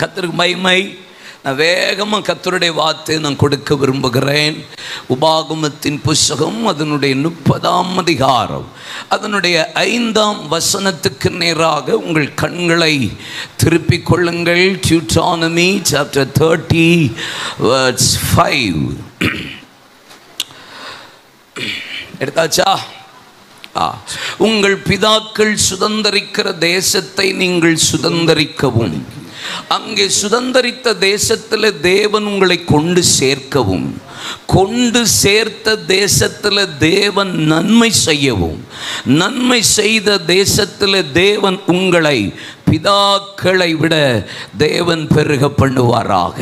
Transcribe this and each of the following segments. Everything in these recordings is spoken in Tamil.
கர்த்தருக்கு மகிமை. நான் வேகமாக கர்த்தருடைய வார்த்தை நான் கொடுக்க விரும்புகிறேன். உபாகமத்தின் புஸ்தகம் அதனுடைய 30ஆம் அதிகாரம் அதனுடைய 5ஆம் வசனத்துக்கு நேராக உங்கள் கண்களை திருப்பிக் கொள்ளுங்கள். Deuteronomy chapter 30 verse 5. எடுத்தாச்சா? உங்கள் பிதாக்கள் சுதந்தரிக்கிற தேசத்தை நீங்கள் சுதந்தரிக்கவும், அங்கே சுதந்தரித்த தேசத்தில் தேவன் உங்களை கொண்டு சேர்க்கவும், கொண்டு சேர்த்த தேசத்தில் தேவன் நன்மை செய்யவும், நன்மை செய்த தேசத்தில் தேவன் உங்களை பிதாக்களை விட தேவன் பெருக பண்ணுவாராக.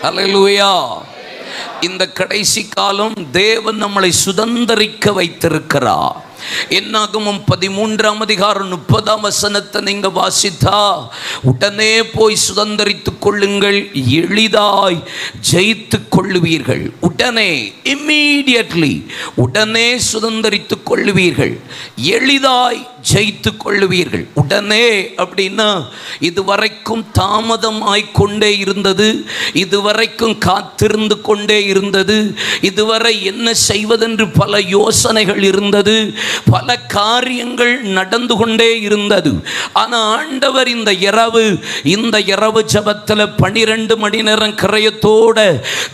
அல்லேலூயா. இந்த கடைசி காலம் தேவன் நம்மளை சுதந்தரிக்க வைத்திருக்கிறார். என்னாகமம் 13ஆம் அதிகாரம் 30ஆம் வசனத்தை நீங்க வாசித்தா, உடனே போய் சுதந்தரித்துக் கொள்ளுங்கள், எளிதாய் ஜெயித்துக் கொள்ளுவீர்கள். உடனே, இம்மீடியட்லி, உடனே சுதந்தரித்துக் கொள்ளுவீர்கள், எளிதாய் ஜெயித்துக் கொள்ளுவீர்கள். உடனே அப்படின்னா இதுவரைக்கும் தாமதமாய்கொண்டே இருந்தது, இதுவரைக்கும் காத்திருந்து கொண்டே இருந்தது, இதுவரை என்ன செய்வதென்று பல யோசனைகள் இருந்தது, பல காரியங்கள் நடந்து கொண்டே இருந்தது. ஆனால் ஆண்டவர் இந்த இரவு ஜெபத்தில் 12 மணி நேரம் கிரயத்தோட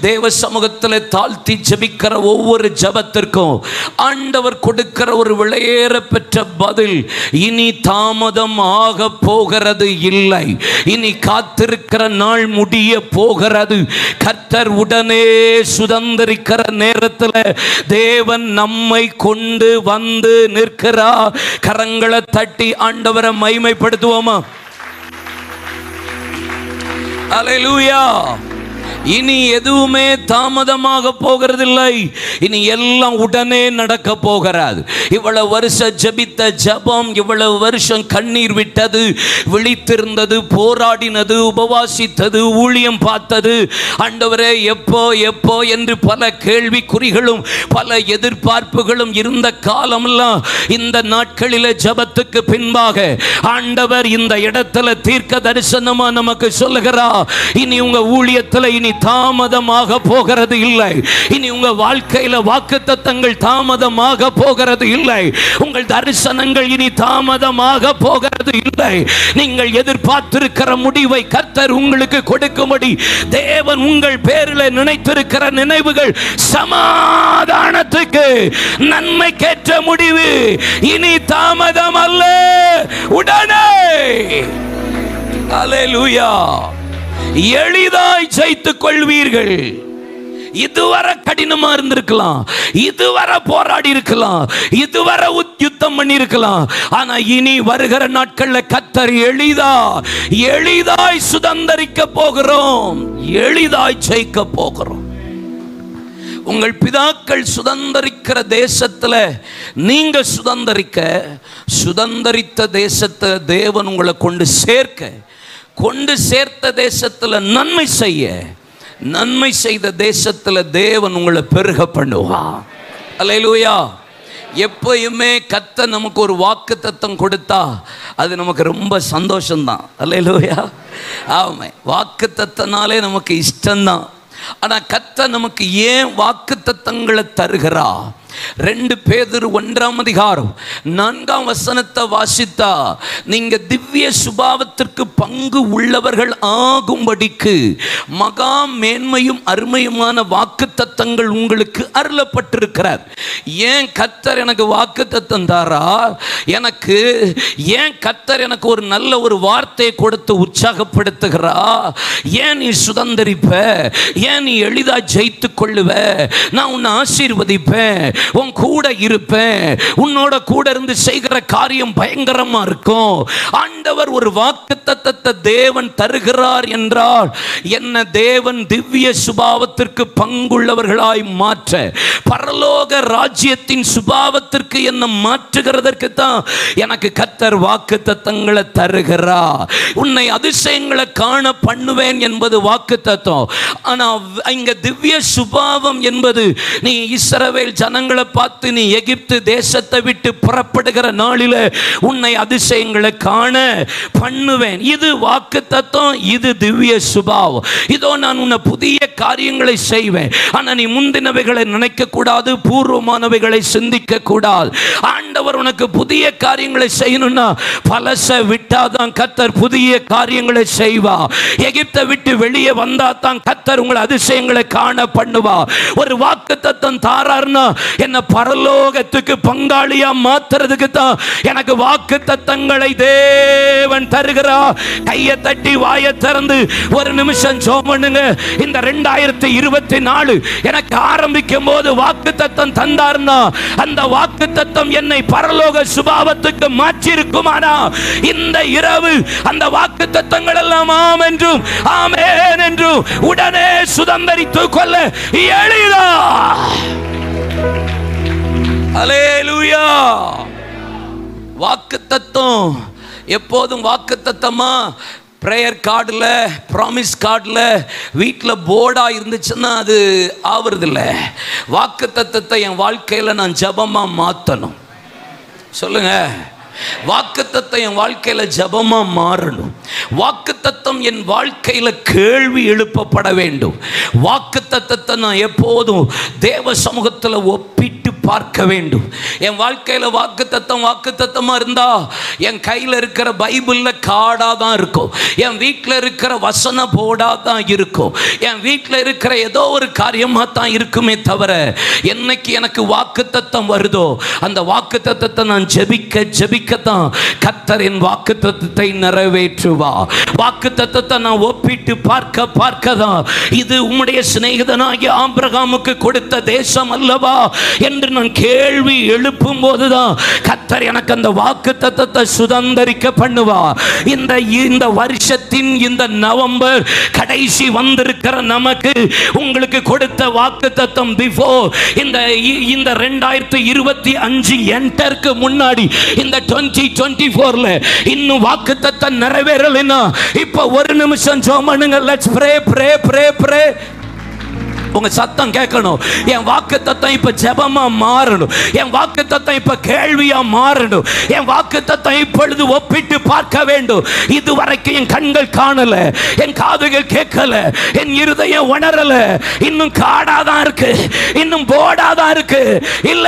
தேவ சமூகத்தில் தாழ்த்தி ஜெபிக்கிற ஒவ்வொரு ஜெபத்திற்கும் ஆண்டவர் கொடுக்கிற ஒரு விலையேற பெற்ற பதில், இனி தாமதம் ஆக போகிறது இல்லை, இனி காத்திருக்கிற நாள் முடிய போகிறது. கர்த்தர் உடனே சுதந்தரிக்கிற நேரத்தில் தேவன் நம்மை கொண்டு வந்து நிற்கிறார். கரங்களை தட்டி ஆண்டவரை மகிமைப்படுத்துவோமா? அல்லேலூயா. இனி எதுவுமே தாமதமாக போகிறதில்லை, இனி எல்லாம் உடனே நடக்க போகிறது. இவ்வளவு வருஷம் ஜெபித்த ஜெபம், இவ்வளவு வருஷம் கண்ணீர் விட்டது, விழித்திருந்தது, போராடினது, உபவாசித்தது, ஊழியம் பார்த்தது, ஆண்டவரே எப்போ எப்போ என்று பல கேள்விக்குறிகளும் பல எதிர்பார்ப்புகளும் இருந்த காலமெல்லாம் இந்த நாட்களில் ஜெபத்துக்கு பின்பாக ஆண்டவர் இந்த இடத்துல தீர்க்க தரிசனமா நமக்கு சொல்லுகிறார், இனி உங்க ஊழியத்தில் இனி தாமதமாக போகிறது இல்லை, இனி உங்க வாழ்க்கையில வாக்குத்தத்தங்கள் தாமதமாக போகிறது இல்லை, உங்கள் தரிசனங்கள் இனி தாமதமாக போகிறது இல்லை. நீங்கள் எதிர்பார்த்திருக்கிற முடிவை கர்த்தர் உங்களுக்கு கொடுக்கும்படி தேவன் உங்கள் பேரில் நினைத்திருக்கிற நினைவுகள் சமாதானத்துக்கு நன்மைக்கேற்ற முடிவு இனி தாமதம் அல்ல, உடனே. அல்லேலூயா. எளிதாய் ஜெயித்துக் கொள்வீர்கள். இதுவரை கடினமா இருந்திருக்கலாம், இதுவரை போராடி இருக்கலாம், இதுவரை யுத்தம் பண்ணி இருக்கலாம், ஆனா இனி வருகிற நாட்கள்ல கர்த்தர் எளிதாய் சுதந்தரிக்க போகிறோம், எளிதாய் ஜெயிக்க போகிறோம். உங்கள் பிதாக்கள் சுதந்தரிக்கிற தேசத்துல நீங்க சுதந்தரித்த தேசத்தை தேவன் உங்களை கொண்டு சேர்த்த தேசத்துல நன்மை செய்த தேசத்துல தேவன் உங்களை பெருக பண்ணுவார். அல்லேலூயா. எப்பயுமே கர்த்தர் நமக்கு ஒரு வாக்குத்தத்தம் கொடுத்தா அது நமக்கு ரொம்ப சந்தோஷம்தான். அல்லேலூயா. ஆமா, வாக்குத்தத்தனாலே நமக்கு இஷ்டம்தான். ஆனா கர்த்தர் நமக்கு ஏன் வாக்குத்தத்தங்களை தருகிறா? 2 பேதுரு 1ஆம் அதிகாரம் 4ஆம் வசனத்தை வாசித்தா, நீங்க திவ்ய சுபாவத்திற்கு பங்கு உள்ளவர்கள் ஆகும்படிக்கு மகா மேன்மையும் அருமையுமான வாக்குத்தத்தங்கள் உங்களுக்கு அருளப்பட்டிருக்கிறார். ஏன் கர்த்தர் எனக்கு வாக்குத்தத்தம் தாரா? ஏன் கர்த்தர் எனக்கு ஒரு நல்ல ஒரு வார்த்தை கொடுத்து உற்சாகப்படுத்துகிறா? ஏன் நீ சுதந்தரிப்ப, ஏன் நீ எளிதா ஜெயித்துக் கொள்ளுவ, நான் உன்னை ஆசீர்வதிப்பேன், உன் கூட இருப்பேன், உன்னோட கூட இருந்து செய்கிற காரியம் பயங்கரமா இருக்கும். ஆண்டவர் ஒரு வாக்குத்தத்தத்தை தேவன் தருகிறார் என்றால் என்ன தேவன் திவ்ய சுபாவத்திற்கு பங்குள்ளவர்களாய் மாற்ற, பரலோக ராஜ்யத்தின் சுபாவத்திற்கு என்ன மாற்றுகிறதற்கு தான் எனக்கு கர்த்தர் வாக்குத்தத்தங்களை தருகிறார். உன்னை அதிசயங்களை காண பண்ணுவேன் என்பது வாக்குத்தத்தம். ஆனா இங்க திவ்ய சுபாவம் என்பது நீ இஸ்ரவேல் ஜனங்கள் அதிசயங்களை பார்த்து நீ எகிப்து தேசத்தை விட்டு புறப்படுகிற நாளில உன்னை அதிசயங்களை காண பண்ணுவேன். இது வாக்குத்தத்தம், இது திவ்ய சுபாவம். இதோ நான் உன்னை புதிய காரியங்களை செய்வேன். ஆனா நீ முந்தினவைகளை நினைக்க கூடாது, பூர்வமானவைகளை சிந்திக்க கூடாது. ஆண்டவர் உனக்கு புதிய காரியங்களை செய்யணும்னா பலச விட்டாதான் கர்த்தர் புதிய காரியங்களை செய்வா. எகிப்தை விட்டு வெளியே வந்தா தான் கர்த்தர் உங்களை அதிசயங்களை காண பண்ணுவா. ஒரு வாக்குத்தத்தம் தாரார்னா என்ன பரலோகத்துக்கு பங்காளியா மாத்துறதுக்கு தான் எனக்கு வாக்குத்தத்தங்களை தேவன் தருகிறார். கையை தட்டி வாயை திறந்து ஒரு நிமிஷம் ஜெபம் பண்ணுங்க. இந்த 2024 எனக்கு ஆரம்பிக்கும் போது வாக்குத்தத்தம் தந்தார்னா அந்த வாக்குத்தத்தம் என்னை பரலோக சுபாவத்துக்கு மாற்றி இருக்குமானா இந்த இரவு அந்த வாக்குத்தத்தங்கள் எல்லாம் ஆம் என்றும் ஆமென் என்றும் உடனே சுதந்தரித்துக் கொள்ள எளிதா. அல்லேலூயா. வாக்குத்தத்தம் எப்போதும் வாக்குத்தத்தமா பிரேயர் கார்டில், ப்ராமிஸ் கார்டில், வீட்டில் போர்டாக இருந்துச்சுன்னா அது ஆவறதில்ல. வாக்குத்தத்தத்தை என் வாழ்க்கையில் நான் ஜபமாக மாற்றணும். சொல்லுங்க, வாக்குத்தத்தம் என் வாழ்க்கையில் ஜபமா மாறணும். வாக்குத்தத்தம் என் வாழ்க்கையில் கேள்வி எழுப்பப்பட வேண்டும். வாக்குத்தத்தத்தை நான் எப்போதும் தேவ சமூகத்தில் ஒப்பிட்டு பார்க்க வேண்டும். என் வாழ்க்கையில் வாக்குத்தத்தமாக இருந்தா என் கையில் இருக்கிற பைபிளில் காடாக தான் இருக்கும், என் வீட்டில் இருக்கிற வசன போர்டாக தான் இருக்கும், என் வீட்டில் இருக்கிற ஏதோ ஒரு காரியமாக தான் இருக்குமே தவிர என்னைக்கு எனக்கு வாக்குத்தத்தம் வருதோ அந்த வாக்குத்தத்தத்தை நான் ஜெபிக்கத்தான் கர்த்தர் என் வாக்குத்தத்தத்தை நிறைவேற்றுவா. வாக்குத்தத்தத்தை நான் ஒப்பிட்டு பார்க்க தான் இது உம்முடைய சிநேகிதனாகிய ஆபிரகாமுக்கு கொடுத்த தேசம் அல்லவா என்று நான் கேள்வி எழுப்பும் போதுதான் கர்த்தர் எனக்கு அந்த வாக்குத்தத்தத்தை சுதந்தரிக்க பண்ணுவா. இந்த வருஷத்தின் இந்த நவம்பர் கடைசி வந்திருக்கிற நமக்கு உங்களுக்கு கொடுத்த வாக்குத்தத்தம் பிஃபோர் இந்த 2025 என்டருக்கு முன்னாடி இந்த 2024ல இன்னும் வாக்குத்தத்தம் நிறைவேறலைன்னா இப்ப ஒரு நிமிஷம் ஜெபம் பண்ணுங்க. Let's pray. உங்க சத்தம் கேட்கணும். என் வாக்குத்தத்தம் இப்ப ஜெபமா மாறணும். என் வாக்குத்தத்தம் இப்ப கேள்வியா மாறணும். என் வாக்குத்தத்தம் இப்பொழுது ஒப்பிட்டு பார்க்க வேண்டும். இதுவரைக்கும் என் கண்கள் காணல, என் காதுகள் கேட்கல, என் இருதயம் உணரல. இன்னும் காடாதான் இருக்கு, இன்னும் போடாதான் இருக்கு. இல்ல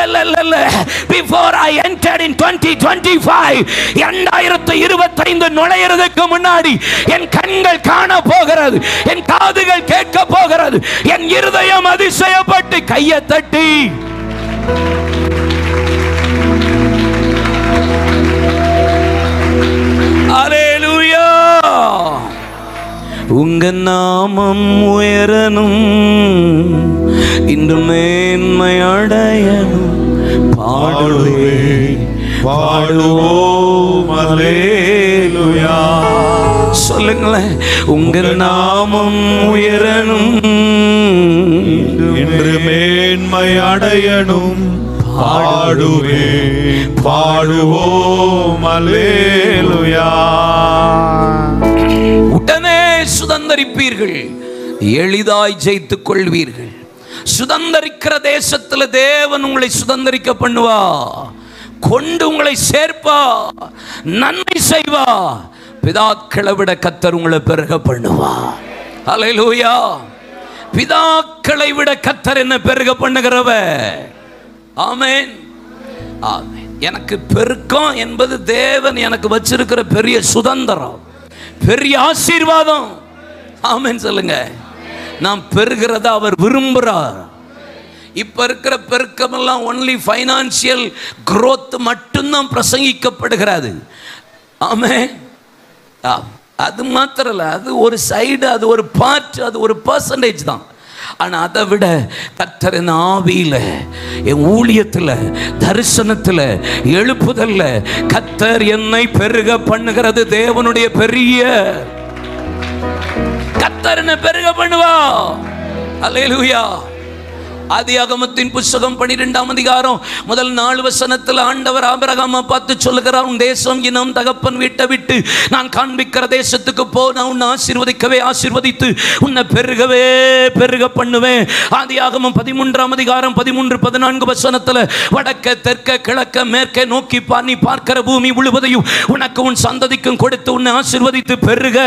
before I entered in 2025 2025 நுழையிறதுக்கு முன்னாடி என் கண்கள் காண போகிறது, என் காதுகள் கேட்க போகிறது, என் இருதயம் அதிசயப்பட்டு கையை தட்டி அல்லேலூயா. உங்க நாமம் உயரணும், இன்று மேன்மை அடையணும். பாடுவோம் அல்லேலூயா. சொல்லுங்களேன், உங்க நாமம் உயரணும், இன்று மேன்மை அடையணும். பாடுவோம் அல்லேலூயா. உடனே சுதந்தரிப்பீர்கள், எளிதாய் ஜெயித்துக் கொள்வீர்கள். சுதந்தரிக்கிற தேசத்தில் தேவன் உங்களை சுதந்தரிக்க பண்ணுவா, கொண்டு உங்களை சேர்ப்பா, நன்மை செய்வா. பிதாக்களை விட கர்த்தர் உங்களை பெருக பண்ணுவா. அல்லேலூயா. பிதாக்களை விட கர்த்தர் என்ன பெருக பண்ணுகிறவ. ஆமென். ஆமென். எனக்கு பெருக்கம் என்பது தேவன் எனக்கு வச்சிருக்கிற பெரிய சுதந்திரம், பெரிய ஆசீர்வாதம். ஆமென் சொல்லுங்க. நாம் பெருகிறத அவர் விரும்புகிறார். இப்ப இருக்கிற பெருக்கமெல்லாம் ஒன்லி ஃபைனான்சியல் growth மட்டும்தான் பிரசங்கிக்கப்படுகிறது. ஆமென். அது மாத்திரம் இல்லை, அது ஒரு சைடு, அது ஒரு பார்ட், அது ஒரு பர்சன்டேஜ் தான். ஆனால் அதை விட கர்த்தர் என் ஆவியில், என் ஊழியத்தில், தரிசனத்தில், எழுப்புதல்ல கர்த்தர் என்னை பெருக பண்ணுகிறது தேவனுடைய பெரிய. கர்த்தர் என்னை பெருக பண்ணுவா. அல்லேலூயா. ஆதியாகமத்தின் புத்தகம் 12ஆம் அதிகாரம் முதல் 4 வசனத்தில் ஆண்டவர் ஆபிரகாமை பார்த்து சொல்லுகிறார், உன் தேசம் இனம் தகப்பன் வீட்டை விட்டு நான் காண்பிக்கிற தேசத்துக்கு போ, நான் உன்னை ஆசீர்வதிக்கவே ஆசீர்வதித்து உன்னை பெருகவே பெருக பண்ணுவேன். ஆதியாகமம் 13ஆம் அதிகாரம் 13-14 வசனத்தில் வடக்க தெற்க கிழக்க மேற்கே நோக்கி நீ பார்க்கிற பூமி முழுவதையும் உனக்கு உன் சந்ததிக்கும் கொடுத்து உன்னை ஆசீர்வதித்து பெருக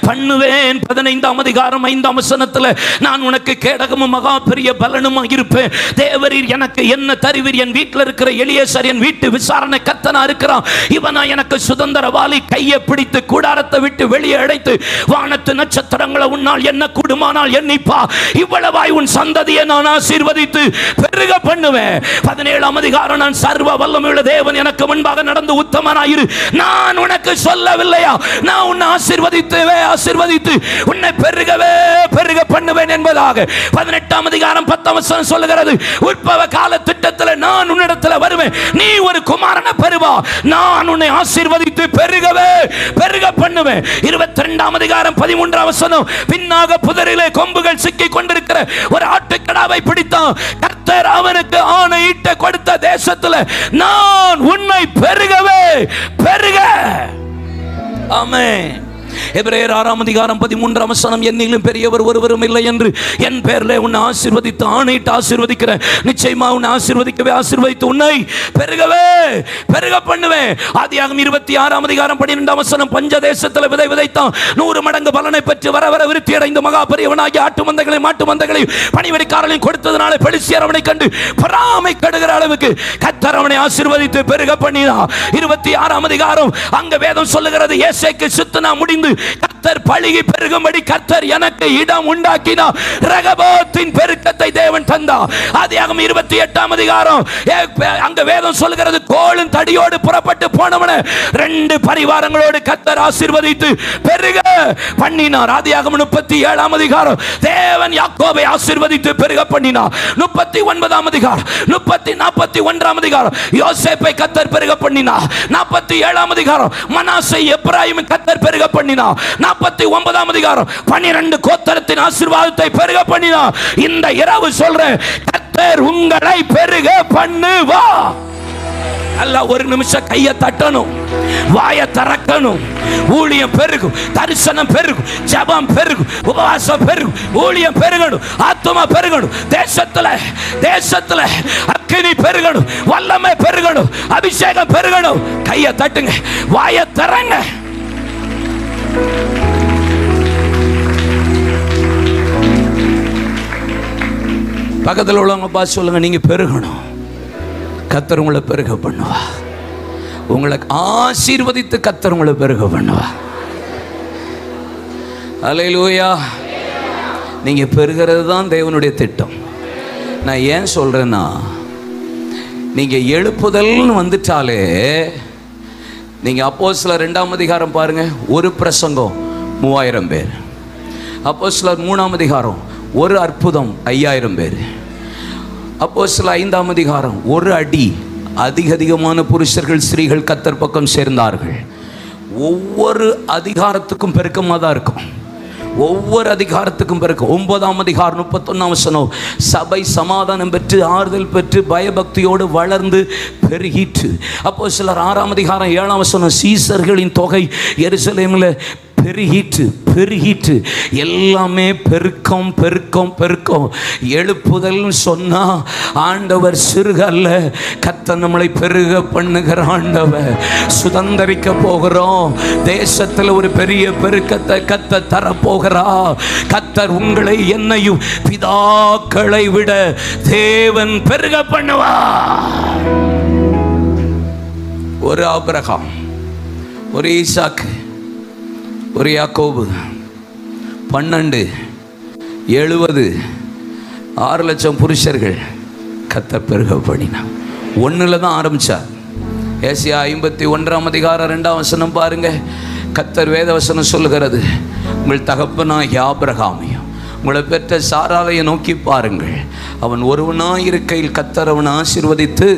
பண்ணுவேன். 15ஆம் அதிகாரம் 5ஆம் வசனத்தில் நான் உனக்கு கேடகமும் மகா பெரிய பலனும் இருப்பேன். தேவரீர் எனக்கு என்ன தருவீர்? என் வீட்டில் இருக்கிற எலியேசர் என் வீட்டு விசாரணை கர்த்தனா இருக்கிறான். இவனா எனக்கு சுதந்திரவாளி. கையை பிடித்து கூடாரத்தை விட்டு வெளியே அடைத்து வானத்து நட்சத்திரங்களை உன்னால் என்ன கூடுமானால் எண்ணிப்பா. இவ்வளவாய் உன் சந்ததியை நான் ஆசீர்வதித்து பெருக பண்ணுவேன். 17ஆம் அதிகாரம் நான் சர்வ வல்லமையுள்ள தேவன் எனக்கு முன்பாக நடந்து உத்தமனாயிரு. நான் உனக்கு சொல்லவில்லையா? நான் உன்னை ஆசீர்வதித்து உன்னை பெருகவே பெருக பண்ணுவேன் என்பதாக 18ஆம் அதிகாரம் 10ஆம் வசனம் சொல்லுகிறது, உற்பவ கால திட்டத்தில் நான் உன்னிடத்தில் வருவேன், நீ ஒரு குமாரனை பெறுவா, நான் உன்னை ஆசீர்வதித்து பெருகவே பெருக பண்ணுவேன். 22ஆம் அதிகாரம் 13ஆம் வசனம், பின்னாக புதரிலே கொம்புகள் சிக்கி கொண்டிருக்கிற ஒரு ஆட்டுக்கடாவை பிடித்தான். கர்த்தர் அவனுக்கு ஆணையிட்டு கொடுத்த தேசத்தில் நான் உன்னை பெருகவே பெருக. ஆமென். எபிரேயர் 6ஆம் அதிகாரம் 13ஆம் வசனம், என்னிலும் பெரியவர் ஒருவரும் இல்லை என்று என் பேரிலே உன்னை ஆசீர்வதித்து ஆணையிட்டு ஆசீர்வதிக்கிறேன். நிச்சயமா உன்னை ஆசீர்வதிக்கவே ஆசீர்வதித்து உன்னை பெருகவே பெருக பண்ணுவேன். ஆதியாகமம் 26ஆம் அதிகாரம் 12ஆம் வசனம், பஞ்ச தேசத்தில் விதை விதைத்தான் 100 மடங்கு பலனை பெற்று வர வர விருத்தி அடைந்து மகா பெரியவனாகி ஆட்டு மந்தைகளையும் மாட்டு மந்தைகளையும் பணிவெடிக்காரர்களையும் கொடுத்ததுனால பெலிஸ்தியர் அவனை கண்டு பொறாமை கடுகிற அளவுக்கு கர்த்தர் அவனை ஆசீர்வதித்து பெருக பண்ணினார். 26ஆம் அதிகாரம் அங்க வேதம் சொல்லுகிறது, ஏசேக்கு சித்தனா முடிந்து கர்த்தர் பழிகி பெருகும்படி கர்த்தர் எனக்கு இடம் உண்டாக்கினார். ரகபோத்தின் பெருக்கத்தை தேவன் தந்தார். ஆதியாகமம் 28ஆம் அதிகாரம் அங்க வேதம் சொல்கிறது, கோலும் தடியோடு புறப்பட்டு போனவன 2 பரிவாரங்களோடு கர்த்தர் ஆசீர்வதித்து பெருக பண்ணினார். ஆதியாகமம் 37ஆம் அதிகாரம் தேவன் யாக்கோபை ஆசீர்வதித்து பெருக பண்ணினார். 39ஆம் அதிகாரம் 41ஆம் அதிகாரம் யோசேப்பை கர்த்தர் பெருக பண்ணினார். 47ஆம் அதிகாரம் மனாசே எப்ராயிம் கர்த்தர் பெருக பண்ணினார். 49ஆம் அதிகாரம் 12 கோத்திரத்தின் ஆசீர்வாதத்தை பெருக பண்ணினார். இந்த இரவு சொல்றேன், கர்த்தர் உங்களை பெருக பண்ணுவா. அல்ல, ஒரு நிமிஷம் கையை தட்டணும், வாயை திறக்கணும். ஊழியம் பெருகும், தரிசனம் பெருகும், ஜெபம் பெருகும், உபவாசம் பெருகும், ஊழியம் பெருகணும், ஆத்துமா பெருகணும். தேசத்துல அக்கினி பெருகணும், வல்லமை பெருகணும், அபிஷேகம் பெருகணும். கையை தட்டுங்க, வாயை திறங்க. பக்கத்தில் உள்ளவங்க பார்த்து சொல்லுங்க, நீங்க பெருகணும், கர்த்தர் உங்களை பெருக பண்ணுவா. உங்களை ஆசீர்வதித்து கர்த்தர் உங்களை பெருக பண்ணுவா. அல்லேலூயா. நீங்க பெருகிறது தான் தேவனுடைய திட்டம். நான் ஏன் சொல்றேன்னா, நீங்க எழுப்புதல்னு வந்துட்டாலே, நீங்க அப்போஸ்தலர் 2ஆம் அதிகாரம் பாருங்க, ஒரு பிரசங்கம் 3000 பேர். அப்போஸ்தலர் 3ஆம் அதிகாரம் ஒரு அற்புதம் 5000 பேர். அப்போஸ்தலர் 5ஆம் அதிகாரம் ஒரு அடி அதிகமான புருஷர்கள் ஸ்திரீகள் கர்த்தர் பக்கம் சேர்ந்தார்கள். ஒவ்வொரு அதிகாரத்துக்கும் பெருக்கமாக தான் இருக்கும். ஒவ்வொரு அதிகாரத்துக்கும் பிறகு 9ஆம் அதிகாரம் 31ஆம் வசனம், சபை சமாதானம் பெற்று ஆறுதல் பெற்று பயபக்தியோடு வளர்ந்து பெருகிற்று. அப்போ சிலர் 6ஆம் அதிகாரம் 7ஆம் வசனம், சீசர்களின் தொகை எருசலேமில் பெருகிற்று. எல்லாமே பெருக்கம். எழுப்புதல் சொன்னா ஆண்டவர் சிறுகல்ல, கர்த்தர் நம்மளை பெருக பண்ணுகிற ஆண்டவர். சுதந்திரிக்க போகிறோம். தேசத்தில் ஒரு பெரிய பெருக்கத்தை கர்த்தர் தரப்போகிறா. கர்த்தர் உங்களை என்னையும் பிதாக்களை விட தேவன் பெருக பண்ணுவா. ஒரு ஆபிரகாம், ஒரு ஈசாக்கு, ஒரு யாக்கோபு, 12, 70, 6 லட்சம் புருஷர்கள் கர்த்தர் பெருக பண்ணினார். 1ல் தான் ஆரம்பிச்சார். ஏசாயா 51ஆம் அதிகாரம் 2ஆம் வசனம் பாருங்க. கர்த்தர் வேத வசனம் சொல்லுகிறது, உங்கள் தகப்பனாகிய ஆபிரகாமையும் உங்களை பெற்ற சாராளையை நோக்கி பாருங்கள். அவன் ஒருவனாயிருக்கையில் கர்த்தர் அவனை ஆசீர்வதித்து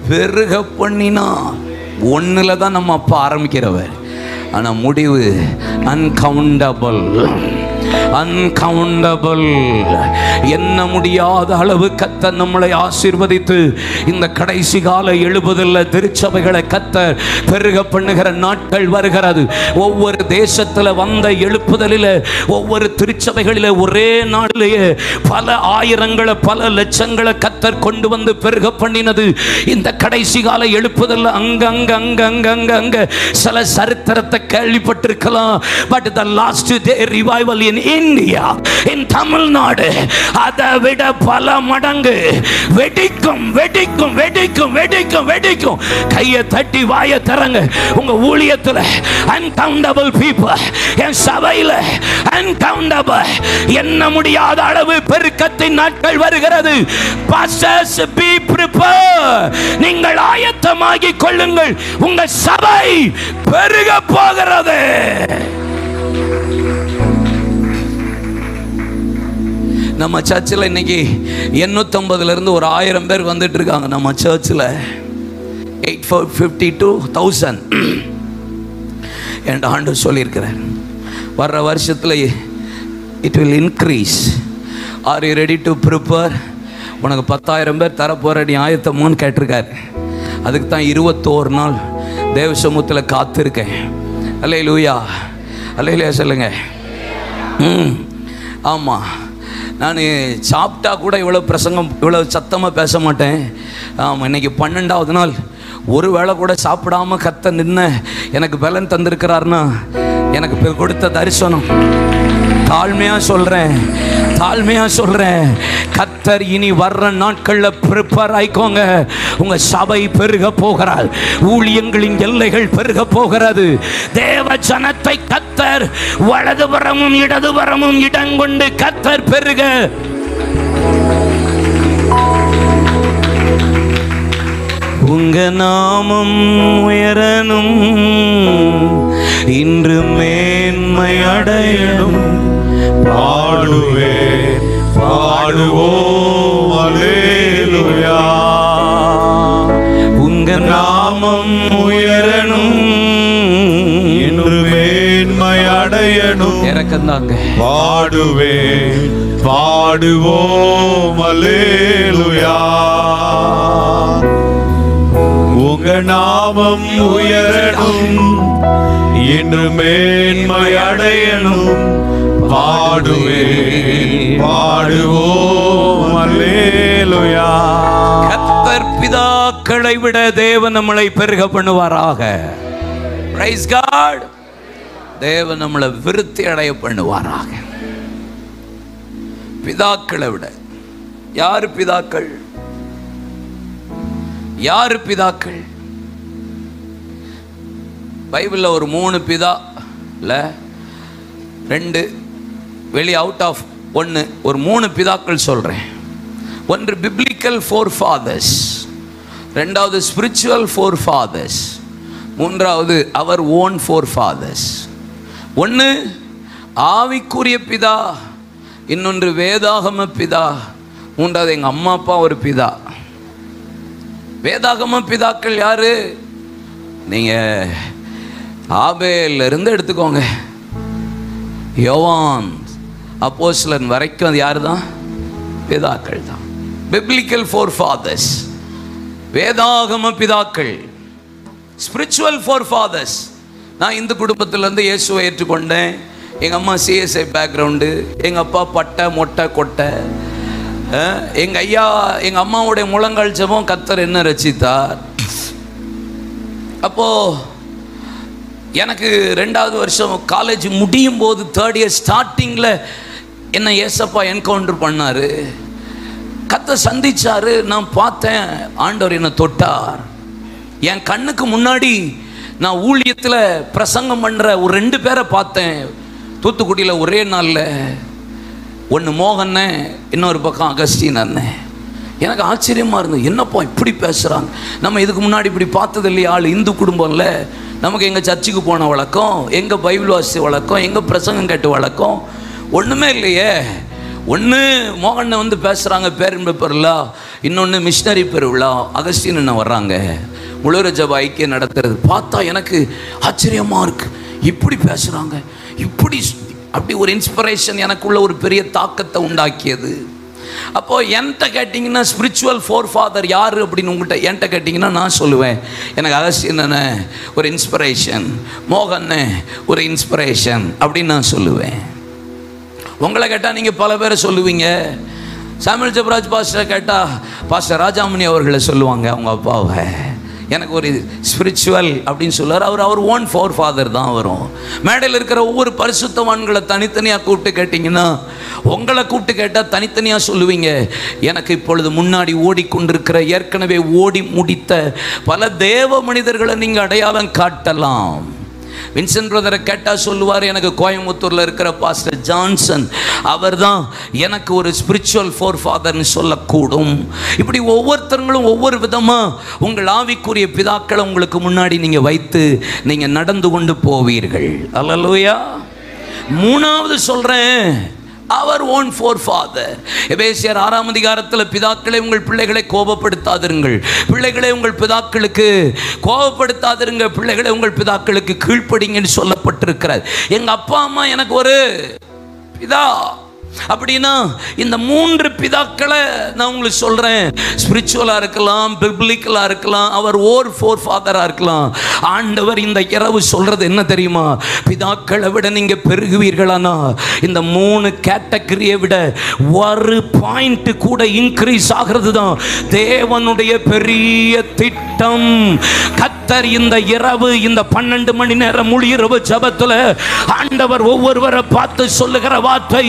பெருக பண்ணினான். 1ல் தான் நம்ம அப்பா ஆரம்பிக்கிறவர். ஆனால் முடிவு அன்கவுண்டபிள். அன்கவுண்டபிள், எண்ண முடியாத அளவு கர்த்தர் நம்மளை ஆசீர்வதித்து இந்த கடைசி கால எழுபதில் திருச்சபைகளை கர்த்தர் பெருக பண்ணுகிற நாட்கள் வருகிறது. ஒவ்வொரு தேசத்தில் வந்த எழுப்புதலில், ஒவ்வொரு திருச்சபைகளில் ஒரே நாளிலேயே பல ஆயிரங்களை பல லட்சங்களை கர்த்தர் கொண்டு வந்து பெருக பண்ணினது இந்த கடைசி கால எழுப்புதல். அங்க சில சரித்திரத்தை கேள்விப்பட்டிருக்கலாம். But the last day revival in India, in Tamil Nadu, அதை விட பல மடங்கு வெடிக்கும் வெடிக்கும் வெடிக்கும் வெடிக்கும் வெடிக்கும். கையை தட்டி வாயை திறங்க. உங்க ஊழியத்தில் uncountable people, என் சபையில் uncountable, எண்ண முடியாத அளவு பெருக்கத்தின் நாட்கள் வருகிறது. Pastors, be prepared. நீங்கள் ஆயத்தமாகிக் கொள்ளுங்கள். உங்க சபை பெருக போகிறது. நம்ம சர்ச்சில் இன்னைக்கு 850 இருந்து ஒரு 1000 பேர் வந்துட்டு இருக்காங்க. நம்ம சர்ச்சில் 852,000 என்ற ஆண்டவர் சொல்லியிருக்கிறார். வர்ற வருஷத்தில் it will increase. Are you ready to prepare? உனக்கு 10,000 பேர் தரப்போற, நீ ஆயத்தமான்னு கேட்டிருக்காரு. அதுக்கு தான் 21 நாள் தேவ சமூகத்தில் காத்திருக்கேன். அல்லேலூயா, அல்லேலூயா சொல்லுங்க. ஆமாம், நான் சாப்பிட்டா கூட இவ்வளோ பிரசங்கம் இவ்வளோ சத்தமாக பேச மாட்டேன். ஆமாம், இன்றைக்கி 12வது நாள் ஒரு வேளை கூட சாப்பிடாம கத்த நின்ன எனக்கு பலன் தந்திருக்கிறார்னா எனக்கு கொடுத்த தரிசனம். தாழ்மையாக சொல்கிறேன், தாழ்மையாக சொல்கிறேன், கத்தர் இனி வர்ற நாட்களில் ப்ரிப்பேர் ஆயிக்கோங்க. உங்கள் சபை பெருக போகிறார், ஊழியங்களின் எல்லைகள் பெருக போகிறது. தேவ ஜனத்தை கத்தர் வலதுபுறமும் இடதுபுறமும் இடங்கொண்டு கத்தர் பெருக. உங்க நாமம் உயரணும், இன்று மேன்மை அடையணும். பாடுவே பாடுவோம் அல்லேலூயா. உங்க நாமம் உயரணும், இன்று மேன்மை அடையணும். இறக்கந்தாங்க. பாடுவே பாடுவோம் அல்லேலூயா. உங்க நாமம் உயரணும், இன்று மேன்மை அடையணும். பாடுவே பாடுவோம் அல்லேலூயா. கர்த்தர் பிதாக்களை விட தேவன் நம்மளை பெருக பண்ணுவாராக. Price God. தேவன் நம்மளை விருத்தி அடைய பண்ணுவாராக. பிதாக்களை விட. யாரு பிதாக்கள்? யாரு பிதாக்கள்? பைபிளில் ஒரு 3 பிதா இல்லை 2 வெளி அவுட் ஆஃப் 1 ஒரு 3 பிதாக்கள் சொல்கிறேன். ஒன்று பிப்ளிக்கல் ஃபோர் ஃபாதர்ஸ், ரெண்டாவது ஸ்பிரிச்சுவல் ஃபோர் ஃபாதர்ஸ், மூன்றாவது அவர் ஓன் ஃபோர் ஃபாதர்ஸ். ஒன்று ஆவிக்குரிய பிதா, இன்னொன்று வேதாகம பிதா, மூன்றாவது எங்கள் அம்மா அப்பா ஒரு பிதா. வேதாகம பிதாக்கள் யாரு? நீங்கள் ஆபேல் இருந்து எடுத்துக்கோங்க, யோவான் அப்போஸ்தலன் வரைக்கும் அது யாரு தான்? பிதாக்கள் தான். பிப்ளிக்கல் ஃபோர் ஃபாதர்ஸ், வேதாகம பிதாக்கள். ஸ்பிரிச்சுவல் ஃபோர் ஃபாதர்ஸ், நான் இந்து குடும்பத்திலேருந்து இயேசுவை ஏற்றுக்கொண்டேன். எங்கள் அம்மா சிஎஸ்ஐ பேக்ரவுண்டு, எங்கள் அப்பா பட்டை மொட்டை கொட்டை. எங்கள் ஐயா எங்கள் அம்மாவுடைய முழங்கால் ஜெபம் கர்த்தர் என்ன ரசித்தார். அப்போது எனக்கு 2வது வருஷம் காலேஜ் முடியும் போது 3rd இயர் ஸ்டார்டிங்கில் என்ன ஏசப்பா என்கவுண்டர் பண்ணார், கர்த்தர் சந்திச்சார். நான் பார்த்தேன், ஆண்டவர் என்னை தொட்டார். என் கண்ணுக்கு முன்னாடி நான் ஊழியத்தில் பிரசங்கம் பண்ணுற ஒரு 2 பேரை பார்த்தேன் தூத்துக்குடியில் ஒரே நாளில். ஒன்று மோகன்னு, இன்னொரு பக்கம் அகஸ்டின் அண்ணன். எனக்கு ஆச்சரியமாக இருந்தது, என்னப்பா இப்படி பேசுகிறாங்க, நம்ம இதுக்கு முன்னாடி இப்படி பார்த்தது இல்லையா. ஆள் இந்து குடும்பம்ல, நமக்கு எங்கள் சர்ச்சுக்கு போன வழக்கம், எங்கள் பைபிள் வாசி வழக்கம், எங்கள் பிரசங்கம் கேட்டு வழக்கம் ஒன்றுமே இல்லையே. ஒன்று மோகனை வந்து பேசுகிறாங்க பேரின்ப பெருவிழா, இன்னொன்று மிஷினரி பெருவிழா, அகஸ்டின் அண்ணன் வர்றாங்க, முழுவதும் ஜெப ஐக்கியம் நடத்துறது. பார்த்தா எனக்கு ஆச்சரியமாக இருக்குது, இப்படி பேசுகிறாங்க, இப்படி அப்படி ஒரு இன்ஸ்பிரேஷன் எனக்குள்ள ஒரு பெரிய தாக்கத்தை உண்டாக்கியது. அப்போது என்கிட்ட கேட்டிங்கன்னா ஸ்பிரிச்சுவல் ஃபோர் ஃபாதர் யார் அப்படின்னு உங்கள்கிட்ட என்கிட்ட கேட்டிங்கன்னா நான் சொல்லுவேன், எனக்கு அகஸ்தியனே ஒரு இன்ஸ்பிரேஷன், மோகன்னு ஒரு இன்ஸ்பிரேஷன் அப்படின்னு நான் சொல்லுவேன். உங்களை கேட்டால் நீங்கள் பல பேரை சொல்லுவீங்க. சாமுவேல் ஜெபராஜ் பாஸ்டரை கேட்டால் பாஸ்டர் ராஜாமணி அவர்களை சொல்லுவாங்க அவங்க அப்பாவை. எனக்கு ஒரு ஸ்பிரிச்சுவல் அப்படின்னு சொல்லுவார். அவர் ஓன் ஃபோர் ஃபாதர் தான் வரும். மேடையில் இருக்கிற ஒவ்வொரு பரிசுத்தவான்களை தனித்தனியாக கூப்பிட்டு கேட்டிங்கன்னா, உங்களை கூப்பிட்டு கேட்டால் தனித்தனியாக சொல்லுவீங்க. எனக்கு இப்பொழுது முன்னாடி ஓடிக்கொண்டிருக்கிற ஏற்கனவே ஓடி முடித்த பல தேவ மனிதர்களை நீங்கள் அடையாளம் காட்டலாம். வின்சென்ட் பிரதரை கேட்டால் சொல்லுவார், எனக்கு கோயம்புத்தூரில் இருக்கிற பாஸ்டர் ஜான்சன் அவர் தான் எனக்கு ஒரு ஸ்பிரிச்சுவல் ஃபோர் ஃபாதர்னு சொல்லக்கூடும். இப்படி ஒவ்வொருத்தங்களும் ஒவ்வொரு விதமாக உங்கள் ஆவிக்குரிய பிதாக்களை உங்களுக்கு முன்னாடி நீங்கள் வைத்து நீங்கள் நடந்து கொண்டு போவீர்கள். அல்லேலூயா. மூணாவது சொல்கிறேன், அவர் ஓன் ஃபோர் ஃபாதர். எபேசியர் 6ஆம் அதிகாரத்தில் பிதாக்களை உங்கள் பிள்ளைகளை கோபப்படுத்தாதிருங்கள், பிள்ளைகளை உங்கள் பிதாக்களுக்கு கோபப்படுத்தாதிருங்க, பிள்ளைகளை உங்கள் பிதாக்களுக்கு கீழ்ப்படிங்கன்னு சொல்லப்பட்டிருக்கிறார். எங்கள் அப்பா அம்மா எனக்கு ஒரு பிதா அப்படின்னா இந்த 3 பிதாக்களை நான் உங்களுக்கு சொல்கிறேன். ஸ்பிரிச்சுவலாக இருக்கலாம், பிப்ளிக்கலாக இருக்கலாம், அவர் ஓர் ஃபோர் ஃபாதராக இருக்கலாம். ஆண்டவர் இந்த இரவு சொல்கிறது என்ன தெரியுமா? பிதாக்களை விட நீங்கள் பெருகுவீர்களானா இந்த 3 கேட்டகரியை விட ஒரு பாயிண்ட் கூட இன்க்ரீஸ் ஆகிறது தான் தேவனுடைய பெரிய திட்டம். கர்த்தர் இந்த இரவு இந்த 12 மணி நேரம் முழு இரவு ஜெபத்தில் ஆண்டவர் ஒவ்வொருவரை பார்த்து சொல்லுகிற வார்த்தை,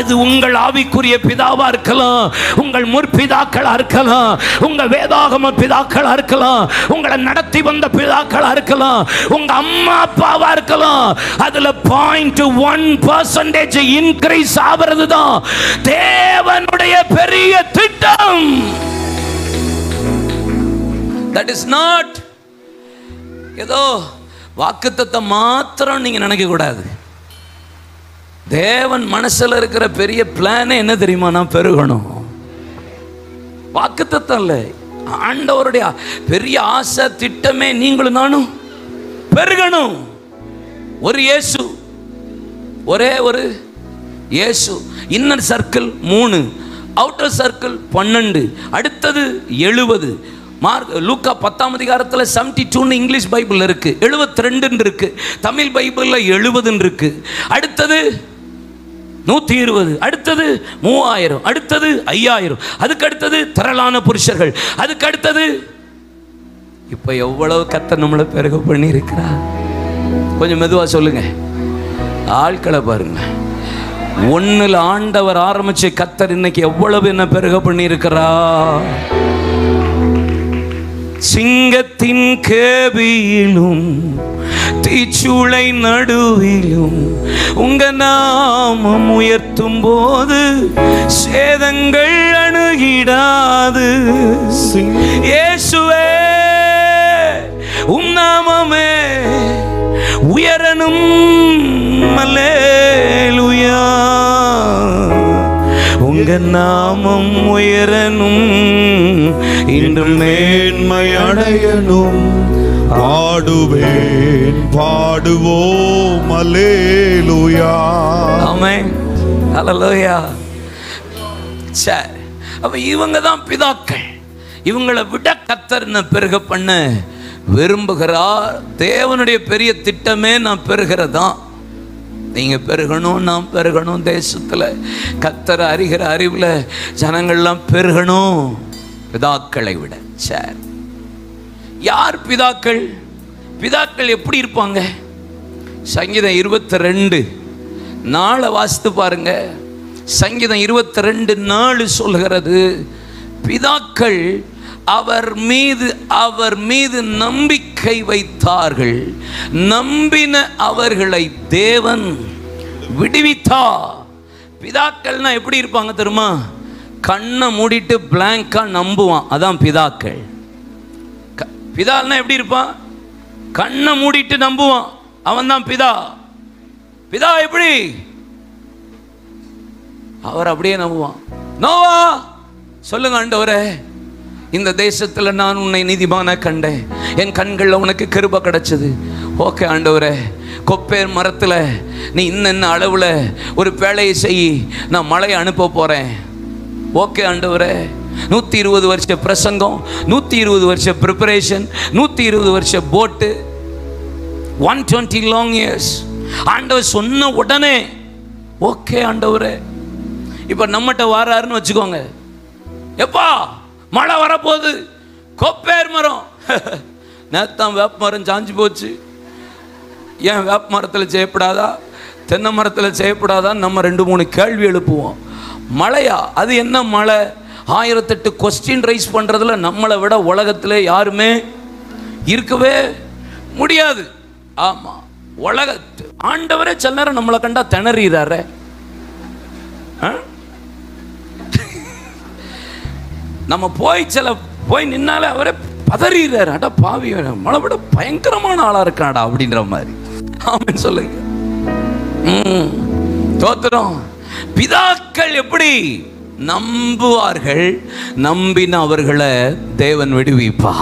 இது உங்கள் ஆவிக்குரிய பிதாவா இருக்கலாம், உங்கள் முற்பிதாக்களா இருக்கலாம், உங்க வேதாகம பிதாக்களா இருக்கலாம், உங்களை நடத்தி வந்த பிதாக்களா இருக்கலாம், உங்க அம்மா அப்பாவா இருக்கலாம். அதுல 0.1% இன்க்ரீஸ் ஆகிறது தான் தேவனுடைய பெரிய திட்டம். தட் இஸ் நாட் ஏதோ வாக்குத்தத்தம் மாத்திரம் நீங்க நினைக்க கூடாது. தேவன் மனசுல இருக்கிற பெரிய பிளானே என்ன தெரியுமா? நான் பெருகணும். வாக்குத்தத்தம் இல்லை, ஆண்டவருடைய பெரிய ஆசை திட்டமே நீங்களும் நானும் பெருகணும். ஒரு இயேசு, ஒரே ஒரு இயேசு. இன்னர் சர்க்கிள் 3, அவுட்டர் சர்க்கிள் 12, அடுத்தது 70. லூக்கா 10ஆம் அதிகாரத்தில் 72 இங்கிலீஷ் பைபிள் இருக்கு, 72 இருக்கு, தமிழ் பைபிளில் 70 இருக்கு. அடுத்தது 120, அடுத்தது 3000, அடுத்தது 5000, அதுக்கு அடுத்தது திரளான புருஷர்கள், அதுக்கு அடுத்தது இப்ப எவ்வளவு கர்த்தர் நம்மளை பெருக பண்ணி இருக்கிறார். கொஞ்சம் மெதுவா சொல்லுங்க, ஆட்களை பாருங்க. 1ல் ஆண்டவர் ஆரம்பிச்சு கர்த்தர் இன்னைக்கு எவ்வளவு என்ன பெருக பண்ணி இருக்கிறார். சிங்கத்தின் கேபியிலும் தீச்சுளை நடுவிலும் உங்க நாமம் உயர்த்தும் போது சேதங்கள் அணுகிடாது. இயேசுவே உம் நாமமே உயரணும். அல்லேலூயா. உங்க நாமம் உயரணும், இன்று மேன்மை அடையணும். பாடுவேன் பாடுவோம் அல்லேலூயா. ஆமென். ஹல்லேலூயா. சரி, அப்ப இவங்க தான் பிதாக்கள். இவங்களை விட கர்த்தர் நான் பெருக பண்ண விரும்புகிறார். தேவனுடைய பெரிய திட்டமே நான் பெருகிறதான். நீங்க பெருகணும், நாம் பெருகணும். தேசத்துல கர்த்தரை அறிகிற அறிவுல ஜனங்கள்லாம் பெருகணும் பிதாக்களை விட. சரி, யார் பிதாக்கள்? பிதாக்கள் எப்படி இருப்பாங்க? சங்கீதம் 22:4 வாசித்து பாருங்க. சங்கீதம் 22:4 சொல்கிறது, பிதாக்கள் அவர் மீது நம்பிக்கை வைத்தார்கள், நம்பின அவர்களை தேவன் விடுவித்தார். பிதாக்கள்னா எப்படி இருப்பாங்க தெரியுமா? கண்ணை மூடிட்டு பிளாங்கா நம்புவான், அதான் பிதாக்கள். பிதான்னா எப்படி இருப்பான்? கண்ணை மூடிட்டு நம்புவான், அவன் தான் பிதா. பிதா எப்படி? அவர் அப்படியே நம்புவான். நோவா சொல்லுங்க, ஆண்டவரே இந்த தேசத்தில் நான் உன்னை நீதிமான கண்டேன், என் கண்களில் உனக்கு கிருபை கிடைச்சது, ஓகே ஆண்டவரே, கொப்பேர் மரத்தில் நீ இன்ன அளவில் ஒரு வேலையை செய், நான் மழையை அனுப்ப போகிறேன். ஓகே ஆண்டவரே, 120 வருஷ பிரசங்கம், 120 வருஷ ப்ரிப்பரேஷன், 120 வருஷ போட்டு, 120 லாங் இயர்ஸ். ஆண்டவர் சொன்ன உடனே ஓகே ஆண்டவரே. இப்போ நம்மகிட்ட வராருன்னு வச்சுக்கோங்க, எப்பா மழை வரப்போகுது, கொப்பேர் மரம் நேத்தான் வேப்ப மரம் சாஞ்சு போச்சு, ஏன் வேப்ப மரத்தில் செய்யப்படாதா, தென்னை மரத்தில் செய்யப்படாதா, நம்ம 2-3 கேள்வி எழுப்புவோம். மழையா? அது என்ன மழை? 1008 கொஸ்டின் ரைஸ் பண்ணுறதுல நம்மளை விட உலகத்தில் யாருமே இருக்கவே முடியாது. ஆமாம், ஆண்டவரே சில நேரம் நம்மளை கண்டா திணறாரு. நம்ம போய் நின்னாலே அவரே பதறாரு. அடா பாவி, மழை விட பயங்கரமான ஆளா இருக்காடா அப்படின்ற மாதிரி. ஆமென் சொல்லுங்க. தோத்திரம். பிதாக்கள் எப்படி நம்புவார்கள், நம்பின அவர்களை தேவன் விடுவிப்பா.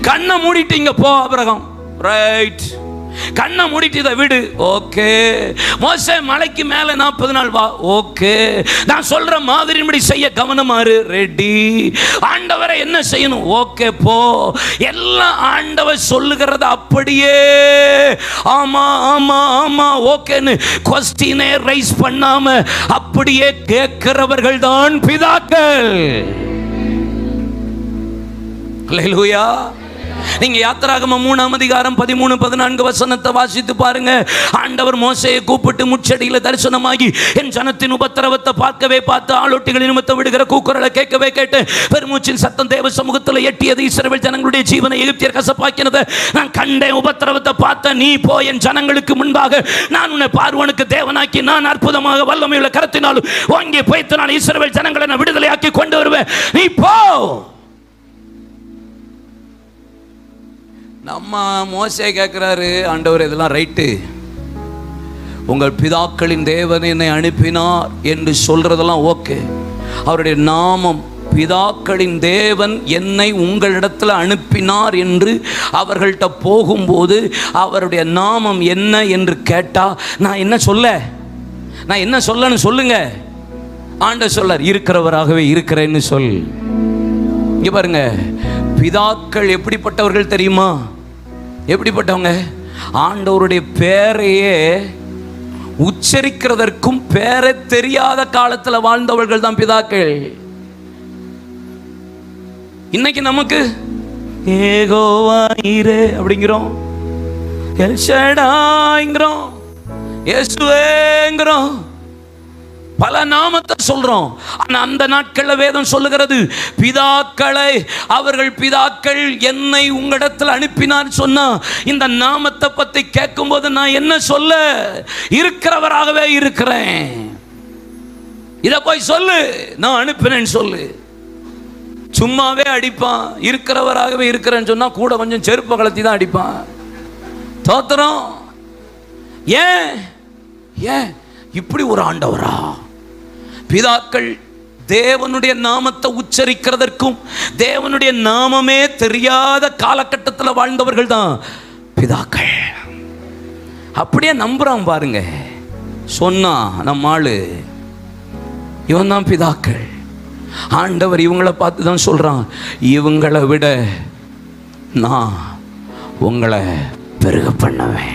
கண்ணை மூடிட்டீங்க போ ஆபிரகாம், ரைட். கண்ணை மூடிட்டு இதை விடு, ஓகே. மோசே மலைக்கு மேல 40 நாள் வா, ஓகே. நான் சொல்ற மாதிரிபடி செய்ய கவனமாறு, ரெடி. ஆண்டவரை என்ன செய்யணும், ஓகே போ. எல்லாம் ஆண்டவர் சொல்லுகிறத அப்படியே ஆமா ஆமா ஆமா ஓகேன்னு கொஸ்டினே ரைஸ் பண்ணாம அப்படியே கேட்கிறவர்கள் தான் பிதாக்கள். அல்லேலூயா. நீங்க யாத்திராகமம் 3ஆம் அதிகாரம் 13-14 வசனத்தை வாசித்து பாருங்க. ஆண்டவர் மோசேயை கூப்பிட்டு முச்சடியில தரிசனமாகி என் ஜனத்தின் உபத்திரவத்தை பார்த்து ஆளொட்டிகளின் நிமித்தம் விடுகிற கூக்குரலை கேட்கவே கேட்டு பெருமூச்சின் சத்தம் தேவ சமூகத்தில் எட்டியது. இஸ்ரவேல் ஜனங்களுடைய ஜீவனை எகிப்தியர் கசப்பாக்கினதை நான் கண்டேன். உபத்திரவத்தை பார்த்த நீ போ, என் ஜனங்களுக்கு முன்பாக நான் உன்னை பார்வோனுக்கு தேவனாக்கி நான் அற்புதமாக வல்லமையுள்ள கரத்தினாலும் ஓங்கி போய்த்து இஸ்ரவேல் ஜனங்களை நான் விடுதலையாக்கி கொண்டு வருவேன், நீ போ. நம்ம மோசே கேட்கிறாரு, ஆண்டவர் இதெல்லாம் ரைட்டு, உங்கள் பிதாக்களின் தேவன் என்னை அனுப்பினார் என்று சொல்றதெல்லாம் ஓகே. அவருடைய நாமம், பிதாக்களின் தேவன் என்னை உங்களிடத்தில் அனுப்பினார் என்று அவர்கள்ட்ட போகும்போது அவருடைய நாமம் என்ன என்று கேட்டா நான் என்ன சொல்லன்னு சொல்லுங்க. ஆண்டவர் சொல்லார், இருக்கிறவராகவே இருக்கிறேன்னு சொல். இங்க பாருங்க, பிதாக்கள் எப்படிப்பட்டவர்கள் தெரியுமா? எப்படிப்பட்டவங்க? ஆண்டவருடைய பேரையே உச்சரிக்கிறதற்கும் பேரை தெரியாத காலத்தில் வாழ்ந்தவர்கள் தான் பிதாக்கள். இன்னைக்கு நமக்கு ஏகோவா ஈரே அப்படிங்கிறோம், எல் ஷடாய்ங்கிறோம், இயேசுவேங்கிறோம், பல நாமத்தை சொல்றோம். ஆனா அந்த நாட்களில் வேதம் சொல்லுகிறது, பிதாக்கள் என்னை உங்களிடத்தில் அனுப்பினார் சொன்னா இந்த நாமத்தை பத்தி கேட்கும் போது நான் என்ன சொல்ல? இருக்கிறவராகவே இருக்கிறேன். இத போய் சொல்லு, நான் அனுப்பினேன்னு சொல்லு. சும்மாவே அடிப்பான். இருக்கிறவராகவே இருக்கிறேன்னு சொன்னா கூட கொஞ்சம் செருப்ப கலத்தி தான் அடிப்பான். தோத்திரம். ஏன் இப்படி ஒரு ஆண்டவரா? பிதாக்கள் தேவனுடைய நாமத்தை உச்சரிக்கிறதற்கும் தேவனுடைய நாமமே தெரியாத காலகட்டத்தில் வாழ்ந்தவர்கள் தான் பிதாக்கள். அப்படியே நம்புறான் பாருங்க. சொன்னா நம்ம ஆளு இவன் தான் பிதாக்கள். ஆண்டவர் இவங்களை பார்த்து தான் சொல்றான், இவங்களை விட நான் உங்களை பெருக பண்ணுவேன்.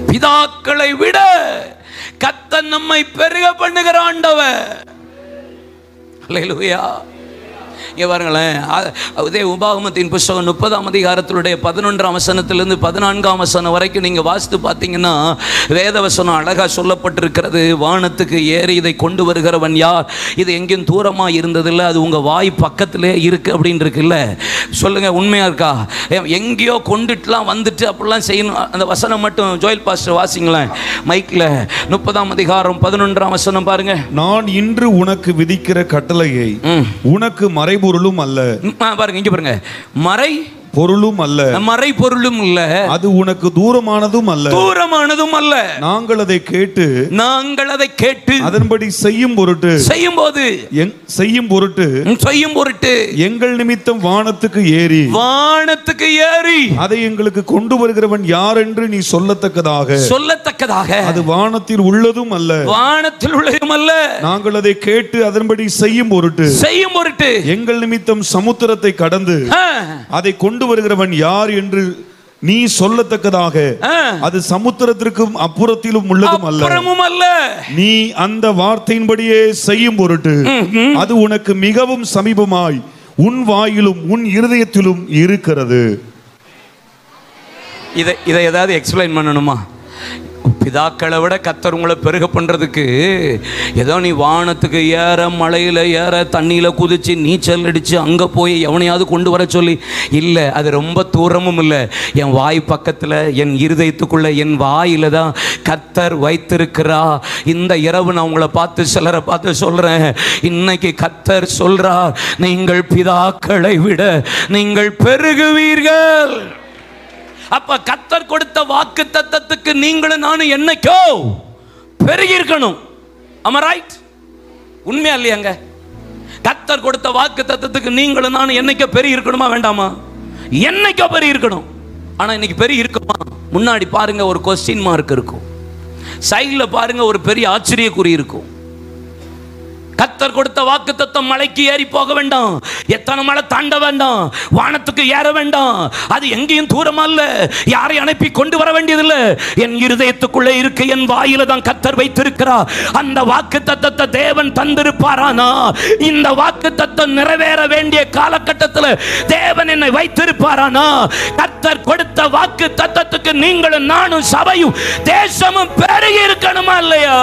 பிதாக்களை விட கர்த்தர் நம்மை பெருக பண்ணுகிற ஆண்டவர். அல்லேலூயா. இங்கே பாருங்களேன், அதே உபாகமத்தின் புஸ்தகம் 30ஆம் அதிகாரத்தினுடைய 11ஆம் வசனத்திலிருந்து 14ஆம் வசனம் வரைக்கும் நீங்கள் வாசித்து பார்த்தீங்கன்னா வேத வசனம் அழகாக சொல்லப்பட்டிருக்கிறது. வானத்துக்கு ஏறி இதை கொண்டு வருகிறவன் யார்? இது எங்கேயும் தூரமாக இருந்ததில்லை, அது உங்கள் வாய் பக்கத்திலே இருக்குது அப்படின்னு இருக்குல்ல. சொல்லுங்கள், உண்மையாக இருக்கா? எங்கேயோ கொண்டுட்டுலாம் வந்துட்டு அப்படிலாம் செய்யணும். அந்த வசனம் மட்டும் ஜோயல் பாஸ்டர் வாசிங்களேன் மைக்கில். 30ஆம் அதிகாரம் 11ஆம் வசனம் பாருங்க. நான் இன்று உனக்கு விதிக்கிற கட்டளையை உனக்கு மறைபொருளும் அல்ல. பாருங்க, இங்க பாருங்க, பொருளும் அல்ல, மறை பொருளும் இல்ல, அது உனக்கு தூரமானதும் அல்ல, தூரமானதும் அல்ல. நாங்கள் அதை கேட்டு அதன்படி செய்யும் பொருட்டு எங்கள் நிமித்தம் வானத்துக்கு ஏறி அதை எங்களுக்கு கொண்டு வருகிறவன் யார் என்று நீ சொல்லத்தக்கதாக அது வானத்தில் உள்ளதும் அல்ல, நாங்கள் அதை கேட்டு அதன்படி செய்யும் பொருட்டு எங்கள் நிமித்தம் சமுத்திரத்தை கடந்து அதை கொண்டு வருகிறவன் யார் என்று நீ சொல்லத்தக்கதாக அது சமுத்திரத்திற்கும் அப்புறத்திலும் உள்ளதும் அல்ல. நீ அந்த வார்த்தையின்படியே செய்யும் பொருட்டு அது உனக்கு மிகவும் சமீபமாய் உன் வாயிலும் உன் இருதயத்திலும் இருக்கிறது. இதை ஏதாவது எக்ஸ்பிளைன் பண்ணணுமா? பிதாக்களை விட கர்த்தர் உங்களை பெருக பண்ணுறதுக்கு ஏதோ நீ வானத்துக்கு ஏற, மலையில் ஏற, தண்ணியில் குதிச்சு நீச்சல் அடித்து அங்கே போய் எவனையாவது கொண்டு வர சொல்லி இல்லை. அது ரொம்ப தூரமும் இல்லை, என் வாய் பக்கத்தில், என் இருதயத்துக்குள்ளே, என் வாயில் தான் கர்த்தர் வைத்திருக்கிறா. இந்த இரவு நான் உங்களை சிலரை பார்த்து சொல்கிறேன், இன்னைக்கு கர்த்தர் சொல்கிறா, நீங்கள் பிதாக்களை விட நீங்கள் பெருகுவீர்கள். அப்ப கர்த்தர் கொடுத்த வாக்கு தத்தத்துக்கு நீங்களும் நானும் என்னைக்கோ பெருகி இருக்கணும். ஆமா, ரைட்? உண்மையா இல்லையாங்க? கர்த்தர் கொடுத்த வாக்கு தத்தத்துக்கு நீங்களும் நானும் என்னைக்கோ பெருகி இருக்கணுமா வேண்டாமா? என்னைக்கோ பெருகி இருக்கணும். ஆனா இன்னைக்கு பெருகி இருக்குமா? முன்னாடி பாருங்க ஒரு கொஸ்டின் மார்க் இருக்கும், சைடுல பாருங்க ஒரு பெரிய ஆச்சரியக்குறி இருக்கும். கர்த்தர் கொடுத்த வாக்குத்தத்தம் மலைக்கு ஏறி போக வேண்டாம், எத்தனை மலை தாண்ட வேண்டாம், வானத்துக்கு ஏற வேண்டாம், அது எங்கேயும் தூரமா இல்ல, யாரை அனுப்பி கொண்டு வர வேண்டியதில்லை, என் இருதயத்துக்குள்ளே இருக்கு, என் வாயில தான் கர்த்தர் வைத்திருக்கிறார். அந்த வாக்குத்தத்தத்தை தேவன் தந்திருப்பாரானா, இந்த வாக்குத்தத்தம் நிறைவேற வேண்டிய காலகட்டத்தில் தேவன் என்னை வைத்திருப்பாரானா, கர்த்தர் கொடுத்த வாக்கு தத்தத்துக்கு நீங்களும் நானும் சபையும் தேசமும் பெருகி இருக்கணுமா இல்லையா?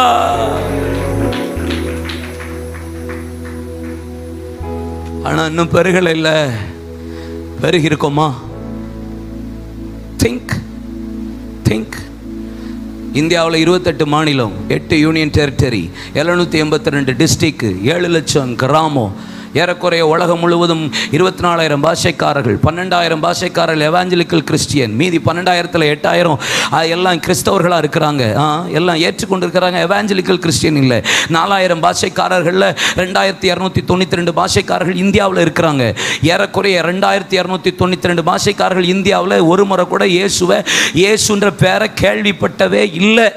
ஆனா இன்னும் பெருகல இல்ல, பெருகி இருக்கோமா? திங்க். இந்தியாவில் 28 மாநிலம், 8 யூனியன் டெரிட்டரி, 782 டிஸ்ட்ரிக்ட், 7 லட்சம் கிராமம், ஏறக்குறைய உலகம் முழுவதும் 24,000 பாஷைக்காரர்கள், 12,000 பாஷைக்காரர்கள் எவாஞ்சலிக்கல் கிறிஸ்டியன், மீதி 12,000ல் 8,000 எல்லாம் கிறிஸ்தவர்களாக இருக்கிறாங்க. எல்லாம் ஏற்றுக்கொண்டு இருக்கிறாங்க, எவாஞ்சலிக்கல் கிறிஸ்டியன் இல்லை. 4,000 பாஷைக்காரர்களில் 2,292 பாஷைக்காரர்கள் இந்தியாவில் இருக்கிறாங்க. ஏறக்குறைய 2,292 பாஷைக்காரர்கள் இந்தியாவில் ஒரு முறை கூட இயேசுன்ற பேரை கேள்விப்பட்டவே இல்லை.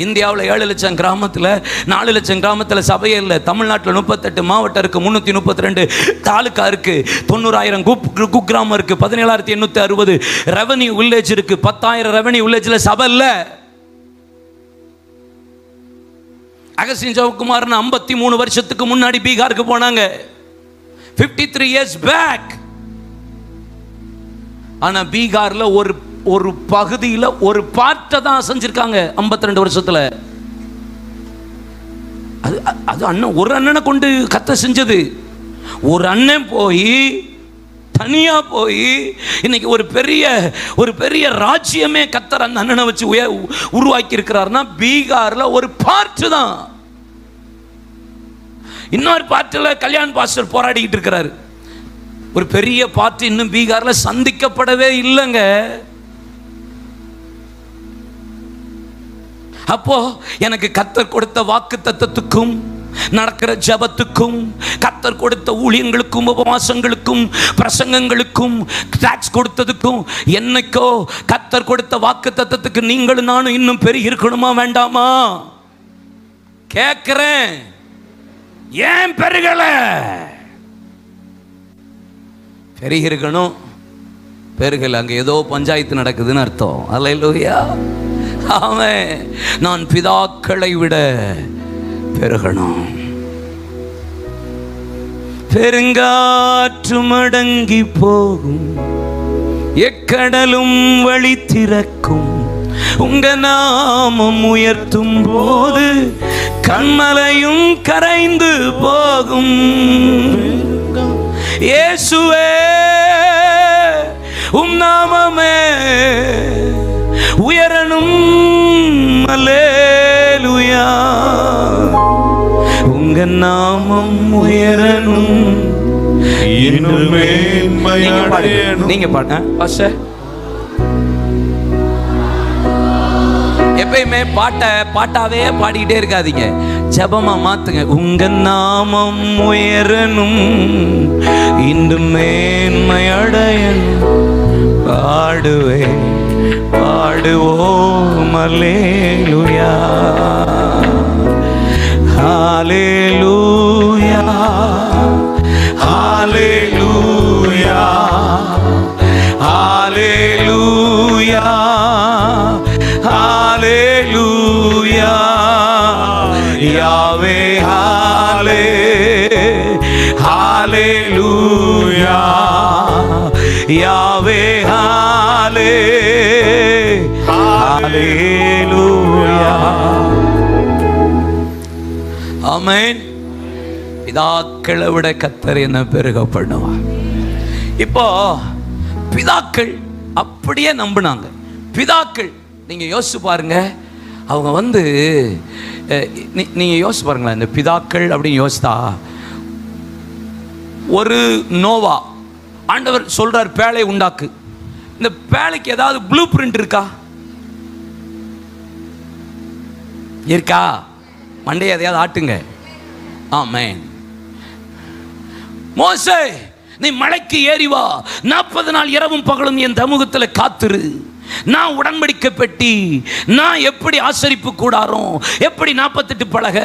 இந்தியாவில் 7 லட்சம் கிராமத்தில் 4 லட்சம் கிராமத்தில் சபையே இல்லை. தமிழ்நாட்டில் 38 மாவட்டம் இருக்குது, 332 தாலுக்கா இருக்குது, 90,000 குக்கிராமம் இருக்குது, 17,860 ரெவன்யூ வில்லேஜ் இருக்குது, 10,000 ரெவன்யூ வில்லேஜில் சபை இல்லை. அகஸ்டின் சிவகுமார்னு 53 வருஷத்துக்கு முன்னாடி பீகாருக்கு போனாங்க, 53 years பேக். ஆனால் பீகாரில் ஒரு பகுதியில் ஒரு பார்ட்டை தான் செஞ்சிருக்காங்க 52 வருஷத்துல. அது அண்ணன், ஒரு அண்ணனை கொண்டு கத்த செஞ்சது. ஒரு அண்ணன் போய் தனியா போய் இன்னைக்கு ஒரு பெரிய ராஜ்யமே கத்தர் அந்த அண்ணனை வச்சு உருவாக்கி இருக்கிறார்னா பீகார்ல ஒரு பார்ட் தான். இன்னொரு பார்ட்டில் கல்யாண் பாஸ்டர் போராடிக்கிட்டு இருக்கிறாரு. ஒரு பெரிய பார்ட்டி இன்னும் பீகார்ல சந்திக்கப்படவே இல்லைங்க. அப்போ எனக்கு கர்த்தர் கொடுத்த வாக்கு தத்தத்துக்கும் நடக்கிற ஜபத்துக்கும், கர்த்தர் கொடுத்த ஊழியங்களுக்கும், உபவாசங்களுக்கும், பிரசங்கங்களுக்கும், டாக்ஸ் கொடுத்ததுக்கும், என்னைக்கோ கர்த்தர் கொடுத்த வாக்கு தத்தத்துக்கு நீங்களும் நானும் இன்னும் பெருகி இருக்கணுமா வேண்டாமா கேட்கிறேன். ஏன் பெருகல? பெருகி இருக்கணும். பெருகல, அங்க ஏதோ பஞ்சாயத்து நடக்குதுன்னு அர்த்தம். அல்லேலூயா. ஆமென். நான் பிதாக்களை விட பெருகணும். பெருங்காற்று மடங்கி போகும், எக்கடலும் வழி திறக்கும், உங்க நாமம் உயர்த்தும் போது கண்மலையும் கரைந்து போகும். இயேசுவே உம் நாமமே உயரணும். அல்லேலூயா. உங்க நாமம் உயரணும். இன்னும் மேன்மை அடையணும். நீங்க பாடுங்க பாஸ்டர். எப்பயுமே பாட்டாவே பாடிக்கிட்டே இருக்காதீங்க, ஜபமா மாத்துங்க. உங்க நாமம் உயரணும், இன்னும் மேன்மை அடையணும், பாடுவேன் பாடுவோம் அல்லேலூயா ஹalleluya ஹalleluya ஹalleluya ஹalleluya யாவே ஹalleluya யாவே ஹalleluya. ஆமென். பிதாக்களை விட கர்த்தர் என்ன பெருக பண்ணுவார். இப்போ பிதாக்கள் அப்படியே நம்பினாங்க. பிதாக்கள் நீங்க யோசிச்சு பாருங்க, அவங்க நீங்க யோசிச்சு பாருங்களேன், இந்த பிதாக்கள் அப்படின்னு யோசித்தா, ஒரு நோவா ஆண்டவர் சொல்றார் பேழை உண்டாக்கு. இந்த பேழைக்கு ஏதாவது ப்ளூ பிரிண்ட் இருக்கா? இருக்கா? மண்டையை எதையாவது ஆட்டுங்க. ஆமென். மோசே நீ மலைக்கு ஏறி வா, 40 நாள் இரவும் பகலும் என் சமூகத்தில் காத்துரு. நான் உடன்படிக்கை பெட்டி, நான் எப்படி ஆசரிப்பு கூடாரம், எப்படி 48 பலக,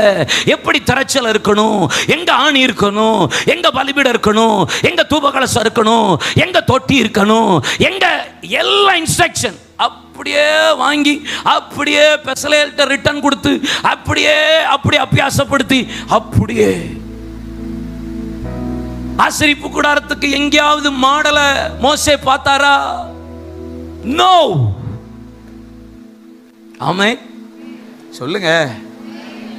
எப்படி தரைச்சல் இருக்கணும், எங்க ஆணி இருக்கணும், எங்க பலிபீடம் இருக்கணும், எங்க தூபகலசம் இருக்கணும், எங்க தொட்டி இருக்கணும், எங்க எல்லா இன்ஸ்ட்ரக்ஷன் அப்படியே வாங்கி அப்படியே பெசலேல்ட்ட ரிட்டர்ன் கொடுத்து அப்படியே அபியாசப்படுத்தி அப்படியே ஆசரிப்பு கூடாரத்துக்கு எங்கேயாவது மாடலை மோசே பார்த்தாரா? நோ. ஆமே சொல்லுங்க,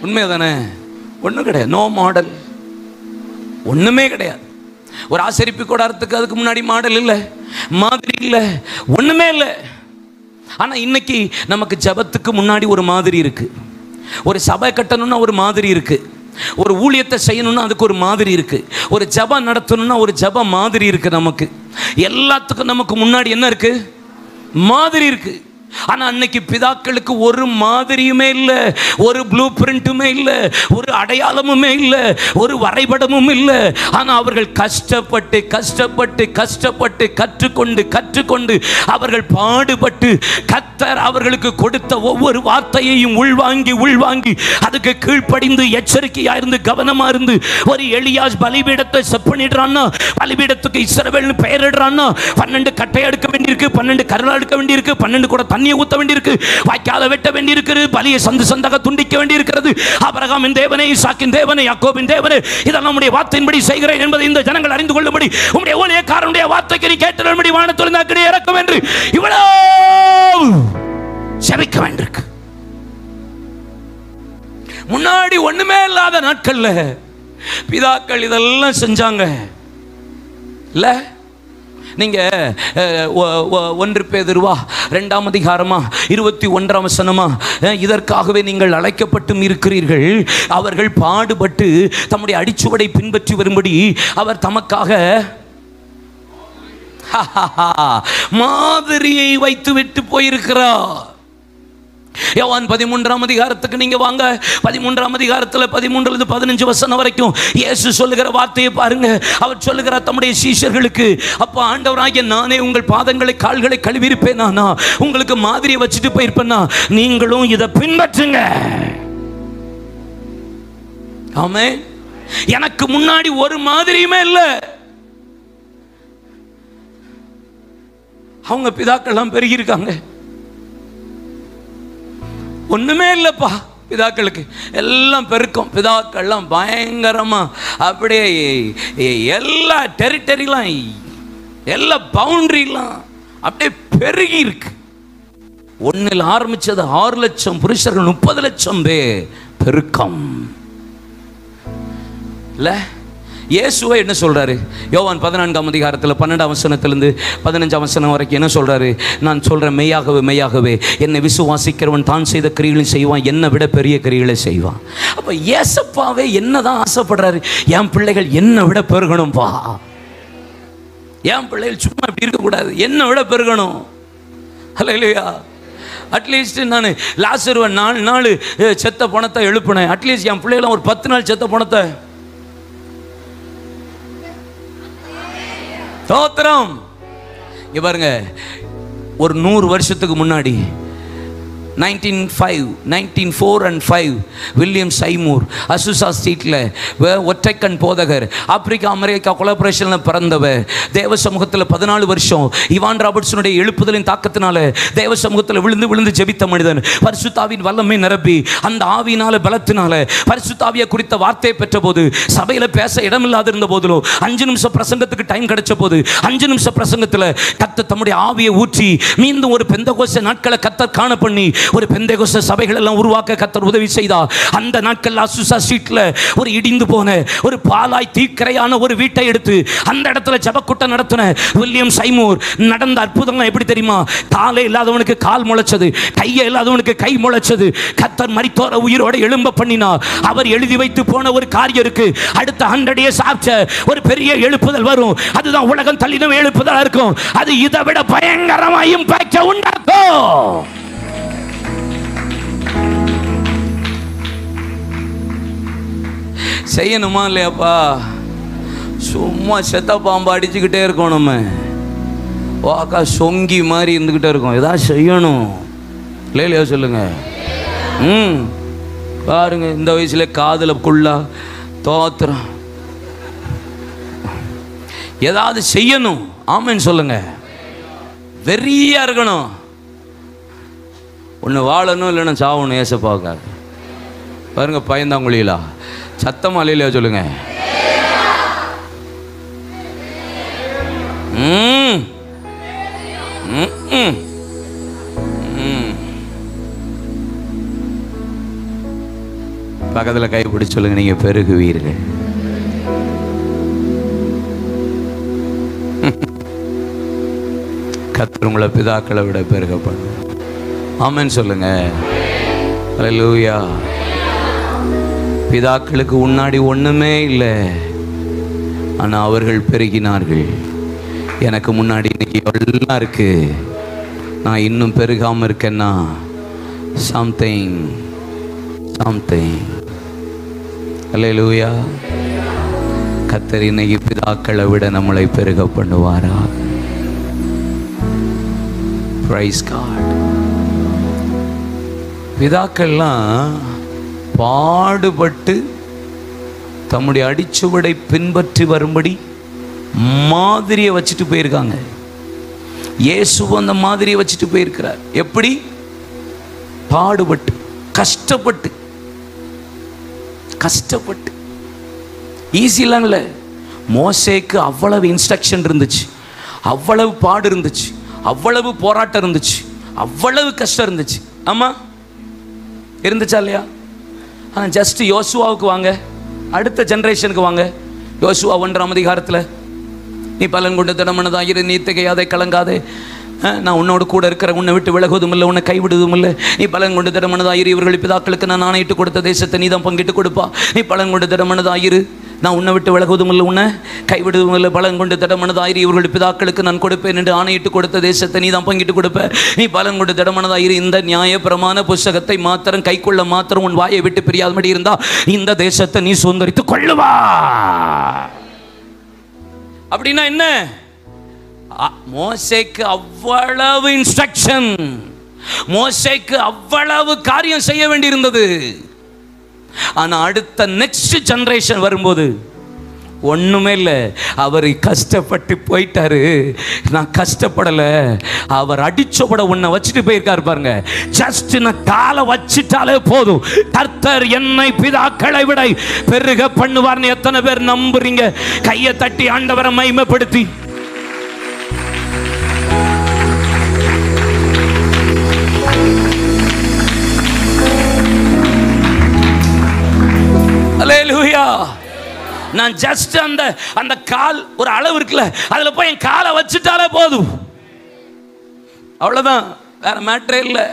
உண்மைதானே? ஒன்றும் கிடையாது. நோ மாடல், ஒண்ணுமே கிடையாது. ஒரு ஆசரிப்பு கூடாரத்துக்கு அதுக்கு முன்னாடி மாடல் இல்லை, மாதிரி இல்லை, ஒண்ணுமே இல்லை. ஆனா இன்னைக்கு நமக்கு ஜபத்துக்கு முன்னாடி ஒரு மாதிரி இருக்கு, ஒரு சபை கட்டணும்னா ஒரு மாதிரி இருக்கு, ஒரு ஊழியத்தை செய்யணும்னா அதுக்கு ஒரு மாதிரி இருக்கு, ஒரு ஜபம் நடத்தணும்னா ஒரு ஜப மாதிரி இருக்கு. நமக்கு எல்லாத்துக்கும் நமக்கு முன்னாடி என்ன இருக்கு? மாதிரி இருக்கு. ஆனா அன்னைக்கு பிதாக்களுக்கு ஒரு மாதிரியுமே இல்லை, ஒரு ப்ளூ பிரிண்ட்டுமே இல்லை, ஒரு அடையாளமுமே இல்லை, ஒரு வரைபடமும் இல்லை. ஆனா அவர்கள் கஷ்டப்பட்டு கஷ்டப்பட்டு கஷ்டப்பட்டு கற்றுக்கொண்டு அவர்கள் பாடுபட்டு கர்த்தர் அவர்களுக்கு கொடுத்த ஒவ்வொரு வார்த்தையையும் உள்வாங்கி அதுக்கு கீழ்ப்படிந்து எச்சரிக்கையா இருந்து கவனமா இருந்து, ஒரு எலியாஸ் பலிபீடத்தை செப்பனிடுறான்னா, பலிபீடத்துக்கு இஸ்ரவேல்னு பெயரிடுறான்னா, 12 கட்டை எடுக்க வேண்டியிருக்கு, 12 கரல் எடுக்க வேண்டியிருக்கு, 12 கூட தண்ணியை ஊத்த வேண்டியிருக்கு, வாய்க்கால வெட்ட வேண்டியிருக்கிறது, பலியை சந்தாக துண்டிக்க வேண்டியிருக்கிறது. ஆபிரகாமின் தேவனே, ஈசாக்கின் தேவனே, யாக்கோபின் தேவனே, இதெல்லாம் நம்முடைய வார்த்தையின்படி செய்கிறேன் என்பதை இந்த ஜனங்கள் அறிந்து கொள்ளும்படி உம்முடைய ஊழியக்காரனுடைய வார்த்தைக்கு நீ கேட்டபடி வானத்திலிருந்து அக்கினி இறக்கும் என்று இவ்வளவு ஜெபிக்க வேண்டியிருக்கு. முன்னாடி ஒண்ணுமே இல்லாத நாட்கள்ல பிதாக்கள் இதெல்லாம் செஞ்சாங்க இல்ல? நீங்க 1 பேதுரு 2ஆம் அதிகாரமா 21ஆம் வசனமா, இதற்காகவே நீங்கள் அழைக்கப்பட்டும் இருக்கிறீர்கள், அவர்கள் பாடுபட்டு தம்முடைய அடிச்சுவடை பின்பற்றி வரும்படி அவர் தமக்காக மாதிரியை வைத்து விட்டு போயிருக்கிறார். யோவான் 13ஆம் அதிகாரத்துக்கு நீங்க வாங்க. 13ஆம் அதிகாரத்தில் 13 15 வசனம் வரைக்கும் இயேசு சொல்லுகிற வார்த்தையை பாருங்க. அவர் சொல்லுகிறார் தம்முடைய சீஷர்களுக்கு, அப்பா ஆண்டவராகிய நானே உங்கள் பாதங்களை கால்களை கழுவியிருப்பேனா, உங்களுக்கு மாதிரியை வச்சுட்டு போயிருப்பேனா, நீங்களும் இதை பின்பற்றுங்க. ஆமே. எனக்கு முன்னாடி ஒரு மாதிரியுமே இல்லை. அவங்க பிதாக்கள்லாம் பெருகி இருக்காங்க, ஒண்ணுமே இல்லப்பா. பிதாக்களுக்கு எல்லாம் பெருக்கம், பிதாக்கள்லாம் பயங்கரமா அப்படியே எல்லா டெரிட்டரிலாம் எல்லா பவுண்டரிலாம் அப்படியே பெருகி இருக்கு. 1 ஆரம்பிச்சது 6 லட்சம் புருஷர்கள், 30 லட்சம் பேர் பெருக்கம் இல்ல? இயேசுவை என்ன சொல்றாரு? யோவான் 14ஆம் அதிகாரத்தில் 12ஆம் வசனத்திலிருந்து 15ஆம் வசனம் வரைக்கும் என்ன சொல்றாரு? நான் சொல்றேன், மெய்யாகவே மெய்யாகவே என்னை விசுவாசிக்கிறவன் தான் செய்த கிரியைகளை செய்வான், என்னை விட பெரிய கிரியைகளை செய்வான். அப்ப இயேசப்பாவே என்னதான் ஆசைப்படுறாரு? என் பிள்ளைகள் என்னை விட பெருகணும்பா. என் பிள்ளைகள் சும்மா இப்படி இருக்கக்கூடாது, என்னை விட பெருகணும். அல்லேலூயா. அட்லீஸ்ட் நான் லாசருவை 4 நாள் செத்த பணத்தை எழுப்பினேன். அட்லீஸ்ட் என் பிள்ளைகளும் ஒரு 10 நாள் செத்த பணத்தை. ஸ்தோத்திரம். இங்க பாருங்க, ஒரு 100 வருஷத்துக்கு முன்னாடி 1904 and 5 வில்லியம் சைமூர் அசுசா ஸ்ட்ரீட்டில் ஒற்றைக்கண் போதகர், ஆப்பிரிக்கா அமெரிக்கா கொலாபரேஷனில் பிறந்தவர். தேவ சமூகத்தில் 14 வருஷம் இவான் ராபர்ட்ஸனுடைய எழுப்புதலின் தாக்கத்தினால தேவ சமூகத்தில் விழுந்து விழுந்து ஜெபித்த மனிதன். பரிசுத்தாவின் வல்லமை நிரப்பி அந்த ஆவியினால பலத்தினால பரிசுத்தாவியை குறித்த வார்த்தையை பெற்ற போது சபையில் பேச இடமில்லாத இருந்த போதிலும் 5 நிமிஷம் பிரசங்கத்துக்கு டைம் கிடைச்ச போது 5 நிமிஷம் பிரசங்கத்தில் கர்த்தர் தம்முடைய ஆவியை ஊற்றி மீண்டும் ஒரு பெந்தகோஸ்தே நாட்களை கர்த்தர் காண பண்ணி ஒரு பெந்தேகோஸ்தே சபைகள் எல்லாம் உருவாக்க கர்த்தர் உதவி செய்தார். அந்த நாட்கள் அசுசா ஸ்ட்ரீட்ல ஒரு இடிந்து போன ஒரு பாலாய் தீக்கரையான ஒரு வீட்டை எடுத்து அந்த இடத்துல ஜெபக்கூட்டம் நடத்தின வில்லியம் சைமூர் நடந்த அற்புதம் எப்படி தெரியுமா? காலே இல்லாதவனுக்கு கால் முளைச்சது, கையே இல்லாதவனுக்கு கை முளைச்சது. கர்த்தர் மரித்தோரை உயிரோட எழும்ப பண்ணினார். அவர் எழுதி வைத்து போன ஒரு காரியம் இருக்கு. அடுத்த 100 years ஆஃப்டர் ஒரு பெரிய எழுப்புதல் வரும். அதுதான் உலகம் தள்ளின எழுப்புதலா இருக்கும். அது இதை விட பயங்கரமா இம்பாக்ட் உண்டாக்கும். செய்யணுமா இல்லையாப்பா? சும்மா செத்த பாம்பு அடிச்சுக்கிட்டே இருக்கோம். நம்ம வாக்கா சொங்கி மாதிரி இருந்துக்கிட்டே இருக்கோம். ஏதாவது செய்யணும் இல்லையா? சொல்லுங்க. பாருங்க, இந்த வயசுல காதுல குள்ளா தோத்திரம். ஏதாவது செய்யணும். ஆமென் சொல்லுங்க. வெறியா இருக்கணும். ஒன்று வாழணும், இல்லைன்னா சாவணும். ஏசப்பாவுக்காக பாருங்க. பயந்தாங்குழியிலா சத்தமா இல்லையா? சொல்லுங்க. பக்கத்தில் கை பிடிச்சு சொல்லுங்க, நீங்க பெருகுவீர்கள். கர்த்தர் உங்களை பிதாக்களை விட பெருகப்படும். ஆமென் சொல்லுங்க. அல்லேலூயா. பிதாக்களுக்கு முன்னாடி ஒண்ணுமே இல்லை, ஆனா அவர்கள் பெருகினார்கள். எனக்கு முன்னாடி இன்னைக்கு எல்லாம் இருக்கு, நான் இன்னும் பெருகாம இருக்கேன்னா சம்திங். அல்லேலூயா. கர்த்தர் இன்னைக்கு பிதாக்களை விட நம்மளை பெருக பண்ணுவாரா? Price God. பிதாக்கள்லாம் பாடுபட்டு தம்முடைய அடிச்சுவடை பின்பற்றி வரும்படி மாதிரியை வச்சுட்டு போயிருக்காங்க. இயேசுவும் அந்த மாதிரியை வச்சுட்டு போயிருக்கிறார். எப்படி? பாடுபட்டு, கஷ்டப்பட்டு. ஈஸிலாம் இல்லை. மோசேக்கு அவ்வளவு இன்ஸ்ட்ரக்ஷன் இருந்துச்சு, அவ்வளவு பாடு இருந்துச்சு, அவ்வளவு போராட்டம் இருந்துச்சு, அவ்வளவு கஷ்டம் இருந்துச்சு. ஆமா, இருந்துச்சா இல்லையா? ஆனால் ஜஸ்ட் யோசுவாவுக்கு வாங்க, அடுத்த ஜெனரேஷனுக்கு வாங்க. யோசுவா 1ஆம் அதிகாரத்தில் நீ பலன் கொண்டு திடமனதாயிரு, நீ திகையாதே, கலங்காதே, நான் உன்னோடு கூட இருக்கிற, உன்னை விட்டு விலகுவதும் இல்லை, உன்னை கைவிடுவதும் இல்லை. நீ பலன் கொண்டு திடமனதாயிரு, இவர்கள் பிதாக்களுக்கு நான் ஆணையிட்டு கொடுத்த தேசத்தை நீ தான் பங்கிட்டு கொடுப்பா. நீ பலன் கொண்டு திடமனதாயிரு, நான் உன்னை விட்டு விலகுவதும் இல்லை, உன்னை கைவிடுவதும் இல்லை. பலன் கொண்டு திடமனதாயிரு, இவர்கள் பிதாக்களுக்கு நான் கொடுப்பேன் என்று ஆணையிட்டு கொடுத்த தேசத்தை நீ தான் பங்கிட்டு கொடுப்ப. நீ பலன் கொண்டு திடமனதாயிரு, இந்த நியாய பிரமாண புஸ்தகத்தை மாத்திரம் கைக்குள்ள மாத்திரம் உன் வாயை விட்டு பிரியாதபடி இருந்தா இந்த தேசத்தை நீ சுதந்திரித்து கொள்ளுவா. அப்படின்னா என்ன? மோசேக்கு அவ்வளவு இன்ஸ்ட்ரக்ஷன், மோசேக்கு அவ்வளவு காரியம் செய்ய வேண்டியிருந்தது. ஆனா அடுத்த நெக்ஸ்ட் ஜெனரேஷன் வரும்போது ஒண்ணுமே இல்லை. அவர் கஷ்டப்பட்டு போயிட்டாரு, நான் கஷ்டப்படல. அவர் அடிச்சபட உன்னை வச்சுட்டு போயிருக்காரு பாருங்க. ஜஸ்ட் நான் காலை வச்சிட்டாலே போதும், கர்த்தர் என்னை பிதாக்களை விட பெருக பண்ணுவார்னு எத்தனை பேர் நம்புறீங்க? கையை தட்டி ஆண்டவரை மகிமைப்படுத்தி அல்லேலூயா. நான் ஜஸ்ட் அந்த கால் ஒரு அளவு இருக்குல்ல, அதுல போய் என் காலை வச்சுட்டாலே போதும், அவ்வளவுதான், வேற மேட்டரே இல்லை.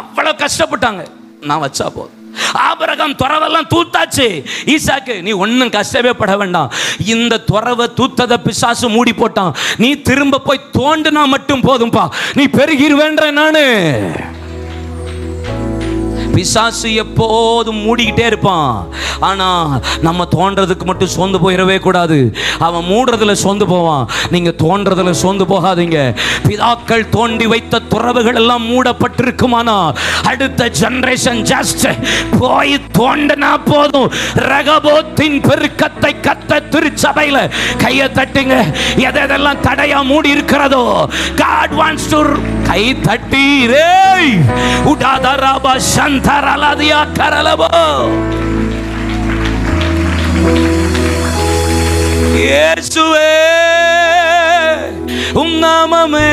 அவ்வளவு கஷ்டப்பட்டாங்க, நான் வச்சா போதும். ஆபிரகாம் துறவெல்லாம் தூத்தாச்சு. ஈசாக்கு, நீ ஒன்னும் கஷ்டமே பட வேண்டாம், இந்த துறவை தூத்தத பிசாசு மூடி போட்டான், நீ திரும்ப போய் தோண்டுனா மட்டும் போதும்பா, நீ பெருகிருவேன்ற. நானு பிசாசு எப்போதும் மூடிக்கிட்டே இருப்பான். ஆனா நம்ம தோன்றதுக்கு மட்டும் சோர்ந்து போயிடவே கூடாது. அவன் மூடுறதுல சோர்ந்து போவான், நீங்க தோன்றதுல சோர்ந்து போகாதீங்க. பிதாக்கள் தோண்டி வைத்த துறவுகள் எல்லாம் மூடப்பட்டிருக்குமானா அடுத்த ஜெனரேஷன் ஜஸ்ட் போய் தோண்டனா போதும். ரகபோத்தின் பெருக்கத்தை கத்த திருச்சபையில கையை தட்டுங்க. எதெல்லாம் தடையா மூடி இருக்கிறதோ God wants to கை தட்டி ரேய் உடாதராபா சந்தரலதியா கரலபோ. இயேசுவே உம் நாமமே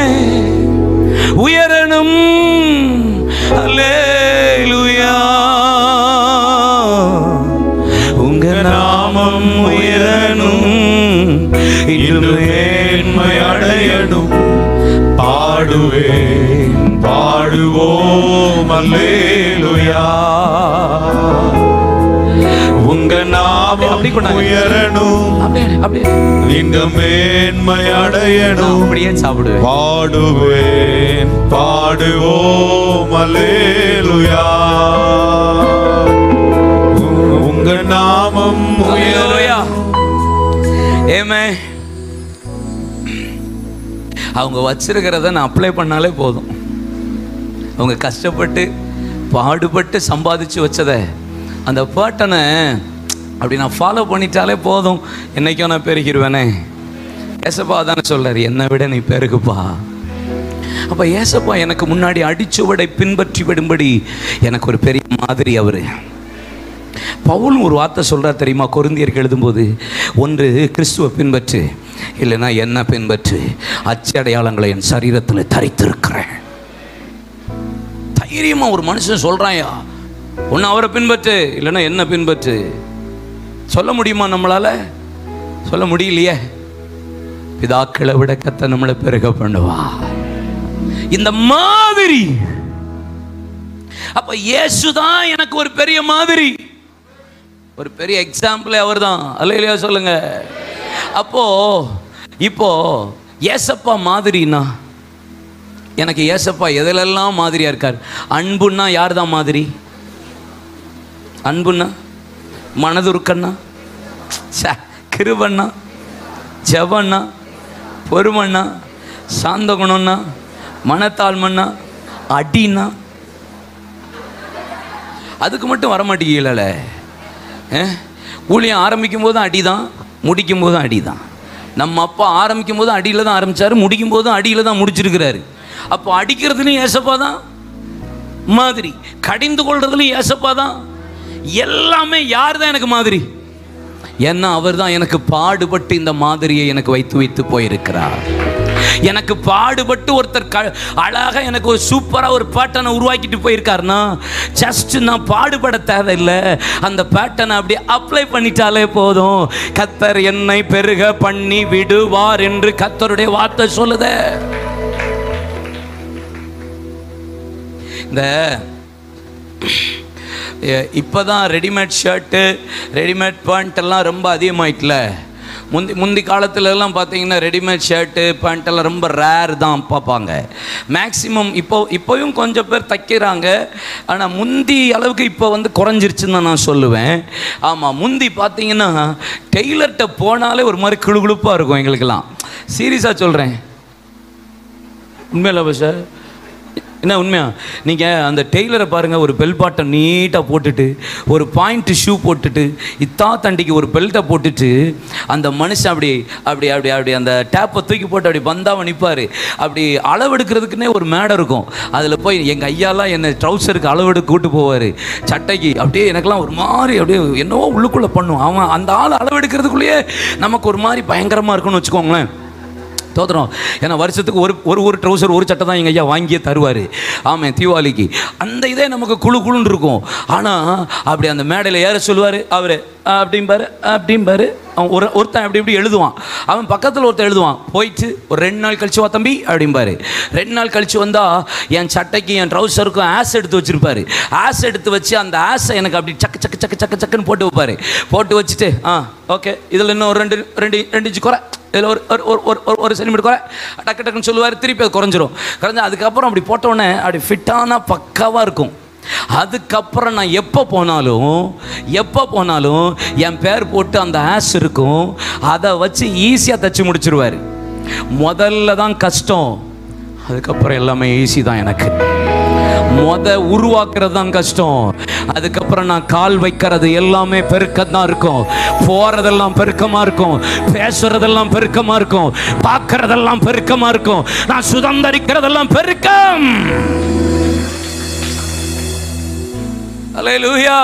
உயரணும். அல்லேலூயா. உங்க நாமம் உயரணும், இன்னும் மேன்மை அடையணும். பாடுவேன் பாடுவோம் அல்லேலூயா. உங்க நாமம் உயரணும், இங்க மேன்மை அடையணும். அப்படியே சாப்பிடுவேன். பாடுவேன் பாடுவோம் அல்லேலூயா. உங்க நாமம் உயரூயா. ஆமென். அவங்க வச்சிருக்கிறத நான் அப்ளை பண்ணாலே போதும். அவங்க கஷ்டப்பட்டு பாடுபட்டு சம்பாதிச்சு வச்சதை அந்த பாட்டனை அப்படி நான் ஃபாலோ பண்ணிட்டாலே போதும், என்னைக்கும் நான் பெருகிடுவேனே. ஏசப்பா தானே சொல்றாரு, என்னை விட நீ பெருகுப்பா. அப்போ ஏசப்பா எனக்கு முன்னாடி அடிச்சுவடை பின்பற்றி விடும்படி எனக்கு ஒரு பெரிய மாதிரி அவரு. பவுல் ஒரு வார்த்தை சொல்றார் தெரியுமா? கொரிந்தியருக்கு எழுதும்போது, ஒன்று கிறிஸ்துவை பின்பற்று, இல்லைன்னா என்ன பின்பற்று, அச்சு அடையாளங்களை என் சரீரத்தில் தரித்திருக்கிறேன். தைரியமா ஒரு மனுஷன் சொல்றாயா, ஒன்று அவரை பின்பற்று இல்லைன்னா என்ன பின்பற்று. சொல்ல முடியுமா? நம்மளால சொல்ல முடியலையே. பிதாக்களை விட கத்த நம்மளை பெருக பண்ணுவா இந்த மாதிரி. அப்ப இயேசுதான் எனக்கு ஒரு பெரிய மாதிரி, ஒரு பெரிய எக்ஸாம்பிள் அவர் தான். அல்லேலூயா சொல்லுங்க. அப்போ இப்போ ஏசப்பா மாதிரினா எனக்கு ஏசப்பா எதிலெல்லாம் மாதிரியா இருக்கார்? அன்புன்னா யார் தான் மாதிரி? அன்புன்னா மனதுருக்கண்ணா, கிருபண்ணா, ஜெபண்ணா, பொறுமண்ணா, சாந்த குணம்னா, மனத்தாழ்மண்ணா, அடினா. அதுக்கு மட்டும் வரமாட்டீங்கல்ல. ஊழியம் ஆரம்பிக்கும் போதும் அடிதான், முடிக்கும் போதும் அடிதான். நம்ம அப்பா ஆரம்பிக்கும் போதும் அடியில் தான் ஆரம்பித்தார், முடிக்கும் போதும் அடியில் தான் முடிச்சிருக்கிறாரு. அப்போ அடிக்கிறதுலையும் ஏசப்பா தான் மாதிரி, கடிந்து கொள்றதுலையும் ஏசப்பா தான். எல்லாமே யார் தான் எனக்கு மாதிரி? ஏன்னா அவர் தான் எனக்கு பாடுபட்டு இந்த மாதிரியை எனக்கு வைத்து போயிருக்கிறார். எனக்கு பாடுபட்டு ஒருத்தர் அழகாக எனக்கு ஒரு சூப்பராக ஒரு பேட்டர்னை உருவாக்கிட்டு போயிருக்காருன்னா, ஜஸ்ட் நான் பாடுபட தேவையில்லை, அந்த பேட்டர்னை அப்படியே அப்ளை பண்ணிட்டாலே போதும். கத்தர் என்னை பெருக பண்ணி விடுவார் என்று கத்தருடைய வார்த்தை சொல்லுதே. இந்த இப்போதான் ரெடிமேட் ஷர்ட்டு, ரெடிமேட் பேண்ட் எல்லாம் ரொம்ப அதிகமாயிட்டல. முந்தி காலத்துலலாம் பார்த்தீங்கன்னா ரெடிமேட் ஷர்ட்டு பேண்ட்டெல்லாம் ரொம்ப ரேர் தான் பார்ப்பாங்க. மேக்ஸிமம் இப்போவும் கொஞ்சம் பேர் தைக்கிறாங்க, ஆனால் முந்தி அளவுக்கு இப்போ குறைஞ்சிருச்சுன்னு தான் நான் சொல்லுவேன். ஆமாம், முந்தி பார்த்தீங்கன்னா டெய்லர்கிட்ட போனாலே ஒரு மாதிரி குழுகுழுப்பாக இருக்கும் எங்களுக்கெல்லாம். சீரியஸாக சொல்கிறேன், உண்மையில சார், என்ன உண்மையா? நீங்கள் அந்த டெய்லரை பாருங்கள், ஒரு பெல் பாட்டம் நீட்டாக போட்டுட்டு, ஒரு பாயிண்ட் ஷூ போட்டுட்டு, இத்தா தண்டிக்கு ஒரு பெல்ட்டை போட்டுட்டு, அந்த மனுஷன் அப்படி அப்படி அப்படி அப்படி அந்த டேப்பை தூக்கி போட்டு அப்படி பந்தாவை நிற்பார். அப்படி அளவெடுக்கிறதுக்குன்னே ஒரு மேடை இருக்கும், அதில் போய் எங்கள் ஐயாலாம் என்னை ட்ரௌசருக்கு அளவெடுக்க கூட்டு போவார், சட்டைக்கு. அப்படியே எனக்கெல்லாம் ஒரு மாதிரி அப்படியே என்னவோ உள்ளுக்குள்ளே பண்ணும். அவன் அந்த ஆள் அளவெடுக்கிறதுக்குள்ளேயே நமக்கு ஒரு மாதிரி பயங்கரமாக இருக்குன்னு வச்சுக்கோங்களேன். தோத்துறோம். ஏன்னா வருஷத்துக்கு ஒரு ட்ரௌசர் ஒரு சட்டை தான் எங்கள் ஐயா வாங்கியே தருவார். ஆமாம், தீபாவளிக்கு. அந்த இதே நமக்கு குழுன்னு இருக்கும். ஆனால் அப்படி அந்த மேடையில் ஏற சொல்லுவார் அவர். அப்படிம்பாரு அப்படிம்பாரு. அவன் ஒருத்தன் அப்படி இப்படி எழுதுவான். அவன் பக்கத்தில் ஒருத்தன் எழுதுவான். போயிட்டு ஒரு 2 நாள் கழிச்சு வா தம்பி அப்படிம்பாரு. 2 நாள் கழிச்சு வந்தால் என் சட்டைக்கு என் ட்ரௌசருக்கும் ஆஸ் எடுத்து வச்சுருப்பாரு. ஆஸ் எடுத்து வச்சு அந்த ஆஸை எனக்கு அப்படி சக்கு சக்கு சக்கு சக்கு சக்குன்னு போட்டு வைப்பார். போட்டு வச்சுட்டு ஓகே இதில் இன்னும் ஒரு 2 இன்ச்சு குறை, இதில் ஒரு சென்டிமீட்டர் குறை, டக்கு டக்குன்னு சொல்லுவார். திருப்பி அது குறைஞ்சிரும். அதுக்கப்புறம் அப்படி போட்டோடனே அப்படி ஃபிட்டான பக்காவாக இருக்கும். அதுக்கப்புறம் நான் எப்போ போனாலும் என் பேர் போட்டு அந்த ஆஸ் இருக்கும். அதை வச்சு ஈஸியாக தச்சு முடிச்சிருவார். முதல்ல தான் கஷ்டம், அதுக்கப்புறம் எல்லாமே ஈஸி தான். எனக்கு உருவாக்குறது தான் கஷ்டம், அதுக்கப்புறம் நான் கால் வைக்கிறது எல்லாமே பெருக்கம் தான் இருக்கும். போறதெல்லாம் பெருக்கமா இருக்கும், பேசுறதெல்லாம் பெருக்கமா இருக்கும், பார்க்கறதெல்லாம் பெருக்கமா இருக்கும், நான் சுதந்திரிக்கிறதெல்லாம் பெருக்கம். அல்லேலூயா.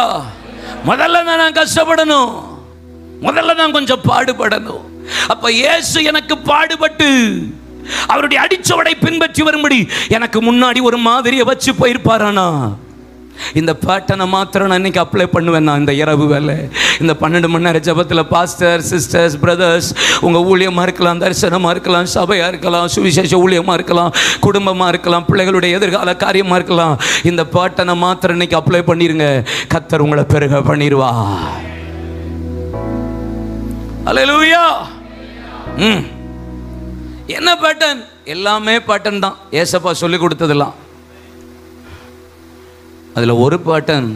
முதல்ல நான் கஷ்டப்படணும், முதல்ல நான் கொஞ்சம் பாடுபடணும். அப்ப இயேசு எனக்கு பாடுபட்டு அவருடைய அடிச்சுவடை பின்பற்றி வரும்படி எனக்கு முன்னாடி ஒரு மாதிரியை வச்சு போயிருப்பாரானா? இந்த பேட்டனை மாத்திரம் நான் இன்னைக்கு அப்ளை பண்ணுவேன். நான் இந்த இரவு வேலை, இந்த 12 மணி நேர ஜபத்தில் பாஸ்டர், சிஸ்டர்ஸ், பிரதர்ஸ், உங்கள் ஊழியமாக இருக்கலாம், தரிசனமாக இருக்கலாம், சபையாக இருக்கலாம், சுவிசேஷ ஊழியமாக இருக்கலாம், குடும்பமாக இருக்கலாம், பிள்ளைகளுடைய எதிர்கால காரியமாக இருக்கலாம். இந்த பேட்டனை மாத்திரம் இன்னைக்கு அப்ளை பண்ணிருங்க. கர்த்தர் உங்களை பெருக பண்ணிடுவா. அல்லேலூயா. என்ன பேட்டன்? எல்லாமே பேட்டன் தான். ஏசப்பா சொல்லி கொடுத்ததெல்லாம். அதில் ஒரு பேட்டன்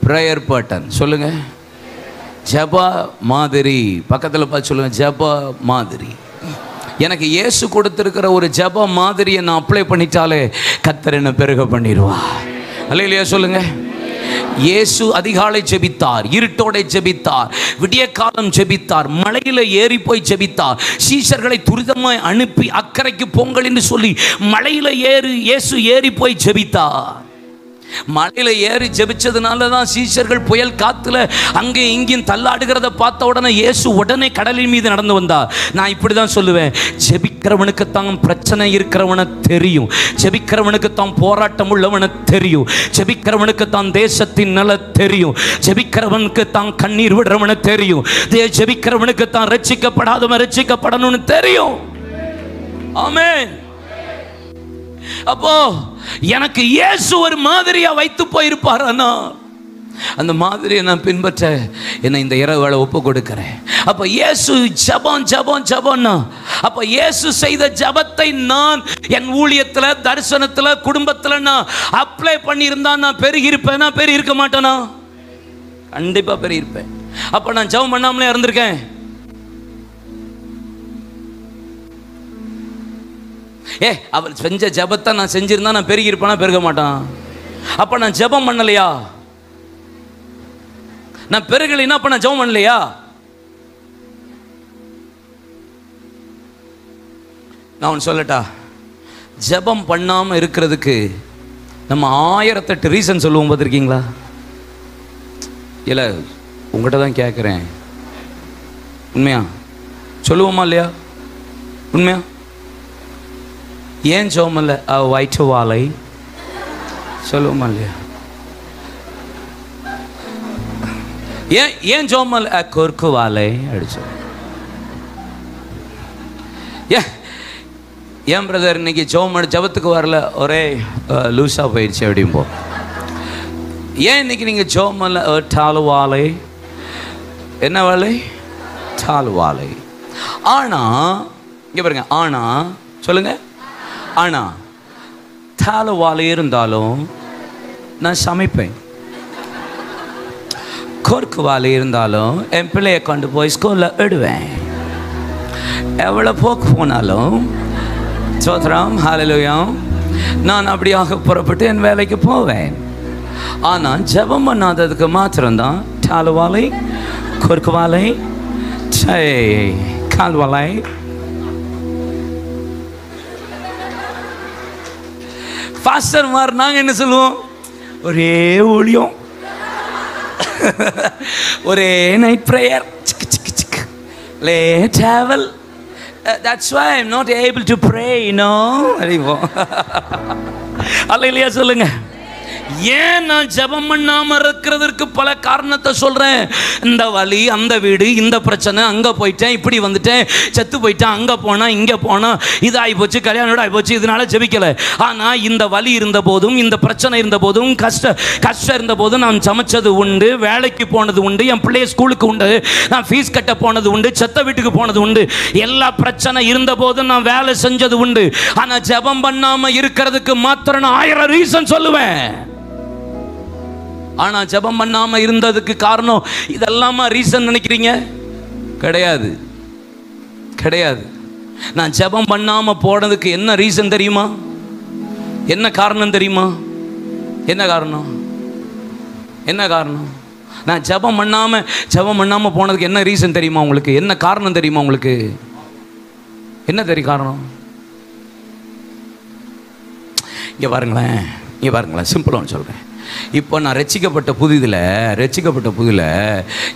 ப்ரேயர் பேட்டன். சொல்லுங்க, ஜபா மாதிரி. பக்கத்தில் பார்த்து சொல்லுங்க, ஜபா மாதிரி. எனக்கு இயேசு கொடுத்திருக்கிற ஒரு ஜப மாதிரியை நான் அப்ளை பண்ணிட்டாலே கர்த்தர் என்ன பெருக பண்ணிடுவா. அல்லேலூயா சொல்லுங்க. இயேசு அதிகாலை ஜெபித்தார், இருட்டோட ஜெபித்தார், விடிய காலம் ஜெபித்தார், மலையில ஏறி போய் ஜெபித்தார். சீஷர்களை துரிதமாய் அனுப்பி அக்கறைக்கு போங்கள் என்று சொல்லி மலையில இயேசு ஏறி போய் ஜெபித்தார். மலையில ஏறி ஜெபிச்சதுனால தான் சீஷர்கள் புயல் காத்துல அங்கே இங்கேயும் தள்ளாடுகிறத பார்த்த உடனே இயேசு உடனே கடலின் மீது நடந்து வந்தார். நான் இப்படி தான் சொல்லுவேன், ஜெபிக்கிறவனுக்கு தான் பிரச்சனை இருக்கிறவன தெரியும், ஜெபிக்கிறவனுக்கு தான் போராட்டம் உள்ளவன தெரியும், ஜெபிக்கிறவனுக்கு தான் தேசத்தின் நல தெரியும், ஜெபிக்கிறவனுக்கு தான் கண்ணீர் விடுறவன தெரியும், ஜெபிக்கிறவனுக்கு தான் ரட்சிக்கப்படாதவன் ரட்சிக்கப்படணும்னு தெரியும். ஆமென். அப்போ எனக்கு இயேசு ஒரு மாதிரியா வைத்து போயிருப்பாரானா, அந்த மாதிரியை நான் பின்பற்ற என்னை இந்த இரவுகளை ஒப்பு கொடுக்கிறேன். அப்ப இயேசு ஜபம் ஜபம் ஜபம்னா, அப்ப இயேசு செய்த ஜபத்தை நான் என் ஊழியத்துல, தரிசனத்துல, குடும்பத்துல நான் அப்ளை பண்ணியிருந்தா நான் பெருகி இருப்பேன். நான் பெருகி இருக்க மாட்டேனா? கண்டிப்பா பெருகி இருப்பேன். அப்ப நான் ஜபம் பண்ணாமலே இருந்திருக்கேன். அவர் செஞ்ச ஜபத்தை நான் செஞ்சிருந்தா நான் பெருகி இருப்பேனா? பெருக மாட்டான். அப்ப நான் ஜபம் பண்ணலையா? நான் பெருகலைன்னா அப்ப நான் ஜபம் பண்ணலையா? நான் ஒன்று சொல்லட்டா, ஜபம் பண்ணாம இருக்கிறதுக்கு நம்ம 1008 ரீசன் சொல்லுவோம். பார்த்துருக்கீங்களா? இல்லை, உங்கள்கிட்ட தான் கேட்குறேன். உண்மையா சொல்லுவோமா இல்லையா? உண்மையா? ஏன் ஜோமல்ல வயிற்று வாழை சொல்லுவோமா இல்லையா? ஏன் ஜோமல் கொருக்கு வாழை அடிச்சு? ஏன் பிரதர் இன்னைக்கு ஜபத்துக்கு வரல, ஒரே லூஸாக போயிடுச்சு அப்படிம்போ. ஏன் இன்னைக்கு நீங்கள் ஜோமல்ல டாலு வாழை? என்ன வாழை? டாலு வாழை. ஆனா இங்கே பாருங்க, ஆனா சொல்லுங்க, ஆனா தாள வாழை இருந்தாலும் நான் சமைப்பேன். கொருக்கு வாழை இருந்தாலும் என் பிள்ளையை கொண்டு போய் ஸ்கூலில் விடுவேன். எவ்வளோ போக்கு போனாலும் சோத்ரம் ஹல்லேலூயா நான் அப்படியாக புறப்பட்டு என் வேலைக்கு போவேன். ஆனால் ஜெபம் பண்ணாததுக்கு மாத்திரம்தான் தாள வாழை, கொருக்கு வாழை, கால் வாழை. பாஸ்டர் மார் நாங்கள் என்ன சொல்லுவோம்? ஒரே ஊழியம், ஒரே night prayer, late travel. That's why I'm not able to pray, you know. அல்லேலூயா சொல்லுங்க. ஏன் நான் ஜெபம் பண்ணாம இருக்கிறதுக்கு பல காரணத்தை சொல்றேன். இந்த வலி, அந்த வீடு, இந்த பிரச்சனை, அங்க போயிட்டேன், இப்படி வந்துட்டேன், செத்து போயிட்டேன், அங்க போனா இங்க போனா, இது ஆகி போச்சு, கல்யாணம் ஆகி போச்சு, இதனால ஜெபிக்கல. ஆனா இந்த வலி இருந்த போதும், இந்த பிரச்சனை இருந்த போதும், கஷ்டம் இருந்த போதும் நான் சமைச்சது உண்டு, வேலைக்கு போனது உண்டு, என் பிள்ளைய ஸ்கூலுக்கு உண்டு, நான் ஃபீஸ் கட்ட போனது உண்டு, செத்த வீட்டுக்கு போனது உண்டு, எல்லா பிரச்சனை இருந்த போதும் நான் வேலை செஞ்சது உண்டு. ஆனா ஜெபம் பண்ணாம இருக்கிறதுக்கு மாத்திரம் 1000 ரீசன் சொல்லுவேன். ஆனா ஜெபம் பண்ணாம இருந்ததுக்கு காரணம் இதெல்லாமா ரீசன் நினைக்கிறீங்க? கிடையாது, கிடையாது. நான் ஜெபம் பண்ணாம போனதுக்கு என்ன ரீசன் தெரியுமா? என்ன காரணம் தெரியுமா? என்ன காரணம்? என்ன காரணம்? நான் ஜெபம் பண்ணாம போனதுக்கு என்ன ரீசன் தெரியுமா உங்களுக்கு? என்ன காரணம் தெரியுமா உங்களுக்கு? என்ன தெரியும் காரணம்? இங்க பாருங்களேன், சிம்பிளாக சொல்றேன். இப்போ நான் ரட்சிக்கப்பட்ட புதிதில்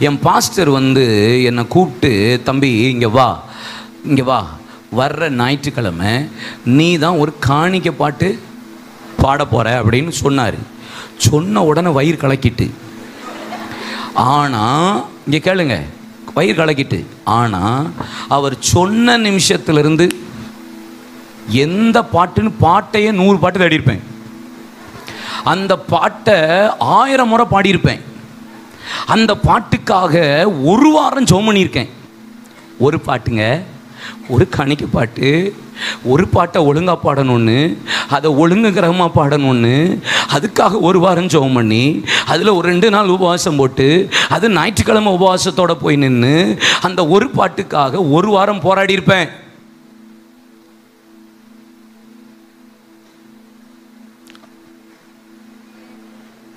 என் பாஸ்டர் வந்து என்னை கூப்பிட்டு, தம்பி இங்கே வா, வர்ற ஞாயிற்றுக்கிழமை நீ தான் ஒரு காணிக்கை பாட்டு பாட போற அப்படின்னு சொன்னார். சொன்ன உடனே வயிறு கலக்கிட்டு, ஆனால் இங்கே கேளுங்க, வயிறு கலக்கிட்டு. ஆனால் அவர் சொன்ன நிமிஷத்துலேருந்து எந்த பாட்டையே 100 பாட்டு தேடியிருப்பேன். அந்த பாட்டை 1000 முறை பாடியிருப்பேன். அந்த பாட்டுக்காக 1 வாரம் ஜெபம் பண்ணியிருக்கேன். ஒரு பாட்டுங்க, ஒரு காணிக்கை பாட்டு, ஒரு பாட்டை ஒழுங்காக பாடணும்னு, அதை ஒழுங்குகிரகமாக பாடணும்னு, அதுக்காக 1 வாரம் ஜெபம் பண்ணி, அதில் ஒரு 2 நாள் உபவாசம் போட்டு, அது ஞாயிற்றுக்கிழமை உபவாசத்தோடு போய் நின்று அந்த ஒரு பாட்டுக்காக 1 வாரம் போராடி இருப்பேன்.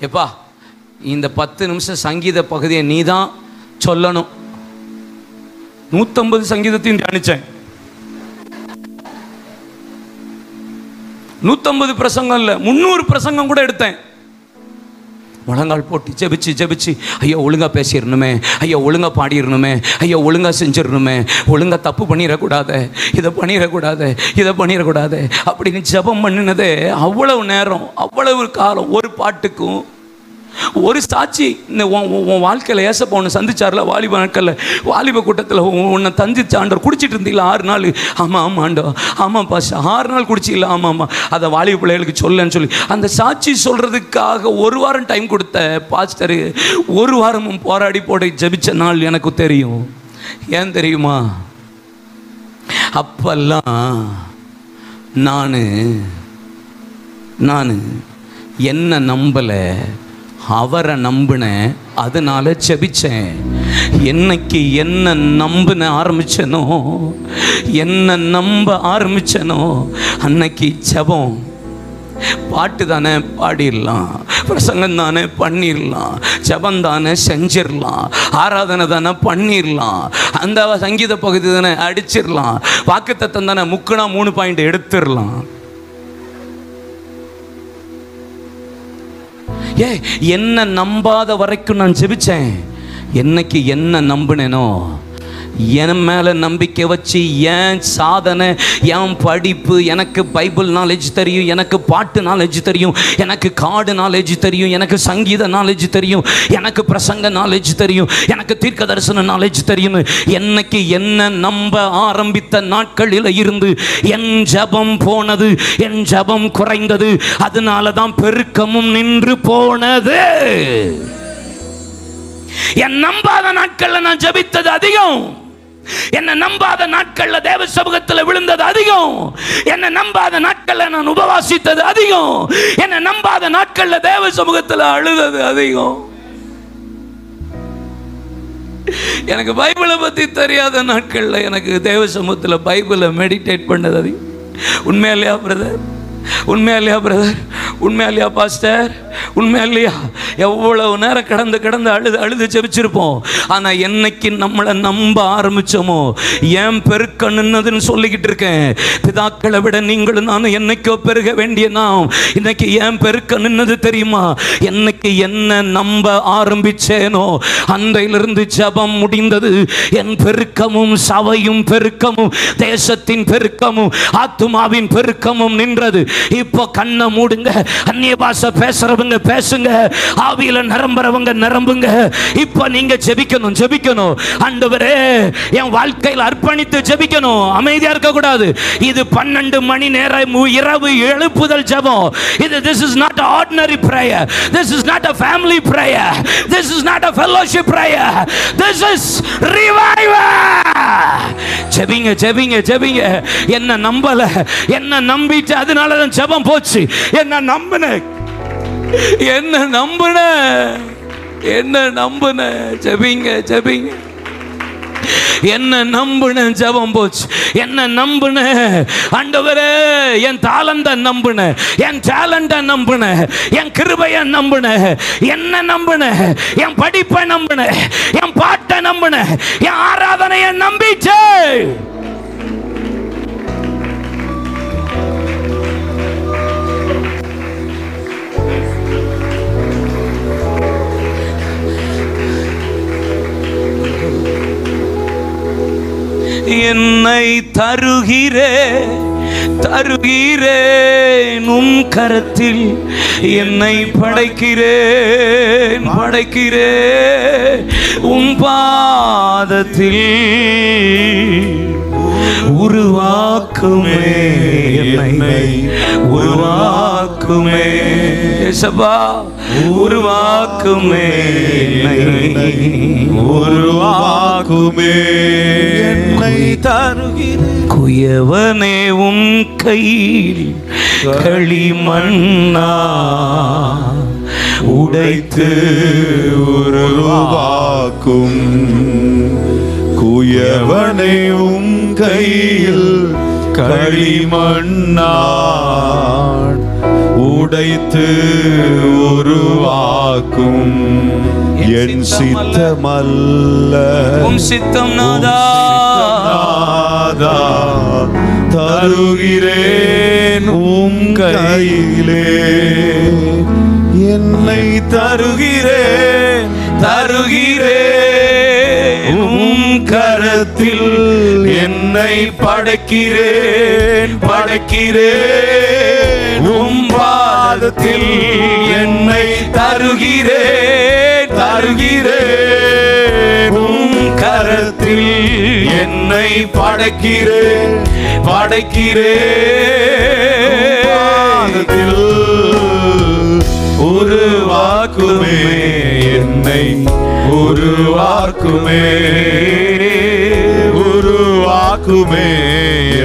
எப்பா இந்த 10 நிமிஷம் சங்கீத பகுதியை நீ தான் சொல்லணும். 150 சங்கீதத்தையும் தியானிச்சேன். 150 பிரசங்கம் இல்லை, 300 பிரசங்கம் கூட எடுத்தேன். முழங்கால் போட்டு ஜெபிச்சு ஐயோ ஒழுங்கா பேசிடணுமே, ஐயோ ஒழுங்கா பாடிடணுமே, ஐயோ ஒழுங்கா செஞ்சிடணுமே, ஒழுங்கா தப்பு பண்ணிடக்கூடாது, இதை பண்ணிடக்கூடாது அப்படின்னு ஜெபம் பண்ணினதே அவ்வளவு நேரம், அவ்வளவு காலம். ஒரு பாட்டுக்கும் ஒரு சாட்சி. இந்த உன் வாழ்க்கையில் ஏசப்பா உன்னை சந்திச்சார்ல, வாலிப நாட்களில், வாலிப கூட்டத்தில் உன்னை தந்திச்ச ஆண்டவர். குடிச்சிட்டு இருந்தீங்களா 6 நாள்? ஆமாம் ஆண்டோ, ஆமாம் பாஷா 6 நாள் குடிச்சிங்களா? ஆமாம். அதை வாலிப பிள்ளைகளுக்கு சொல்லன்னு சொல்லி அந்த சாட்சி சொல்கிறதுக்காக 1 வாரம் டைம் கொடுத்த பாஸ்டரு 1 வாரமும் போராடி போட ஜெபிச்ச நாள் எனக்கு தெரியும். ஏன் தெரியுமா? அப்பெல்லாம் நான் என்ன நம்பலை, அவரை நம்பினேன், அதனால ஜெபிச்சேன். என்னைக்கு என்ன நம்ப ஆரம்பிச்சனோ அன்னைக்கு ஜெபம். பாட்டு தானே பாடிடலாம், பிரசங்கம் தானே பண்ணிடலாம், ஜெபம் தானே செஞ்சிடலாம், ஆராதனை தானே பண்ணிடலாம், அந்த சங்கீத பகுதி தானே அடிச்சிடலாம், வாக்குத்தத்தம் தானே முக்குனா 3 பாயிண்ட் எடுத்துடலாம். என்ன நம்பாத வரைக்கும் நான் ஜெபிச்சேன். என்னைக்கு என்ன நம்பினேனோ, என் மேலே நம்பிக்கை வச்சு, என் சாதனை, என் படிப்பு, எனக்கு பைபிள் நாலேஜ் தெரியும், எனக்கு பாட்டு நாலேஜ் தெரியும், எனக்கு கார்டு நாலேஜ் தெரியும், எனக்கு சங்கீத நாலேஜ் தெரியும், எனக்கு பிரசங்க நாலேஜ் தெரியும், எனக்கு தீர்க்க தரிசன நாலேஜ் தெரியும். என்னைக்கு என்ன நம்ப ஆரம்பித்த நாட்களில் இருந்து என் ஜெபம் போனது, என் ஜெபம் குறைந்தது. அதனால தான் பெருக்கமும் நின்று போனது. என் நம்பாத நாட்கள்ல நான் ஜெபித்தது அதிகம், என்ன நம்பாத நாட்கள்ல தேவ சமூகத்தில் விழுந்தது அதிகம், என்ன நம்பாத நாட்கள்ல நான் உபவாசித்தது அதிகம், என்ன நம்பாத நாட்கள்ல தேவ சமூகத்தில் அழுதது அதிகம். எனக்கு பைபிளை பத்தி தெரியாத நாட்கள்ல எனக்கு தேவ சமூகத்தில் பைபிளை மெடிடேட் பண்ணது அதிகம். உண்மையிலையா பிரதர்? உண்மையிலையா பிரதர்? உண்மையிலையா பாஸ்டர்? உண்மையிலையா? எவ்வளவு நேரம் கடந்து அழுது ஜெபிச்சிருப்போம். ஆனா என்னைக்கு நம்மளை நம்ப ஆரம்பிச்சோமோ, ஏன் பெருக்க நின்னதுன்னு சொல்லிக்கிட்டு இருக்கேன். பிதாக்களை விட நீங்களும் நானும் என்னைக்கோ பெருக வேண்டிய நாம் இன்னைக்கு ஏன் பெருக்க நின்னது தெரியுமா? என்னைக்கு என்ன நம்ப ஆரம்பிச்சேனோ அன்றையிலிருந்து ஜெபம் முடிந்தது. என் பெருக்கமும் சபையும் பெருக்கமும் தேசத்தின் பெருக்கமும் ஆத்துமாவின் பெருக்கமும் நின்றது. இப்போ கண்ணை மூடுங்க, அந்நிய பாஷை பேசுறவங்க பேசுங்க, ஆவியில நிரம்புறவங்க நிரம்புங்க. இப்ப நீங்க ஜெபிக்கணும், ஜெபிக்கணும். ஆண்டவரே என் வாழ்க்கையில் அர்ப்பணித்து ஜெபிக்கணும், அமைதியா இருக்க கூடாது. இது 12 மணி நேரம் இரவு எழுப்புதல் ஜெபம். இது this is not an ordinary prayer, this is not a family prayer, this is not a fellowship prayer, this is revival. ஜெபிங்க ஜெபிங்க ஜெபிங்க. என்ன நம்பல, என்ன நம்பிட்டு அதனால தான் ஜெபம் போச்சு. என்ன நம்பின, என்ன நம்பின, என்ன நம்பின, ஜெபிங்க ஜெபிங்க. என்ன நம்புன, ஜெபம் போச்சு. என்ன நம்புன, ஆண்டவரே என் தாளந்த நம்புன, என் டேலண்ட நம்புன, என் கிருபைய நம்புன, என்ன நம்புன, என் படிப்பை நம்புன, என் பாட்டை நம்புன, என் ஆராதனையை நம்பிச்சு. என்னை தருகிறேன் உம் கரத்தில், என்னை படைக்கிறேன் உம் பாதத்தில், உருவாக்குமே என்னை உருவாக்குமே சபா, உருவாக்குமே என்னை உருவாக்குமே. என்னை தருகிறேன் குயவனே உம் கையில் களிமண்ணா உடைத்து உருவாக்கும், குயவனை உம் கையில் களிமண்ணா உடைத்து உருவாக்கும். என் சித்தமல்ல உம் சித்தம் நாதா, தருகிறேன் உம் கையிலே. என்னை தருகிறேன் உம் கரத்தில், என்னை படைக்கிறேன் உம் பாதத்தில், என்னை தருகிறேன் உம் கரத்தில், என்னை படைக்கிறேன் பாதத்தில், உருவாக்குமே என்னை உருவாக்குமே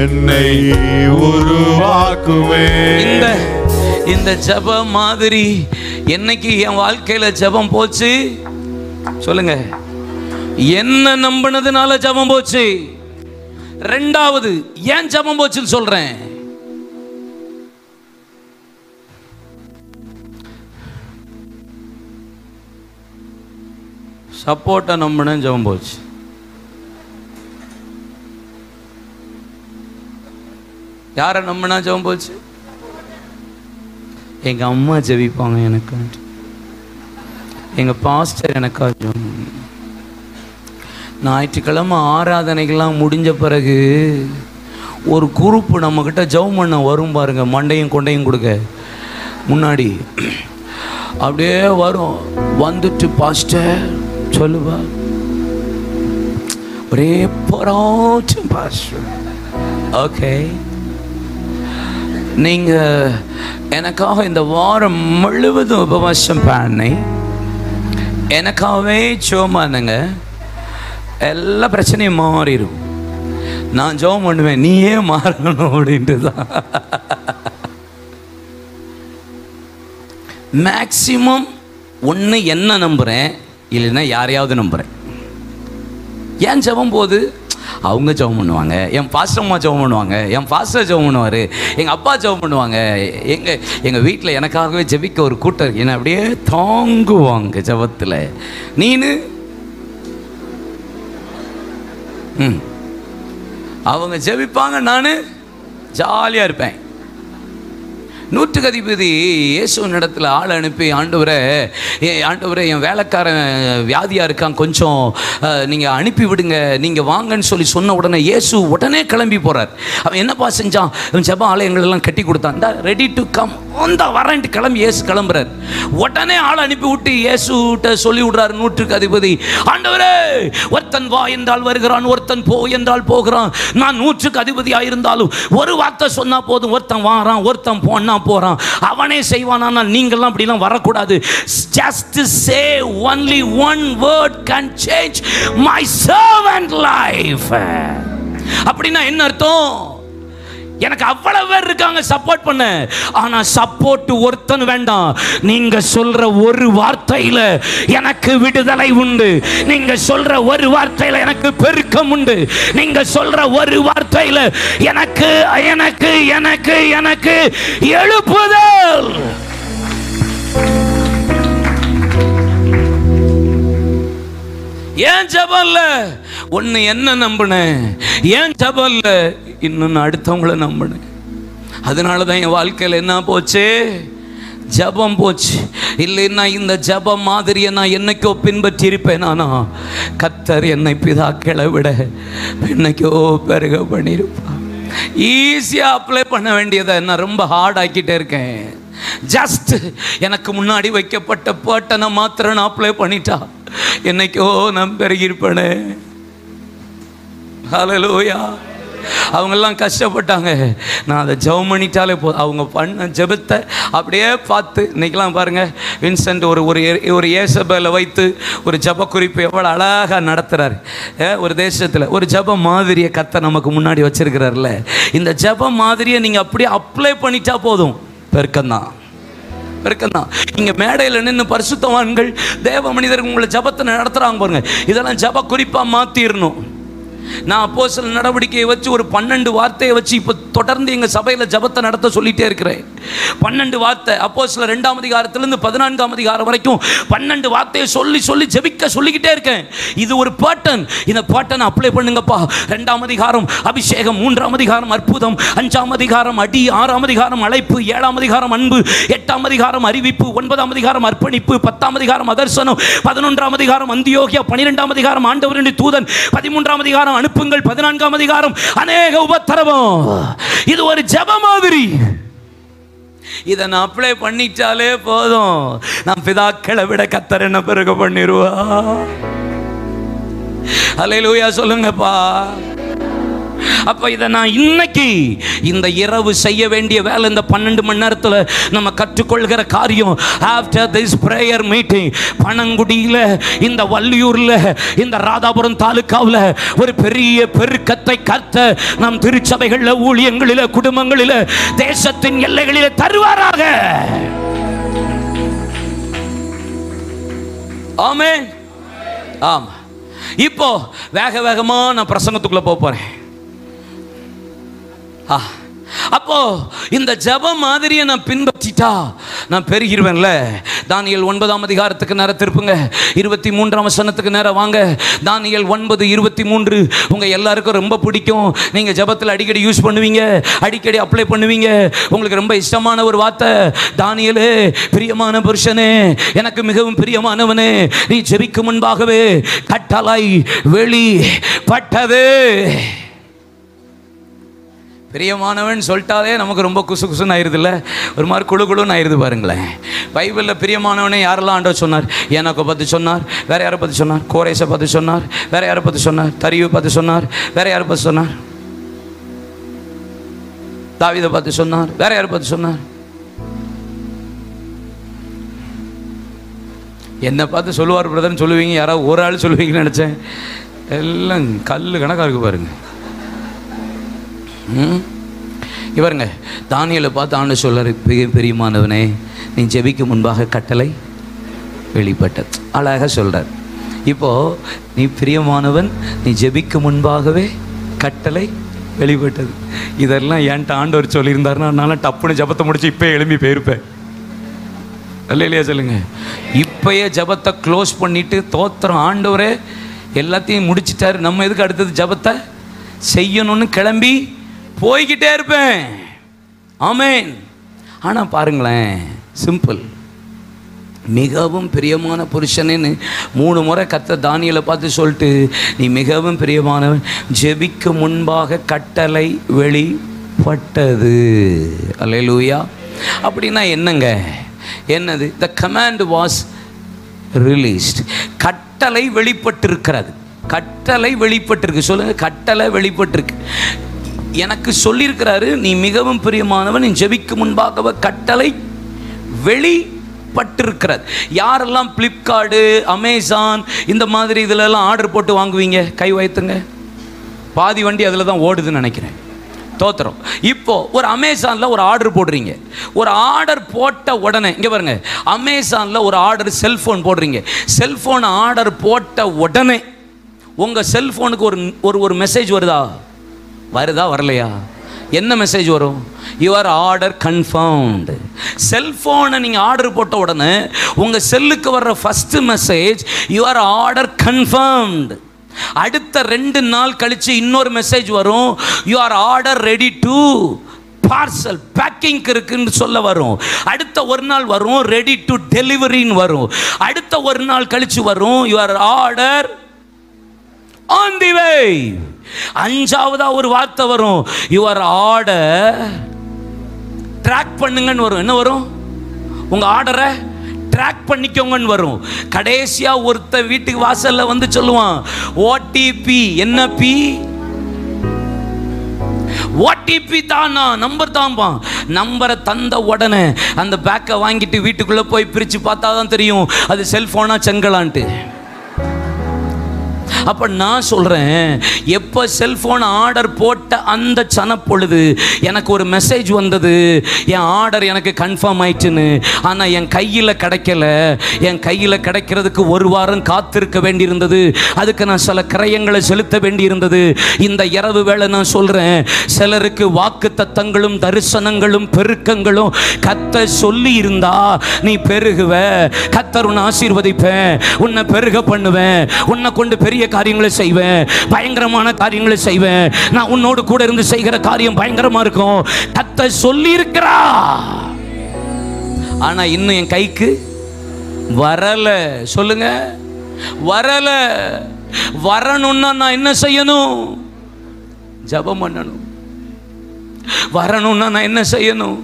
என்னை உருவாக்குமே. இந்த ஜெபம் மாதிரி என்னைக்கு என் வாழ்க்கையில ஜெபம் போச்சு சொல்லுங்க. என்ன நம்பினதுனால ஜெபம் போச்சு. ரெண்டாவது ஏன் ஜெபம் போச்சுன்னு சொல்றேன். சப்போர்ட்டை நம்பினேன், ஜெபம் போச்சு. யாரை நம்பினா ஜெபம் போச்சு? எங்க அம்மா ஜெபிப்பாங்க எனக்கு, எங்க பாஸ்டர் எனக்காக ஜெபம். ஞாயிற்றுக்கிழமை ஆராதனைகள்லாம் முடிஞ்ச பிறகு ஒரு குரூப்பு நம்மக்கிட்ட ஜெபம் பண்ண வரும் பாருங்க, மண்டையும் கொண்டையும் கொடுக்க முன்னாடி அப்படியே வரும். வந்துட்டு பாஸ்டர் சொல்லுவா, ஒரே போராட்டம் பாஸ்டர். ஓகே, நீங்கள் எனக்காக இந்த வாரம் முழுவதும் உபவாசம் பண்ணி எனக்காகவே ஜெபமானுங்க, எல்லா பிரச்சனையும் மாறிடும். நான் ஜெபம் பண்ணுவேன், நீயே மாறணும் அப்படின்ட்டு தான். மேக்சிமம் ஒன்று என்ன நம்புகிறேன், இல்லைன்னா யாரையாவது நம்புகிறேன். ஏன் ஜெபம் போது? அவங்க ஜெபம் பண்ணுவாங்க, என் பாஸ்டர் அம்மா ஜெபம் பண்ணுவாங்க, என் பாஸ்டர் ஜெபம் பண்ணுவார், எங்கள் அப்பா ஜெபம் பண்ணுவாங்க, எங்கள் வீட்டில் எனக்காகவே ஜெபிக்க ஒரு கூட்டம் என்னை அப்படியே தாங்குவாங்க ஜெபத்தில். நீனு அவங்க ஜெபிப்பாங்க, நான் ஜாலியாக இருப்பேன். நூற்றுக்கு அதிபதி இயேசுவின் இடத்துல ஆள் அனுப்பி, ஆண்டவரே என் வேலைக்காரன் வியாதியாக இருக்கான், கொஞ்சம் நீங்கள் அனுப்பி விடுங்க, நீங்கள் வாங்கன்னு சொல்லி சொன்ன உடனே இயேசு உடனே கிளம்பி போகிறார். அவன் என்னப்பா செஞ்சான்? அவன் ஜெப ஆலயங்களெல்லாம் கட்டி கொடுத்தான். ரெடி டு கம், அந்த வரேன்ட்டு கிளம்பி இயேசு கிளம்புறார். உடனே ஆள் அனுப்பி விட்டு இயேசுகிட்ட சொல்லி விடுறாரு நூற்றுக்கு அதிபதி, ஆண்டவரே ஒருத்தன் வா என்றால் வருகிறான், ஒருத்தன் போ என்றால் போகிறான். நான் நூற்றுக்கு அதிபதியாக இருந்தாலும் ஒரு வார்த்தை சொன்னா போதும், ஒருத்தன் வாரான், ஒருத்தன் போனா போறான், அவனே செய்வான். ஆனால் நீங்கள்லாம் அப்படிலாம் வரக்கூடாது. Just say only one word can change my servant life. அப்படின்னா என்ன அர்த்தம்? எனக்கு அவ்வளவு பேர் இருக்காங்க சப்போர்ட் பண்ண, ஆனா சப்போர்ட் ஒருத்தன் வேண்டாம். நீங்க சொல்ற ஒரு வார்த்தையில எனக்கு விடுதலை உண்டு. நீங்க சொல்ற ஒரு வார்த்தையில எனக்கு பெருக்கம் உண்டு. நீங்க சொல்ற ஒரு வார்த்தையில எனக்கு எனக்கு எனக்கு எனக்கு எழுப்புதல். ஏன் ஜெபம் இல்ல? ஒன்னு என்ன நம்பினேன், ஏன் ஜெபம் இல்ல? இன்னொன்னு அடுத்தவங்கள நம்பினேன். அதனாலதான் என் வாழ்க்கையில் என்ன போச்சு? ஜெபம் போச்சு. இல்லைன்னா இந்த ஜெபம் மாதிரியை நான் என்னைக்கோ பின்பற்றி இருப்பேன். ஆனா கர்த்தர் என்னை பிதாக்களை விட என்னைக்கோ பெருக பண்ணியிருப்பான். ஈஸியா அப்ளை பண்ண வேண்டியதை நான் ரொம்ப ஹார்ட் ஆக்கிட்டே இருக்கேன். ஜஸ்ட் எனக்கு முன்னாடி வைக்கப்பட்ட பேட்டனை மாத்திரம் நான் அப்ளை பண்ணிட்டா என்னைக்கோ நான் பெருகிருப்பேனே. ஹல்லேலூயா. அவங்கெல்லாம் கஷ்டப்பட்டாங்க, நான் அதை ஜெபம் பண்ணிட்டாலே போதும். அவங்க பண்ண ஜெபத்தை அப்படியே பார்த்து இன்னைக்கெல்லாம் பாருங்க, வின்சென்ட் ஒரு ஏசபேல வைத்து ஒரு ஜெப குறிப்பு எவ்வளோ அழகாக நடத்துகிறார். ஒரு தேசத்தில் ஒரு ஜெப மாதிரியை கர்த்தர் நமக்கு முன்னாடி வச்சிருக்கிறார்ல, இந்த ஜெப மாதிரியை நீங்கள் அப்படியே அப்ளை பண்ணிட்டா போதும், பெருக்கம்தான். இங்க மேடையில் நின்று பரிசுத்தவான்கள் தேவ மனிதர்கள் உங்களை ஜபத்தை நடத்துறாங்க பாருங்க, இதெல்லாம் ஜப குறிப்பா மாத்திரணும். நான் அப்போஸ்தலர் நடவடிக்கையை வச்சு ஒரு 12 வார்த்தையை வச்சு இப்போ தொடர்ந்து எங்கள் சபையில் ஜபத்தை நடத்த சொல்லிட்டே இருக்கிறேன். 12 வார்த்தை அப்போஸ்தலர் 2ஆம் அதிகாரத்திலிருந்து 14ஆம் அதிகாரம் வரைக்கும் 12 வார்த்தையை சொல்லி சொல்லி ஜபிக்க சொல்லிக்கிட்டே இருக்கேன். இது ஒரு பேட்டர்ன். இந்த பேட்டர்னை அப்ளை பண்ணுங்கப்பா. 2ஆம் அதிகாரம் அபிஷேகம், 3ஆம் அதிகாரம் அற்புதம், 5ஆம் அதிகாரம் அடி, 6ஆம் அதிகாரம் அழைப்பு, 7ஆம் அதிகாரம் அன்பு, 8ஆம் அதிகாரம் அறிவிப்பு, 9ஆம் அதிகாரம் அர்ப்பணிப்பு, 10ஆம் அதிகாரம் அதர்சனம், 11ஆம் அதிகாரம் அந்தியோகியா, 12ஆம் அதிகாரம் ஆண்டவரின் தூதன், 13ஆம் அதிகாரம் அனுப்புங்கள், 14ஆம் அதிகாரம் அநேக உபத்திரவம். இது ஒரு ஜெப மாதிரி. இதை நான் அப்ளை பண்ணிட்டாலே போதும், நான் பிதாக்களை விட கர்த்தர் என்ன பெருக பண்ணிடுவா. அல்லேலூயா சொல்லுங்கப்பா. அப்ப இதை நான் இன்னைக்கு இந்த இரவு செய்ய வேண்டிய வேலை, இந்த 12 மணி நேரத்தில் நம்ம கற்றுக்கொள்கிற காரியம். ஆஃப்டர் திஸ் பிரேயர் மீட்டிங் பனங்குடியில், இந்த வள்ளியூரில், இந்த ராதாபுரம் தாலுக்காவில் ஒரு பெரிய பெருக்கத்தை கர்த்தர் நம் திருச்சபைகளில், ஊழியங்களில், குடும்பங்களில், தேசத்தின் எல்லைகளில் தருவாராக. ஆமென். ஆமா. இப்போ வேக வேகமா நான் பிரசங்கத்துக்குள்ள போறேன். அப்போ இந்த ஜெப மாதிரியை நான் பின்பற்றிட்டா நான் பெருகிருவேன்ல. தானியேல் 9ஆம் அதிகாரத்துக்கு நேரம் திருப்புங்க, 23ஆம் வசனத்துக்கு நேரம் வாங்க. தானியேல் 9:23 உங்க எல்லாருக்கும் ரொம்ப பிடிக்கும். நீங்க ஜெபத்தில் அடிக்கடி யூஸ் பண்ணுவீங்க, அடிக்கடி அப்ளை பண்ணுவீங்க. உங்களுக்கு ரொம்ப இஷ்டமான ஒரு வார்த்தை. தானியேலே, பிரியமான புருஷனே, எனக்கு மிகவும் பிரியமானவனே, நீ ஜெபிக்கும் முன்பாகவே கட்டளை வெளிப்பட்டது. பிரியமானவன் சொல்லிட்டாலே நமக்கு ரொம்ப குசு குசுன்னு ஆயிடுதுல்ல, ஒரு மாதிரி குழு குழுன்னு ஆயிடுது பாருங்களேன். பைபிளில் பிரியமானவனே யாரெல்லாம் ஆண்டவர் சொன்னார்? ஏனோக்கை பற்றி சொன்னார். வேற யாரை பற்றி சொன்னார்? கோரேசை பற்றி சொன்னார். வேற யாரை பற்றி சொன்னார்? தரியை பற்றி சொன்னார். வேற யாரை பற்றி சொன்னார்? தாவீதை பற்றி சொன்னார். வேற யாரை பற்றி சொன்னார்? என்னை பார்த்து சொல்லுவார் பிரதர்ன்னு சொல்லுவீங்க, யாராவது ஒரு ஆள் சொல்லுவீங்கன்னு நினச்சேன். எல்லாம் கல் கணக்காக இருக்கு பாருங்க. இவருங்க தானியேலை பார்த்து ஆண்டவர் சொல்றாரு, பிரியமானவனே, நீ ஜெபிக்க முன்பாக கட்டளை வெளிப்பட்டது. அழகாக சொல்றார். இப்போ நீ பிரியமானவன், நீ ஜெபிக்க முன்பாகவே கட்டளை வெளிப்பட்டது. இதெல்லாம் என்கிட்ட ஆண்டவர் சொல்லியிருந்தாருன்னா நான் டப்புன்னு ஜபத்தை முடிச்சு இப்பயே எழும்பி போயிருப்பேன். இல்லையா சொல்லுங்க. இப்பயே ஜபத்தை க்ளோஸ் பண்ணிட்டு தோத்திரம், ஆண்டவரே எல்லாத்தையும் முடிச்சிட்டாரு, நம்ம எதுக்கு அடுத்தது ஜபத்தை செய்யணும்னு கிளம்பி போய்கிட்டே இருப்பேன். ஆமென். ஆனால் பாருங்களேன், சிம்பிள். மிகவும் பிரியமான புருஷனேன்னு 3 முறை கர்த்தர் தானியேலை பார்த்து சொல்லிட்டு, நீ மிகவும் பிரியமானவன், ஜெபிக்க முன்பாக கட்டளை வெளிப்பட்டது. அல்லேலூயா. அப்படின்னா என்னங்க? என்னது? The command was released. கட்டளை வெளிப்பட்டிருக்கிறது. கட்டளை வெளிப்பட்டிருக்கு. சொல்லுங்க, கட்டளை வெளிப்பட்டிருக்கு. எனக்கு சொல்லியிருக்கிறாரு, நீ மிகவும் பிரியமானவன், நீ ஜெபிக்க முன்பாக கட்டளை வெளிப்பட்டிருக்கிறது. யாரெல்லாம் பிளிப்கார்டு, அமேசான் இந்த மாதிரி இதிலெல்லாம் ஆர்டர் போட்டு வாங்குவீங்க? கை வைத்துங்க. பாதி வண்டி அதில் தான் ஓடுதுன்னு நினைக்கிறேன். தோத்திரம். இப்போ ஒரு அமேசானில் ஒரு ஆர்டர் போடுறீங்க. ஒரு ஆர்டர் போட்ட உடனே இங்கே பாருங்க, அமேசானில் ஒரு ஆர்டர் செல்ஃபோன் போடுறீங்க. செல்ஃபோன் ஆர்டர் போட்ட உடனே உங்கள் செல்ஃபோனுக்கு ஒரு மெசேஜ் வருதா? வரலையா? என்ன மெசேஜ் வரும்? Your order confirmed. செல்ஃபோனை நீங்கள் ஆர்டர் போட்ட உடனே உங்கள் செல்லுக்கு வர்ற first message your order confirmed. அடுத்த 2 நாள் கழித்து இன்னொரு மெசேஜ் வரும், your order ready to parcel, பேக்கிங்க்கு இருக்குன்னு சொல்ல வரும். அடுத்த ஒரு நாள் வரும், ரெடி டு டெலிவரின்னு வரும். அடுத்த ஒரு நாள் கழித்து வரும், யுவர் ஆர்டர் ஆன் தி வே. 5ஆவதா ஒரு வார்த்தை வரும், யுவர் ஆர்டர் ட்ராக் பண்ணுங்கன்னு வரும். என்ன வரும்? உங்க ஆர்டரை ட்ராக் பண்ணிக்கோங்கன்னு வரும். கடைசியா ஒருத்த வீட்டுக்கு வாசல்ல வந்து சொல்லுவான், ஓடிபி. என்ன பி? ஓடிபி தானா? நம்பர் தான்பா. நம்பரை தந்த உடனே அந்த பேக்கை வாங்கிட்டு வீட்டுக்குள்ள போய் பிரிச்சு பார்த்தா தான் தெரியும் அது செல்போனா செங்கலான்ட்டு. அப்போ நான் சொல்கிறேன், எப்போ செல்ஃபோன் ஆர்டர் போட்ட அந்த சனப்பொழுது எனக்கு ஒரு மெசேஜ் வந்தது, என் ஆர்டர் எனக்கு கன்ஃபார்ம் ஆயிடுச்சுன்னு. ஆனால் என் கையில் கிடைக்கல. என் கையில் கிடைக்கிறதுக்கு 1 வாரம் காத்திருக்க வேண்டியிருந்தது. அதுக்கு நான் சில கிரயங்களை செலுத்த வேண்டியிருந்தது. இந்த இரவு வேளை நான் சொல்கிறேன், சிலருக்கு வாக்கு தத்தங்களும் தரிசனங்களும் பெருக்கங்களும் கர்த்தர் சொல்லி இருந்தா நீ பெருகுவ. கர்த்தர் உன்னை ஆசீர்வதிப்பேன், உன்னை பெருக பண்ணுவேன், உன்னை கொண்டு பெரிய காரியங்களை செய்வேன், பயங்கரமான காரியங்களை செய்வேன், நான் உன்னோடு கூட இருந்து செய்கிற காரியம் பயங்கரமா இருக்கும். கர்த்தர் சொல்லி இருக்கிறா. ஆனா இன்னும் என் கைக்கு வரல. சொல்லுங்க, வரல. வரணும்னா நான் என்ன செய்யணும்? ஜெபம் பண்ணணும். வரணும்னா நான் என்ன செய்யணும்?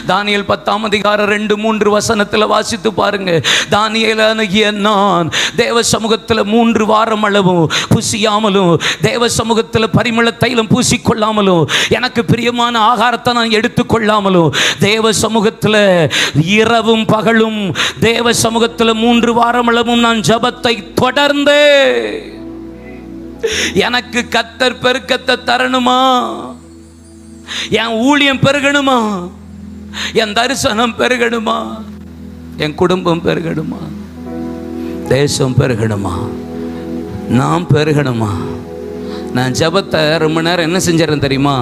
தானியேல் 10ஆம் அதிகாரம் 2-3 வசனத்தில் வாசித்து பாருங்க. தானியேலாகிய நான் தேவ சமூகத்தில் 3 வாரம் அளவும் புசியாமலும் தேவ சமூகத்தில் பரிமள தைலம் பூசிக்கொள்ளாமலும் எனக்கு பிரியமான ஆகாரத்தை நான் எடுத்துக்கொள்ளாமலும் தேவ சமூகத்தில் இரவும் பகலும் தேவ சமூகத்தில் 3 வாரம் அளவும் நான் ஜெபத்தை தொடர்ந்து. எனக்கு கர்த்தர் பெருக்கத்தை தரணுமா? என் ஊழியம் பெருகணுமா? என் தரிசனம் பெருகணுமா? என் குடும்பம் பெருகணுமா? தேசம் பெருகணுமா? நாம் பெருகணுமா? நான் ஜெபத்தை ரொம்ப நேரம் என்ன செஞ்சிடறேன் தெரியுமா?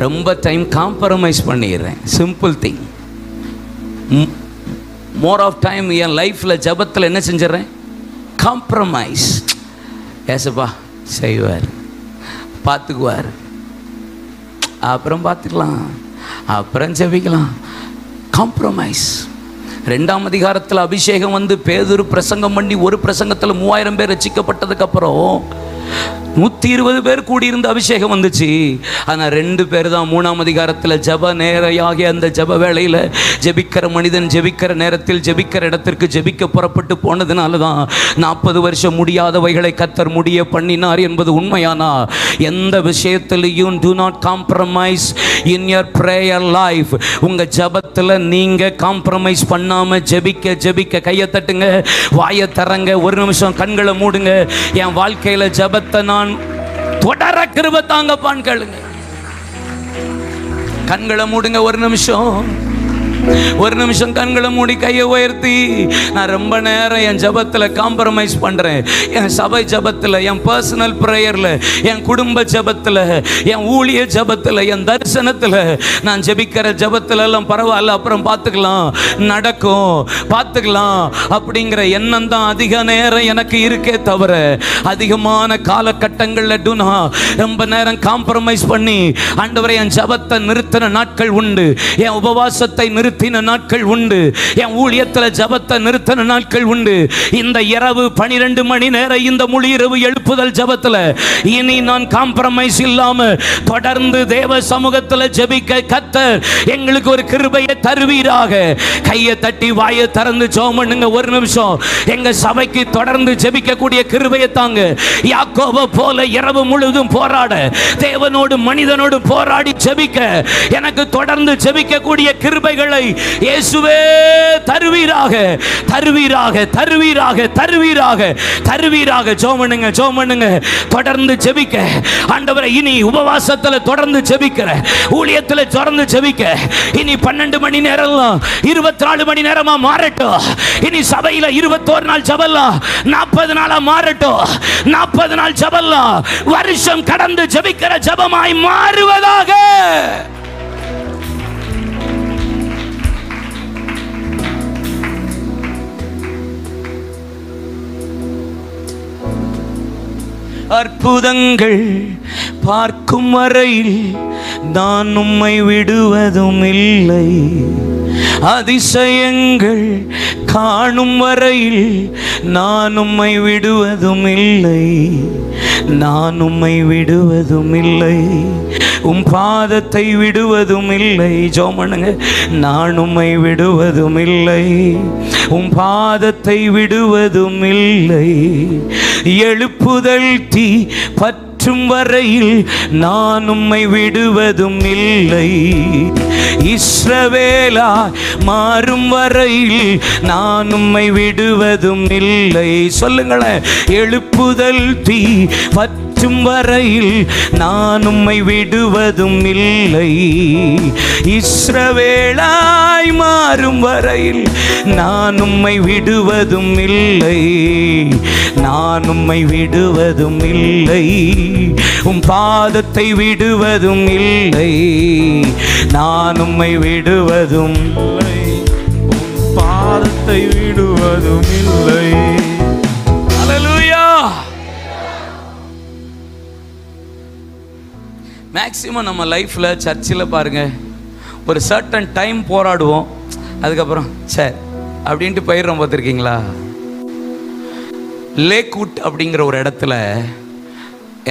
ரொம்ப டைம் காம்ப்ரமைஸ் பண்ணிடுறேன். Simple thing. More of time என் லைஃப்பில் ஜெபத்தில் என்ன செஞ்சிடறேன்? காம்ப்ரமைஸ். ஏசப்பா செய்வார், பார்த்துக்குவார், அப்புறம் பார்த்துக்கலாம், அப்புறம் ஜெபிக்கலாம். காம்ப்ரமைஸ். 2ஆம் அதிகாரத்தில் அபிஷேகம் வந்து பேதுரு பிரசங்கம் பண்ணி ஒரு பிரசங்கத்தில் 3000 பேர் ரட்சிக்கப்பட்டதுக்கு அப்புறம் 120 பேர் கூடியிருந்த அபிஷேகம் வந்துச்சு. ஆனால் 2 பேர் தான் 3ஆம் அதிகாரத்தில் ஜெப நேரையாகிய அந்த ஜெப வேளையில் ஜெபிக்கிற மனிதன் ஜெபிக்கிற நேரத்தில் ஜெபிக்கிற இடத்திற்கு ஜெபிக்க புறப்பட்டு போனதுனால தான் 40 வருஷம் முடியாதவைகளை கர்த்தர் முடிய பண்ணினார் என்பது உண்மையானா? எந்த விஷயத்திலையும் do not compromise in your prayer life. உங்கள் ஜெபத்தில் நீங்கள் காம்ப்ரமைஸ் பண்ணாமல் ஜெபிக்க ஜெபிக்க கையை தட்டுங்க, வாயை தரங்க, ஒரு நிமிஷம் கண்களை மூடுங்க. என் வாழ்க்கையில் ஜெபத்தை நான் தொடர கிருபை தாங்கப்பான்னு கேளுங்க. கண்களை மூடுங்க ஒரு நிமிஷம். ஒரு நிமிஷம் கண்களை மூடி கையை உயர்த்தி, நான் ரொம்ப நேரம் என் ஜபத்தில் காம்ப்ரமைஸ் பண்றேன். என் சபை ஜபத்தில், என் பர்சனல் பிரேயர்ல, என் குடும்ப ஜபத்தில், என் ஊழிய ஜபத்தில், என் தரிசனத்தில், நான் ஜெபிக்கிற ஜபத்தில் எல்லாம் பரவாயில்ல, அப்புறம் பார்த்துக்கலாம், நடக்கும், பார்த்துக்கலாம் அப்படிங்கிற எண்ணம் தான் அதிக நேரம் எனக்கு இருக்கே தவிர, அதிகமான காலகட்டங்களில் ரொம்ப நேரம் காம்ப்ரமைஸ் பண்ணி ஆண்டவரே என் ஜபத்தை நிறுத்தின நாட்கள் உண்டு, என் உபவாசத்தை நிறுத்தின நாட்கள் உண்டு, என் ஊழியத்தில் ஜபத்தை நிறுத்தின நாட்கள் உண்டு. இந்த இரவு 12 மணி நேரம் இந்த முழு இரவு எழுப்புதல் ஜபத்தில் இனி நான் காம்ப்ரமைஸ் இல்லாம தொடர்ந்து தேவ சமூகத்தில் ஜெபிக்க கர்த்தர் எங்களுக்கு ஒரு கிருபையை தருவீராக. கையை தட்டி வாயை திறந்து ஜெபம் பண்ணுங்க. ஒரு நிமிஷம் எங்க சபைக்கு தொடர்ந்து ஜெபிக்க கூடிய கிருபையை தாங்க. யாக்கோபை போல இரவு முழுவதும் போராட, தேவனோடு மனிதனோடு போராடி ஜெபிக்க, எனக்கு தொடர்ந்து ஜெபிக்க கூடிய கிருபைகளை இயேசுவே தருவீராக, தருவீராக, தருவீராக, தருவீராக, தருவீராக. ஜெபம் பண்ணுங்க, ஜெபம் பண்ணுங்க. தொடர்ந்து ஜெபிக்க ஆண்டவரே, இனி உபவாசத்தில் தொடர்ந்து ஜெபிக்கிற, ஊழியத்தில் தொடர்ந்து ஜெபிக்க, இனி 12 மணி நேரம் 24 மணி நேரமா மாறட்டும். இனி சபையில 21 நாள் ஜெபலாம் 40 நாளா மாறட்டும். 40 நாள் ஜெபலாம் வருஷம் கடந்து ஜெபிக்கிற ஜெபமாய் மாறுவதாக. அற்புதங்கள் பார்க்கும் வரையில் நான் உம்மை விடுவதும் இல்லை, அதிசயங்கள் காணும் வரையில் நான் உம்மை விடுவதும் இல்லை, நான் உம்மை விடுவதும் இல்லை, உம் பாதத்தை விடுவதும் இல்லை. ஜெபம் பண்ணுங்க. நான் உம்மை விடுவதும் இல்லை, உம் பாதத்தை விடுவதும் இல்லை, எழுப்புதல் தீ பற்றும் வரையில் நான் உம்மை விடுவதும் இல்லை, இஸ்ரவேலா மாறும் வரையில் நான் உம்மை விடுவதும் இல்லை. சொல்லுங்களேன். எழுப்புதல் தீ பற்றும் வரையில் நான் உம்மை விடுவதும் இல்லை, இஸ்ரவேலாய் மாறும் வரையில் நான் உம்மை விடுவதும் இல்லை, நான் உம்மை விடுவதும் இல்லை, உம் பாதத்தை விடுவதும் இல்லை, நான் உம்மை விடுவதும் இல்லை, உம் பாதத்தை விடுவதும் இல்லை. ஹல்லேலூயா. மேக்ஸிமம் நம்ம லைஃப்ல சர்ச்சில் பாருங்க, ஒரு சர்டன் டைம் போராடுவோம், அதுக்கப்புறம் சரி அப்படின்ட்டு போயிடுறோம். பார்த்துருக்கீங்களா? லேக்வுட் அப்படிங்கிற ஒரு இடத்துல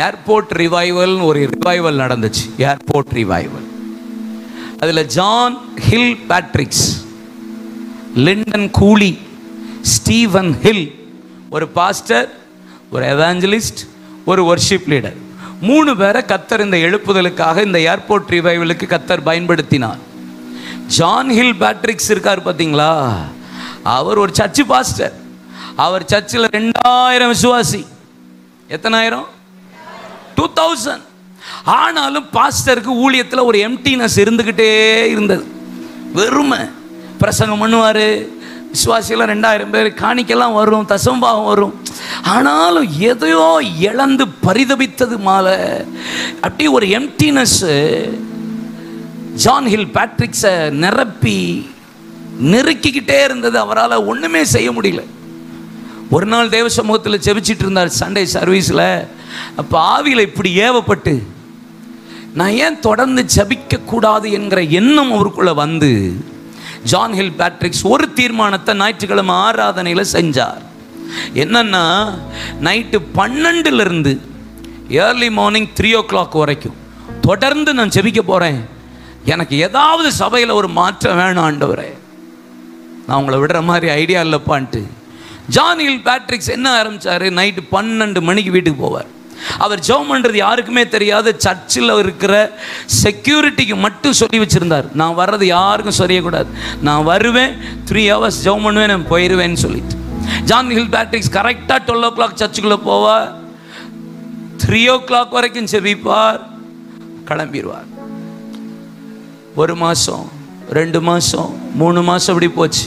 ஏர்போர்ட் ரிவைவல்னு ஒரு ரிவைவல் நடந்துச்சு. Airport revival. அதில் ஜான் ஹில் பேட்ரிக்ஸ், லிண்டன் கூலி, ஸ்டீவன் ஹில், ஒரு பாஸ்டர், ஒரு எவாஞ்சலிஸ்ட், ஒரு வர்ஷிப் லீடர், 3 பேரை கத்தர் இந்த எழுப்புதலுக்காக, இந்த ஏர்போர்ட் ரிவைவலுக்கு கத்தர் பயன்படுத்தினார். ஜான் ஹில் பேட்ரிக்ஸ் இருக்கார் பார்த்தீங்களா, அவர் ஒரு சர்ச்சு பாஸ்டர். அவர் சர்ச்சில் 2000 விசுவாசி. எத்தனாயிரம்? 2000. ஆனாலும் பாஸ்டருக்கு ஊழியத்தில் ஒரு எம்டினஸ் இருந்துக்கிட்டே இருந்தது. வெறுமை. பிரசங்கம் பண்ணுவார், விசுவாசியில் 2000 பேர், காணிக்கெல்லாம் வரும், தசம்பாகம் வரும். ஆனாலும் எதையோ இழந்து பரிதபித்தது மால அப்படி ஒரு எம்டினஸ் ஜான் ஹில் பேட்ரிக்ஸை நிரப்பி நெருக்கிக்கிட்டே இருந்தது. அவரால் ஒன்றுமே செய்ய முடியல. ஒரு நாள் தேவ சமூகத்தில் ஜெபிச்சிட்டு இருந்தார் சண்டே சர்வீஸில். அப்போ ஆவியில் இப்படி ஏவப்பட்டு, நான் ஏன் தொடர்ந்து ஜெபிக்க கூடாது என்கிற எண்ணம் அவருக்குள்ள வந்து, ஜான் ஹில் பேட்ரிக்ஸ் ஒரு தீர்மானத்தை ஞாயிற்றுக்கிழமை ஆராதனையில் செஞ்சார். என்னன்னா, நைட்டு 12லிருந்து ஏர்லி மார்னிங் 3 o'clock வரைக்கும் தொடர்ந்து நான் ஜெபிக்க போகிறேன். எனக்கு ஏதாவது சபையில் ஒரு மாற்றம் வேணும் ஆண்டவரே, நான் உங்களை விடுற மாதிரி ஐடியா இல்லைப்பான்ட்டு ஜான் ஹில் பேட்ரிக்ஸ் என்ன ஆரம்பித்தார், நைட்டு 12 மணிக்கு வீட்டுக்கு போவார். அவர் ஜெபம் பண்ணுறது யாருக்குமே தெரியாது. சர்ச்சில் இருக்கிற செக்யூரிட்டிக்கு மட்டும் சொல்லி வச்சுருந்தார், நான் வர்றது யாருக்கும் சொல்லக்கூடாது, நான் வருவேன், 3 hours ஜெபம் பண்ணுவேன், நான் போயிடுவேன்னு சொல்லிட்டு. ஜான் ஹில் பேட்ரிக்ஸ் கரெக்டாக 12 o'clock சர்ச்சுக்குள்ளே போவார், 3 o'clock வரைக்கும் ஜெபிப்பார், கிளம்பிடுவார். 1 மாதம் 2 மாதம் 3 மாதம் இப்படி போச்சு.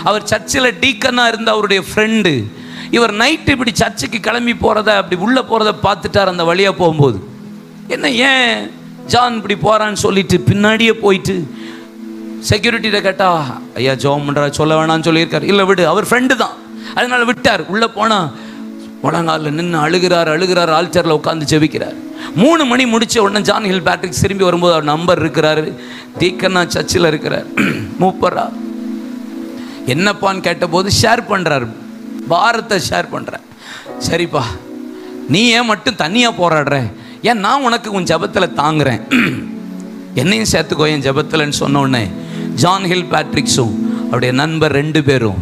அவர் சர்ச்சில் டீக்கனாக இருந்த அவருடைய ஃப்ரெண்டு இவர் நைட்டு இப்படி சர்ச்சுக்கு கிளம்பி போகிறத அப்படி உள்ளே போகிறத பார்த்துட்டார். அந்த வழியாக போகும்போது என்ன ஏன் ஜான் இப்படி போகிறான்னு சொல்லிட்டு பின்னாடியே போயிட்டு செக்யூரிட்டிகிட்ட கேட்டா, ஐயா ஜோம் பண்ணுறா சொல்ல வேணான்னு சொல்லியிருக்காரு. இல்லை விடு, அவர் ஃப்ரெண்டு தான், அதனால விட்டார். உள்ளே போனால் முழங்காலில் நின்று அழுகிறார். ஆல்டரில் உட்காந்து ஜெபிக்கிறார். 3 மணி முடிச்ச உடனே ஜான் ஹில் பேட்ரிக் திரும்பி வரும்போது அவர் நம்பர் இருக்கிறாரு, தீக்கன்னா சர்ச்சில் இருக்கிறார். மூப்பரா என்னப்பான்னு கேட்டபோது ஷேர் பண்ணுறார், பாரத்தை ஷேர் பண்ணுறேன். சரிப்பா, நீ ஏன் மட்டும் தனியாக போராடுற, ஏன் நான் உனக்கு உன் ஜபத்தில் தாங்குறேன், என்னையும் சேர்த்துக்கோ என் ஜபத்தில்னு சொன்ன உடனே ஜான் ஹில் பேட்ரிக்ஸும் அவருடைய நண்பர் 2 பேரும்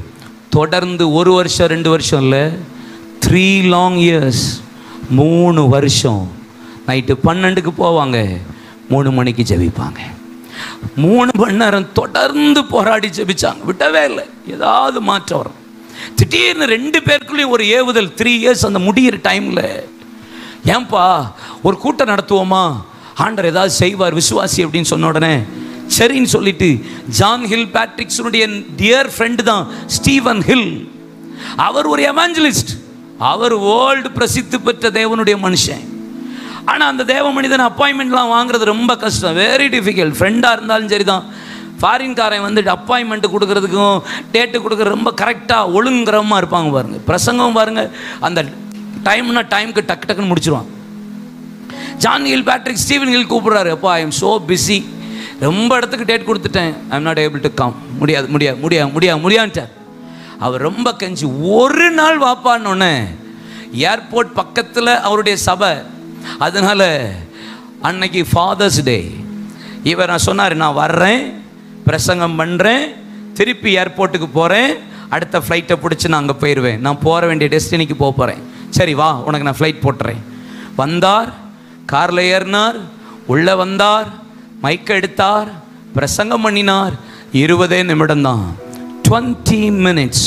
தொடர்ந்து 1 வருஷம் 2 வருஷம் இல்லை, 3 long years 3 வருஷம் நைட்டு 12க்கு போவாங்க, 3 மணிக்கு ஜெபிப்பாங்க. 3 மணி நேரம் தொடர்ந்து போராடி ஜெபிச்சாங்க, விட்டவே இல்லை. ஏதாவது மாற்றம் வரும். திடீர்னு 2 பேருக்குள்ளேயும் ஒரு ஏவுதல். 3 years அந்த முடிகிற டைமில், ஏன்பா ஒரு கூட்டம் நடத்துவோமா, ஆண்டவர் ஏதாவது செய்வார் விசுவாசி அப்படின்னு சொன்ன உடனே சரின்னு சொல்லிட்டு ஜான் ஹில் பேட்ரிக்ஸுடைய டியர் ஃப்ரெண்டு தான் ஸ்டீவன் ஹில். அவர் ஒரு எவாஞ்சலிஸ்ட், அவர் வேர்ல்டு பிரசித்தி பெற்ற தேவனுடைய மனுஷன். ஆனால் அந்த தேவ மனிதன் அப்பாயின்மெண்ட்லாம் வாங்குறது ரொம்ப கஷ்டம், வெரி டிஃபிகல்ட். ஃப்ரெண்டாக இருந்தாலும் சரி தான், ஃபாரின்காரன் வந்துட்டு அப்பாயின்மெண்ட்டு கொடுக்கறதுக்கும் டேட்டு கொடுக்குறது ரொம்ப கரெக்டாக ஒழுங்குறமாக இருப்பாங்க பாருங்க. பிரசங்கம் பாருங்கள், அந்த டைமுக்கு டக்குன்னு முடிச்சிருவான். John Hill Patrick Steven Hill கூப்பிட்றாரு, அப்பா ஐ எம் ஸோ பிஸி, ரொம்ப இடத்துக்கு டேட் கொடுத்துட்டேன், I am not able to come, முடியாதுன்ட்டார். அவர் ரொம்ப கெஞ்சி 1 நாள் வாப்பான்னொன்னே, ஏர்போர்ட் பக்கத்தில் அவருடைய சபை, அதனால் அன்னைக்கு ஃபாதர்ஸ் டே. இவர் நான் சொன்னார், நான் வர்றேன், பிரசங்கம் பண்ணுறேன், திருப்பி ஏர்போர்ட்டுக்கு போகிறேன், அடுத்த ஃப்ளைட்டை பிடிச்சி நான் அங்கே போயிடுவேன், நான் போகிற வேண்டிய டெஸ்டினிக்கு போகிறேன், சரி வா உனக்கு நான் ஃப்ளைட் போட்டுறேன். வந்தார், காரில் ஏறினார், உள்ளே வந்தார், மைக்கை எடுத்தார், பிரசங்கம் பண்ணினார். 20 நிமிடம் தான், 20 minutes,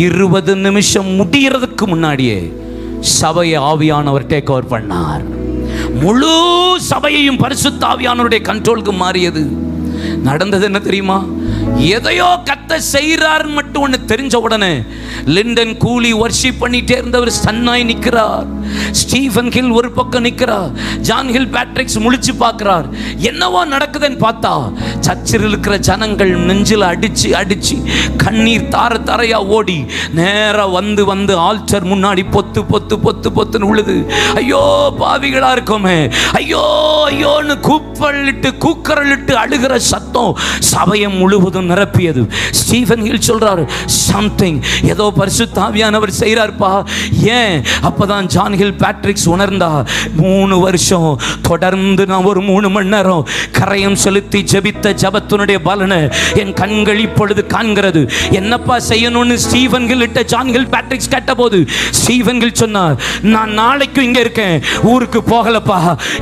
20 நிமிஷம் முடிகிறதுக்கு முன்னாடியே சபையை ஆவியானவர் டேக் ஓவர் பண்ணார். முழு சபையையும் பரிசுத்த ஆவியானவருடைய கண்ட்ரோலுக்கு மாறியது. நடந்தது என்ன தெரியுமா, எதையோ கத்த செய்கிறார் மட்டும் ஒன்று தெரிஞ்ச உடனே லிண்டன் கூலி வர்ஷிப் பண்ணிட்டே இருந்தவர் சன்னாய் நிற்கிறார், ஸ்டீவன் ஹில் ஒரு பக்கம் நிற்கிறார், ஜான் ஹில் பேட்ரிக்ஸ் முழிச்சு பார்க்கிறார். என்னவோ நடக்குதுன்னு பார்த்தா சர்ச்சில் இருக்கிற ஜனங்கள் நெஞ்சில் அடிச்சு கண்ணீர் தாரையா ஓடி நேரா வந்து ஆல்டர் முன்னாடி பொத்துன்னு உழுது. ஐயோ பாவிகளா இருக்கோமே, ஐயோன்னு கூக்கரலிட்டு அழுகிற சத்தம் சபையை முழுவதும் நிரப்பியது. ஸ்டீவன் ஹில் சொல்றாரு, சம்திங் ஏதோ பரிசுத்த ஆவியானவர் செய்றார்ப்பா. ஏன்? அப்பதான் ஜான் ஹில் பேட்ரிக்ஸ் உணர்ந்தா, 3 வருஷம் தொடர்ந்து நான் ஒரு 3 மணி நேரம் கரையம் செலுத்தி ஜெபித்த ஜபத்தினுடைய பலனை என் கண்கள் இப்பொழுது காண்கிறது. என்னப்பா செய்யணும்னு ஸ்டீவன் ஹில் கிட்ட ஜான் ஹில் பேட்ரிக்ஸ் கேட்டபோது ஸ்டீவன் ஹில் சொன்னார், நான் நாளைக்கும் இங்க இருக்கேன், ஊருக்கு போகலப்பா,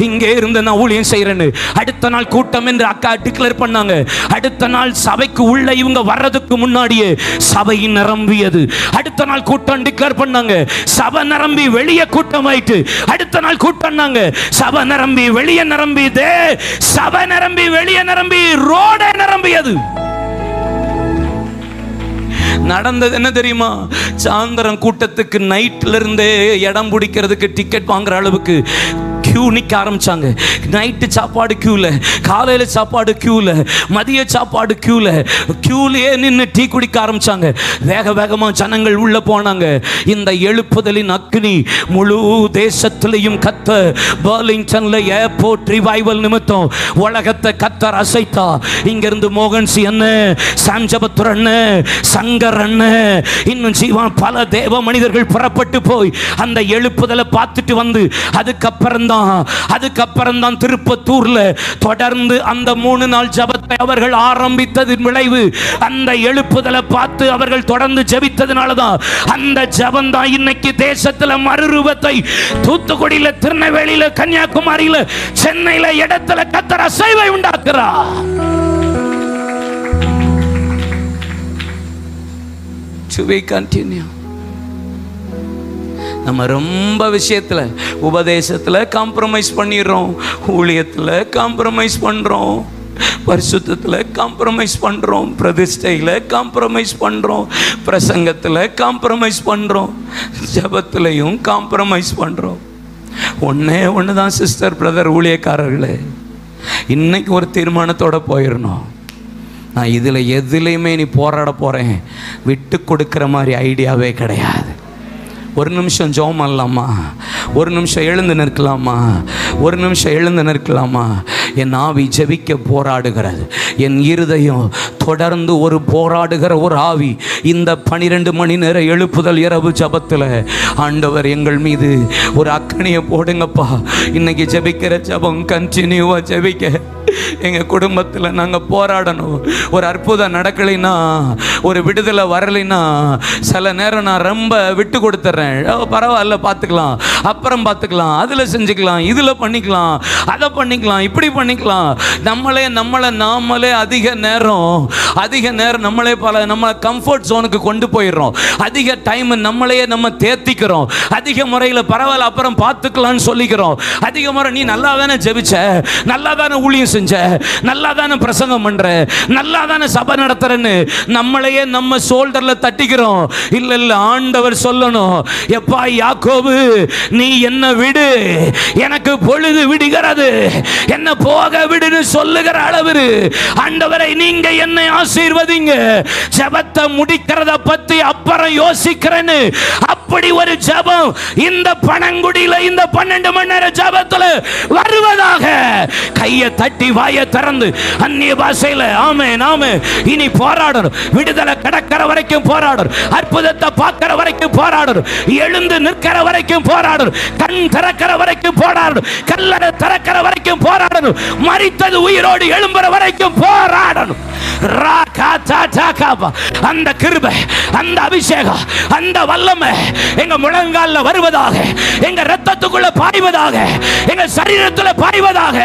இங்கே இருந்து நான் ஊழியம் செய்யறேன்னு. அடுத்த நாள் கூட்டம் என்று அக்கா டிக்ளேர் பண்ணாங்க. அடுத்த நாள் சபைக்கு உள்ள இவங்க வர்றதுக்கு முன்னாடியே சபை நிரம்பியது. அடுத்த நாள் கூட்டம் டிக்ளேர் பண்ணாங்க, சபை நிரம்பி வெளியே கூட்டம் ஆயிட்டு. அடுத்த நாள் கூட்டம்னாங்க, சபை நிரம்பி வெளியே நிரம்பியது, சபை நிரம்பி வெளியே நிரம்பி ரோடே நிரம்பியது. நடந்தது என்ன தெரியுமா, சாயந்தரம் கூட்டத்துக்கு நைட்ல இருந்தே இடம் பிடிக்கிறதுக்கு டிக்கெட் வாங்குற அளவுக்கு கியூ நிற்க ஆரம்பிச்சாங்க. நைட்டு சாப்பாடு கியூல, காலையில் சாப்பாடு கியூல, மதிய சாப்பாடு கியூலயே நின்று டீ குடிக்க ஆரம்பிச்சாங்க. வேகமாக ஜனங்கள் உள்ள போனாங்க. இந்த எழுப்புதலின் அக்னி முழு தேசத்திலையும் கத்த. பர்லிங்டன்ல ஏர்போர்ட் ரிவைவல் நிமித்தம் உலகத்தை கத்தர் அசைத்தா. இங்கிருந்து மோகன் சி அண்ணன், சாம்ஜபத்துர் அண்ணன், சங்கர் அண்ணன், இன்னும் ஜீவன் பல தேவ மனிதர்கள் புறப்பட்டு போய் அந்த எழுப்புதலை பார்த்துட்டு வந்து அதுக்கப்புறம் தான் திருப்பத்தூர்ல தொடர்ந்து அந்த 3 நாள் ஜபத்தை அவர்கள் ஆரம்பித்ததின் விளைவு, அந்த எழுப்புதலை பார்த்து அவர்கள் தொடர்ந்து ஜெபித்ததனால தான் அந்த ஜபம் தான் இன்னைக்கு தேசத்துல மறுரூபத்தை, தூத்துக்குடியில, திருநெல்வேலியில, கன்னியாகுமரியில, சென்னையில இடத்துல கத்தர் அசைவை உண்டாக்குறார். To be continue. நம்ம ரொம்ப விஷயத்தில், உபதேசத்தில் காம்ப்ரமைஸ் பண்ணிடுறோம், ஊழியத்தில் காம்ப்ரமைஸ் பண்ணுறோம், பரிசுத்தத்தில் காம்ப்ரமைஸ் பண்ணுறோம், பிரதிஷ்டையில் காம்ப்ரமைஸ் பண்ணுறோம், பிரசங்கத்தில் காம்ப்ரமைஸ் பண்ணுறோம், ஜபத்திலையும் காம்ப்ரமைஸ் பண்ணுறோம். ஒன்று தான் சிஸ்டர், பிரதர், ஊழியக்காரர்களே, இன்னைக்கு ஒரு தீர்மானத்தோடு போயிடணும். நான் இதில் எதுலேயுமே நீ போராட போகிறேன், விட்டு கொடுக்குற மாதிரி ஐடியாவே கிடையாது. ஒரு நிமிஷம் ஜெபம் பண்ணலாமா? ஒரு நிமிஷம் எழுந்து நிற்கலாமா? ஒரு நிமிஷம் எழுந்து நிற்கலாமா? என் ஆவி ஜெபிக்க போராடுகிறது, என் இருதயம் தொடர்ந்து ஒரு போராடுகிற ஒரு ஆவி. இந்த 12 மணி நேர எழுப்புதல் இரவு ஜபத்தில் ஆண்டவர் எங்கள் மீது ஒரு அக்கனியை போடுங்கப்பா. இன்னைக்கு ஜெபிக்கிற ஜபம் கண்டினியூவாக ஜெபிக்க எங்கள் குடும்பத்தில் நாங்கள் போராடணும். ஒரு அற்புதம் நடக்கலைன்னா, ஒரு விடுதலை வரலைன்னா, சில நேரம் நான் ரொம்ப விட்டு கொடுத்துட்றேன். பரவாயில்ல, பார்த்துக்கலாம், அப்புறம் பார்த்துக்கலாம், அதில் செஞ்சுக்கலாம், இதில் பண்ணிக்கலாம், அதை பண்ணிக்கலாம், இப்படி பண்ணிக்கலாம். நாமளே அதிக நேரம் நம்ம கம்ஃபர்ட் ஜோனுக்கு கொண்டு போயிடுறோம். அதிக டைம் நம்ம தேத்திக்கிறோம். அதிக முறையில் பரவாயில்ல அப்புறம் பார்த்துக்கலான்னு சொல்லிக்கிறோம். அதிக முறை நீ நல்லா தானே ஜெபிச்ச, நல்லா தானே ஊழியம் செஞ்ச, நல்லா தானே பிரசங்கம் பண்ற, நல்லா தானே சபை நடத்துறன்னு நம்மளையே நம்ம ஷோல்டர்ல தட்டிக்கிறோம். இல்ல, ஆண்டவர் சொல்லணும், எப்பா யாக்கோபு, நீ என்ன விடு, எனக்கு பொழுது விடுகிறது, என்ன போக விடுன்னு சொல்லுகிற அளவு ஆண்டவரை நீங்க என்னை ஆசீர்வதிங்க, ஜெபத்தை முடிக்கிறத பத்தி அப்புறம் யோசிக்கிறேன்னு அப்படி ஒரு ஜெபம் இந்த பனங்குடியில இந்த 12 மணி நேர ஜெபத்துல வருவதாக. கையை தட்டி வாயை திறந்து அந்நிய பாஷையில ஆமென் ஆமென். இனி போராடணும், விடுதலை கடக்கிற வரைக்கும் போராடணும், அற்புதத்தை பார்க்கிற வரைக்கும் போராடணும், எழுந்து நிற்கிற வரைக்கும் போராடணும், கண் திறக்கிற வரைக்கும் போராடணும், கல்லறை திறக்கிற வரைக்கும் போராடணும், மரித்தது உயிரோடு எழும்புற வரைக்கும் போராடணும். அந்த கிருபை, அந்த அபிஷேகம், அந்த வல்லமை எங்க முழங்கால்ல வருவதாக, எங்க ரத்தத்துக்குள்ள பாய்வதாக, எங்க சரீரத்துல பாய்வதாக.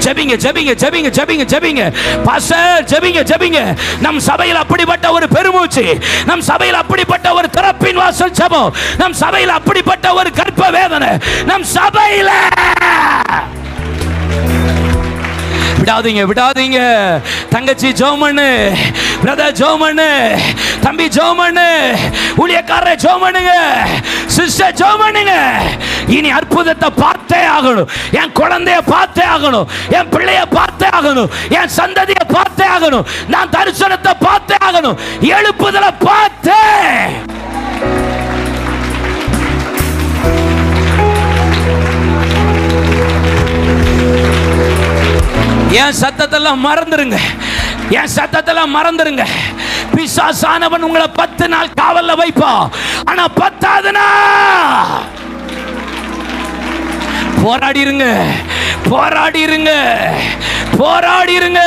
ஜெபிங்க ஜெபிங்க ஜெபிங்க ஜெபிங்க ஜெபிங்க பாஸ்டர், ஜெபிங்க ஜெபிங்க. நம் சபையில் அப்படிப்பட்ட ஒரு பெருமூச்சு, நம் சபையில் அப்படிப்பட்ட ஒரு திறப்பின் வாசல் ஜெபம், நம் சபையில் அப்படிப்பட்ட ஒரு கர்ப்ப வேதனை நம் சபையில. விடாதீங்க விடாதீங்க. தங்கச்சி ஜோமனு, பிரதர் ஜோமனு, தம்பி ஜோமனு, ஊழியக்காரரை ஜோமனுங்க, சிஸ்டர் ஜோமனுங்க. இனி அற்புதத்தை பார்த்தே ஆகணும், என் குழந்தைய பார்த்தே ஆகணும், என் பிள்ளைய பார்த்தே ஆகணும், என் சந்ததியை பார்த்தே ஆகணும், நான் தரிசனத்தை பார்த்தே ஆகணும், எழுப்புதலை பார்த்தே. என் சத்தத்தெல்லாம் மறந்துருங்க, என் சத்தத்தெல்லாம் மறந்துருங்க. பிசாசானவன் உங்களை 10 நாள் காவல்ல வைப்பான், ஆனா 10வது நாள் போராடிருங்க, போராடிருங்க, போராடிருங்க.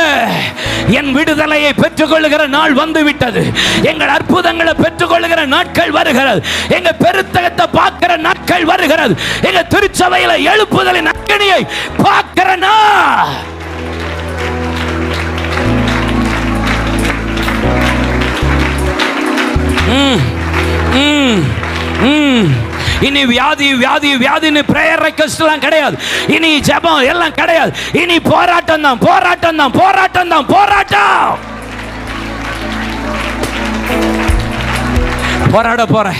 என் விடுதலையை பெற்றுக்கொள்ளுகிற நாள் வந்து விட்டது. எங்கள் அற்புதங்களை பெற்றுக்கொள்ளுகிற நாட்கள் வருகிறது. எங்க பெருத்தகத்தை பார்க்கிற நாட்கள் வருகிறது. எங்க திருச்சபையில எழுப்புதலின் அக்கினியை பார்க்கிற நாள். இனி வியாதி வியாதி வியாதின்னு பிரேயர் ரெக்வெஸ்ட் எல்லாம் கிடையாது. இனி ஜெபம் எல்லாம் கிடையாது. இனி போராட்டம் தான், போராட்டம் தான், போராட்டம் தான், போராட்டம். போராட போறேன்,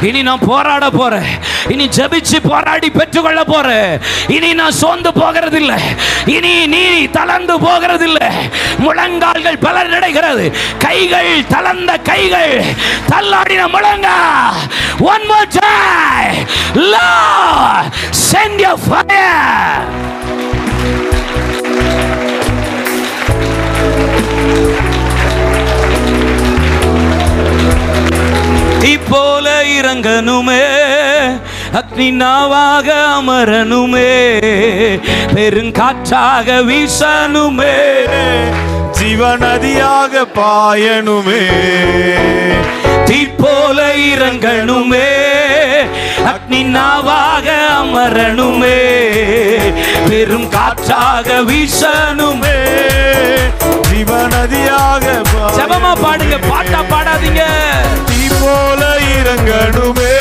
இனி நான் போராட போறேன், இனி ஜெபிச்சு போராடி பெற்றுக்கொள்ள போறேன். இனி நான் சோர்ந்து போகிறது இல்லை, இனி நீ தளர்ந்து போகிறது இல்லை. முழங்கால்கள் பலனடைகிறது, கைகள் தளர்ந்த கைகள், தள்ளாடின முழங்கா. One more time, Lord, send your fire. இப்போல இறங்கணுமே, அக்னி நாவாக அமரணுமே, பெருங்காற்றாக வீசணுமே, ஜீவநதியாக பாயணுமே. தீப்போல இறங்கணுமே, அக்னி நாவாக அமரணுமே, பெரும் காற்றாக வீசணுமே, ஜீவநதியாக. ஜெபமா பாடுங்க, பாட்டா பாடாதீங்க. தீ போல இறங்கணுமே,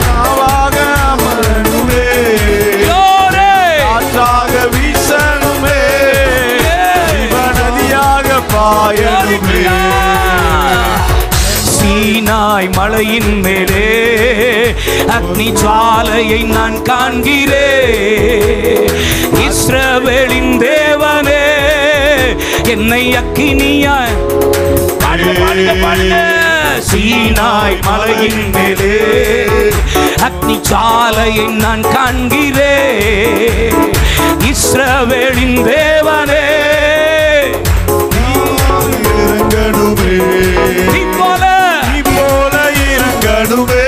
நாவாக அமரணுமே, சீனாய் மலையின் மேலே அக்னி ஜுவாலையை நான் காண்கிறேன். இஸ்ரவேலின் தேவனே என்னை அக்கினியாய் சீனாய் மலையின் மேலே அக்னி ஜுவாலையை நான் காண்கிறேன். இஸ்ரவேலின் தேவனே இறங்கணுமே, நீ போல இறங்கணுமே,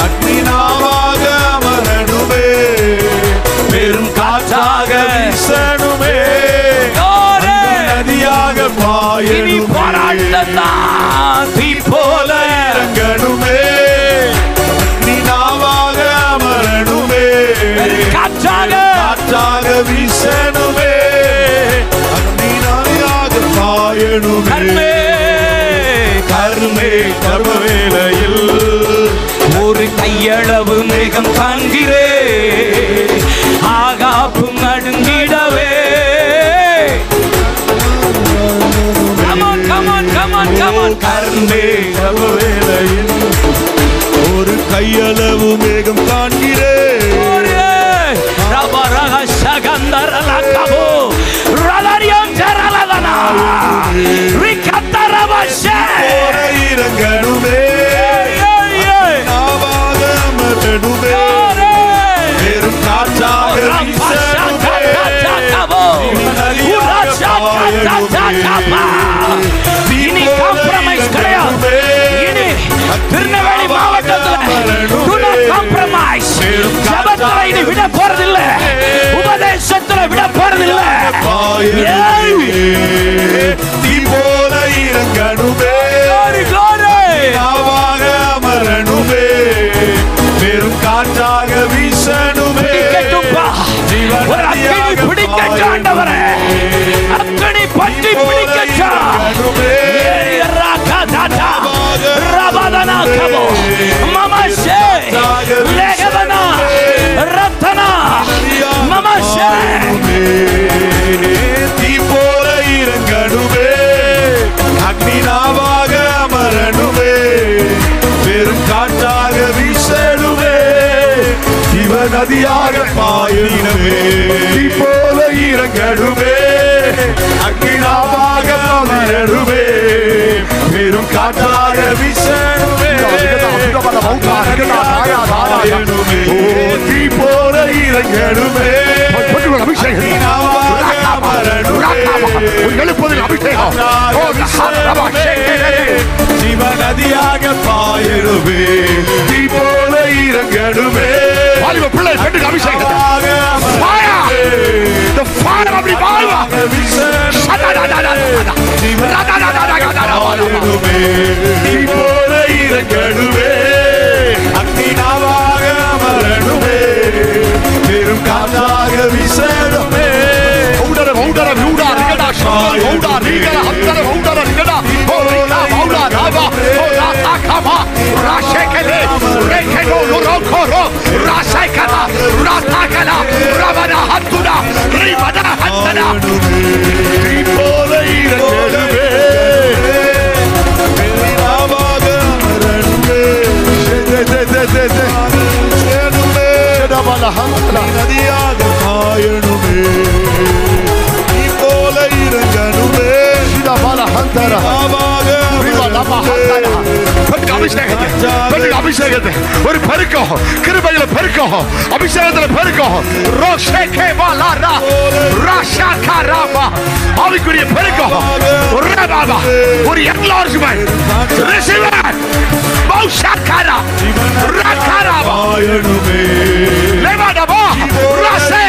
அக்னி நாவாக அமரணுமே, பெரும் காற்றாக வீசணுமே, நதியாக பாயணுமே. தீ போல இறங்கணுமே, அக்னி நாவாக அமரணுமே, காற்றாக வீசணுமே, அக்னி நதியாக பாயணுமே. கர்மே கர்மவேளையில் ஒரு கையளவு மேகம் காண்கிறே, ஆகாப்பு நடுங்கிடவே. கர்மே கர்மவேளையில் ஒரு கையளவு மேகம் காண்கிறேன். இறங்கணுமே, நாவாக அமரணுமே, பெரும் காற்றாக வீசணுமே, இனி காம்ப்ரமைஸ் கிடையாது. இனி திருநெல்வேலி மாவட்டத்தில் ஜபத்துல இனி விட போறதில்ல, உபதேசத்துல விட போறதில்ல. தீ போல இறங்கணுமே, நாவாக அமரணுமே, பெரும் காற்றாக வீசணுமே. ஒரு அக்கினி பிடிக்க ஆண்டவரே, அக்கினி பற்றி பிடிக்க தீ போல இறங்கணுமே, அக்னி நாவாக அமரணுமே, பெரும் காற்றாக வீசணுமே, சிவ நதியாக பாயணுமே. தீ போல இறங்கணுமே, அக்னி நாவாக அமரணுமே, பெரும் காற்றாக வீசணுமே, தீ போல இறங்கணுமே, அக்னி நாவாக அமரணுமே, சிவ நதியாக பாயணுமே. தீ போல இறங்கணுமே, பிள்ளை பெண்ணுக்கு அபிஷேகம் தீ போல இறங்கணுமே, அக்னி நாவாக அமரணுமே, பெரும் காற்றாக வீசணுமே. நதியாக பாயணுமே, நீ போல இறங்கணுமே, அபிஷேகத்தை ஒரு பெருக்கம், கிருபையில பெருக்கம், அபிஷேகத்துல பெருக்கம், ஆவிக்குரிய பெருக்கம், ஒரு என்லார்ஜ்மென்ட் ரிசீவர் பௌஷாகாரா ராகாராபா லெவாடபா ராசே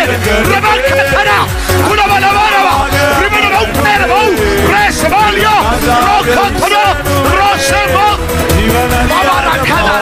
ரபக்கதரா குடவலவரவா ரிமனவுட்டரவோ ரேசவாலியோ ரோகோதரோ ரோசேபோ பாபாராகாரா